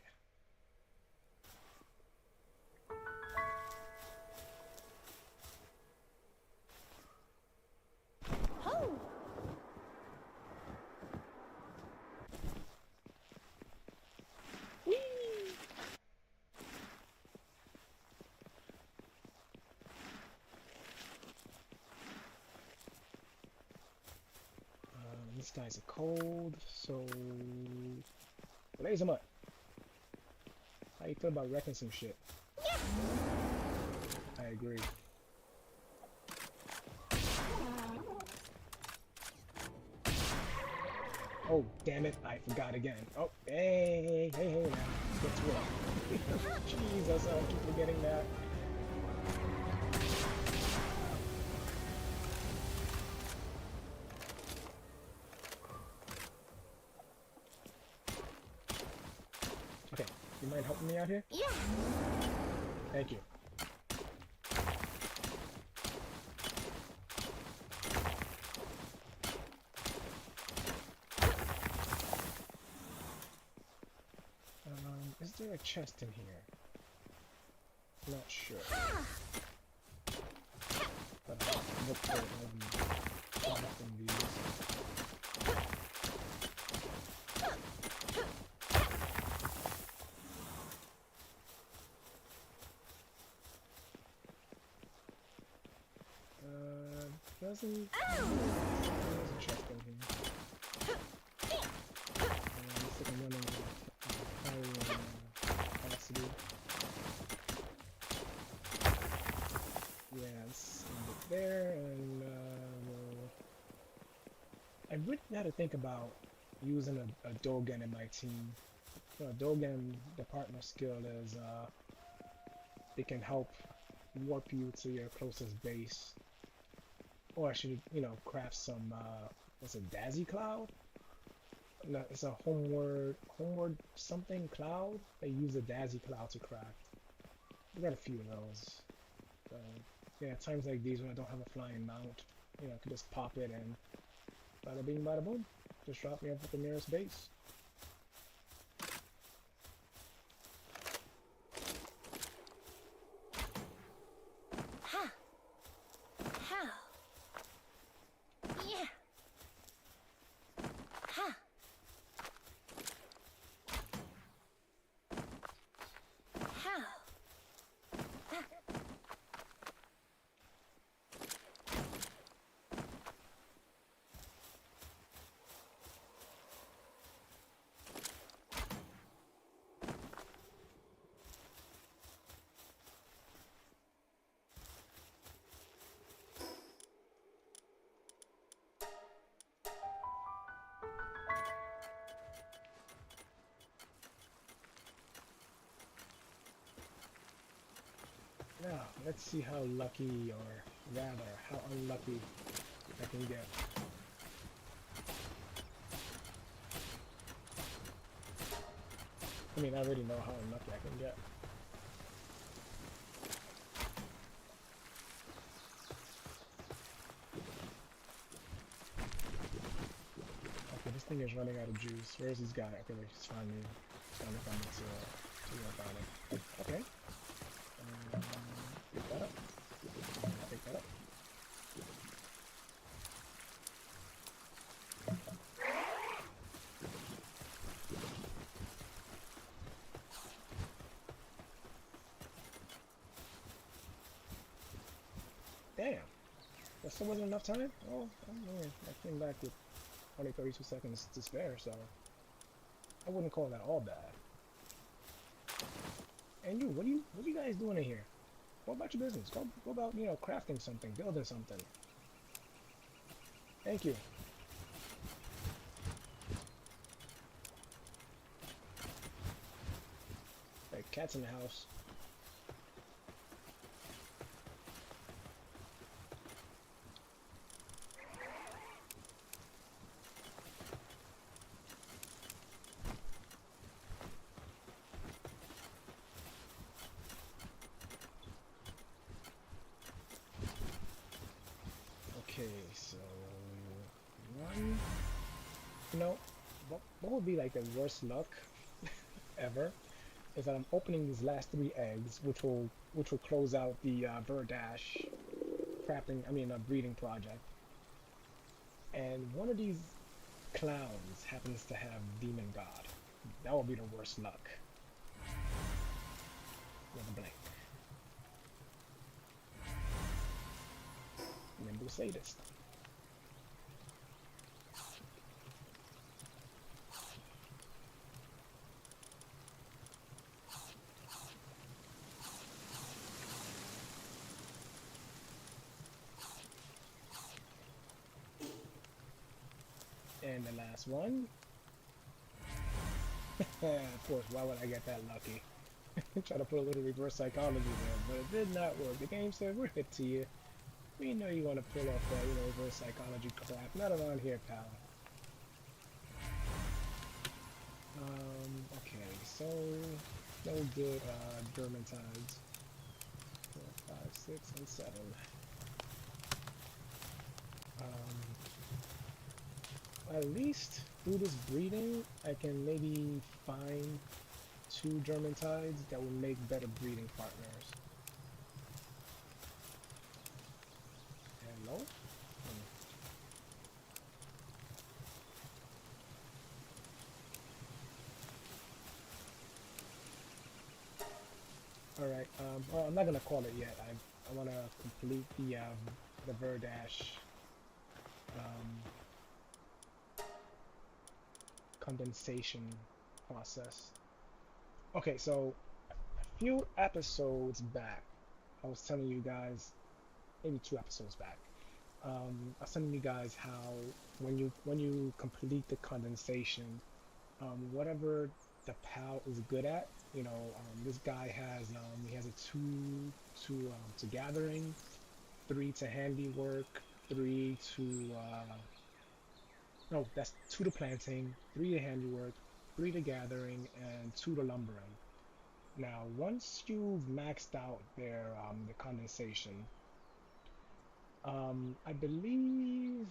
Ho! Whee! These guys are cold, so blaze them up. How you feel about wrecking some shit? Yeah. I agree. Oh, damn it, I forgot again. Oh, hey now. Get to it. Jesus, I keep forgetting that. Okay, you mind helping me out here? Yeah. Thank you. Is there a chest in here? Not sure. But I'll look for it in these. Doesn't. There's a chest in here. Looks like I'm running high capacity. Yeah, let's end it there, and I really got to think about using a Dogen in my team. You know, Dogen, the partner skill is it can help warp you to your closest base. Or I should, you know, craft some, what's it, Daisy Cloud? No, it's a homeward something cloud. They use a Daisy Cloud to craft. We got a few of those. So, yeah, times like these when I don't have a flying mount, you know, I could just pop it and bada bing, bada boom. Just drop me off at the nearest base. Ha! How? Yeah. Ha! How? Let's see how lucky, or rather, how unlucky I can get. I mean, I already know how unlucky I can get. Okay, this thing is running out of juice. Where's this guy? Okay, he's finally coming to work on it. Okay. Pick that up. Pick that up. Damn. That still wasn't enough time? Oh, man. I came back with only 32 seconds to spare, so I wouldn't call that all bad. And you, what are you guys doing in here? Go about your business. Go about, you know, crafting something, building something. Thank you. Like cats in the house. Okay, so one. You know, what would be like the worst luck ever is that I'm opening these last 3 eggs, which will close out the Verdash crafting. I mean, breeding project. And one of these clowns happens to have Demon God. That would be the worst luck. With a blank. Nimble sadist. And the last one. Of course, why would I get that lucky? Try to put a little reverse psychology there, but it did not work. The game said, we're hit to you. We know you want to pull off that, you know, reverse psychology crap. Not around here, pal. Okay, so no good Dermatides. 4, 5, 6, and 7. At least through this breeding, I can maybe find 2 Dermatides that will make better breeding partners. Hello? Alright, well, I'm not gonna call it yet. I wanna complete the Verdash condensation process. Okay, so a few episodes back, I was telling you guys, maybe 2 episodes back, I was telling you guys how when you complete the condensation, whatever the PAL is good at, you know, this guy has he has a 2 to gathering, 3 to handiwork, 3 to no, that's 2 to planting, 3 to handiwork, 3 to gathering, and 2 to lumbering. Now, once you've maxed out their the condensation, I believe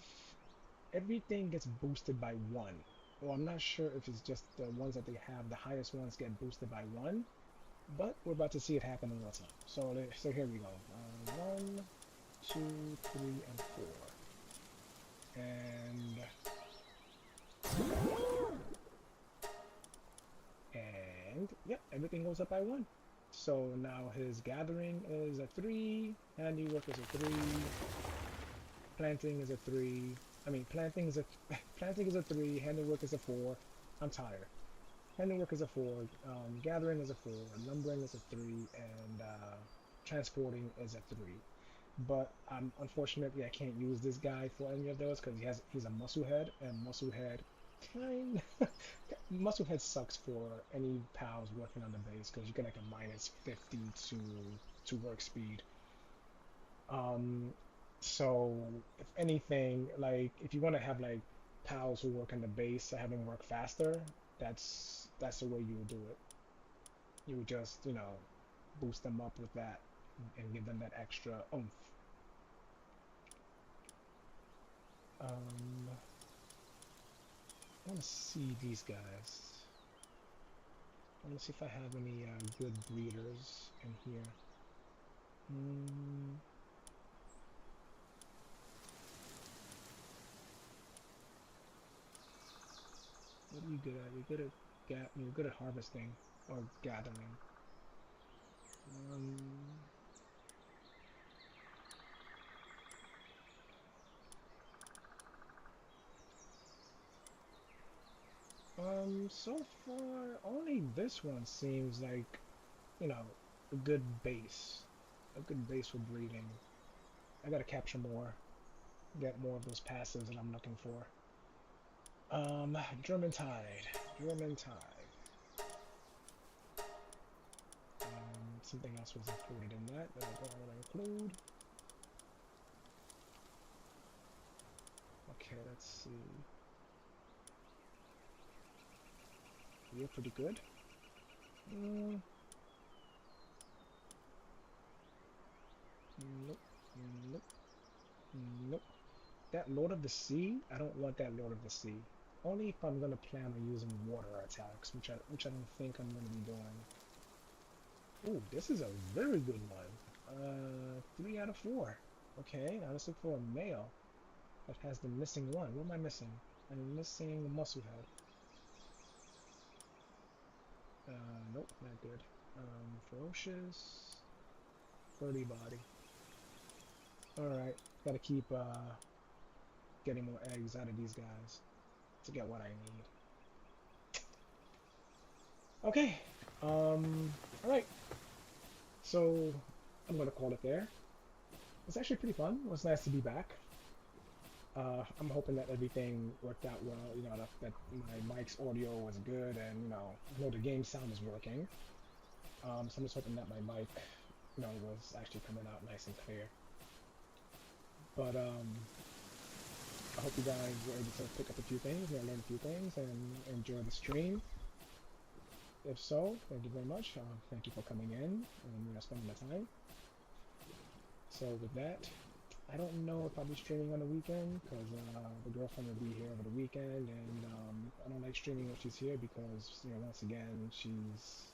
everything gets boosted by 1. Well, I'm not sure if it's just the ones that they have, the highest ones get boosted by 1, but we're about to see it happen in real time. So here we go. 1, 2, 3, and 4. And yep, everything goes up by 1. So now his gathering is a 3, handiwork is a 3, planting is a 3. I mean, planting is a 3, handiwork is a 4. I'm tired. Handiwork is a 4, gathering is a 4, lumbering is a 3, and transporting is a 3. But unfortunately, I can't use this guy for any of those because he's a muscle head, and muscle head kind. Musclehead sucks for any pals working on the base because you get like a -50 to work speed. Um, so if anything, like if you want to have like pals who work on the base, have them work faster, that's the way you would do it. You would just, boost them up with that and give them that extra oomph. I want to see these guys. I want to see if I have any good breeders in here. Hmm. What are you good at? You're good at harvesting or gathering. Um, so far only this one seems like, you know, a good base. A good base for breeding. I gotta capture more, get more of those passes that I'm looking for. German Tide. German Tide. Something else was included in that I don't want to include. Okay, let's see. You're pretty good. Mm, nope. Nope. Nope. That Lord of the Sea, I don't want that Lord of the Sea. Only if I'm gonna plan on using water attacks, which I don't think I'm gonna be doing. Ooh, this is a very good one. 3 out of 4. Okay, now let's look for a male that has the missing one. What am I missing? I'm missing Musclehead. Nope, not good. Ferocious, Birdie Body. Alright, gotta keep getting more eggs out of these guys to get what I need. Okay, alright, so I'm gonna call it there. It's actually pretty fun. It was nice to be back. I'm hoping that everything worked out well, that my mic's audio was good and, I know the game sound is working. So I'm just hoping that my mic, was actually coming out nice and clear. But I hope you guys were able to pick up a few things, learn a few things, and enjoy the stream. If so, thank you very much. Thank you for coming in and spending the time. So with that, I don't know if I'll be streaming on the weekend because the girlfriend will be here over the weekend, and I don't like streaming when she's here because once again she's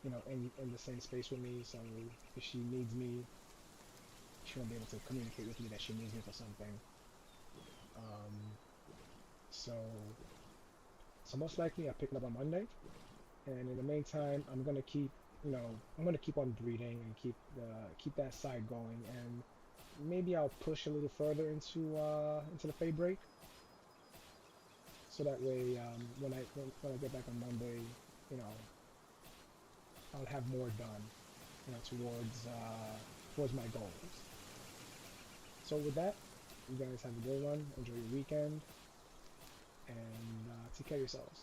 in the same space with me. So if she needs me, she won't be able to communicate with me that she needs me for something. Um, so most likely I'll pick it up on Monday, and in the meantime I'm gonna keep on breeding and keep that side going, and maybe I'll push a little further into the Feybreak, so that way when I get back on Monday, you know I'll have more done, towards my goals. So with that, you guys have a good one. Enjoy your weekend, and take care of yourselves.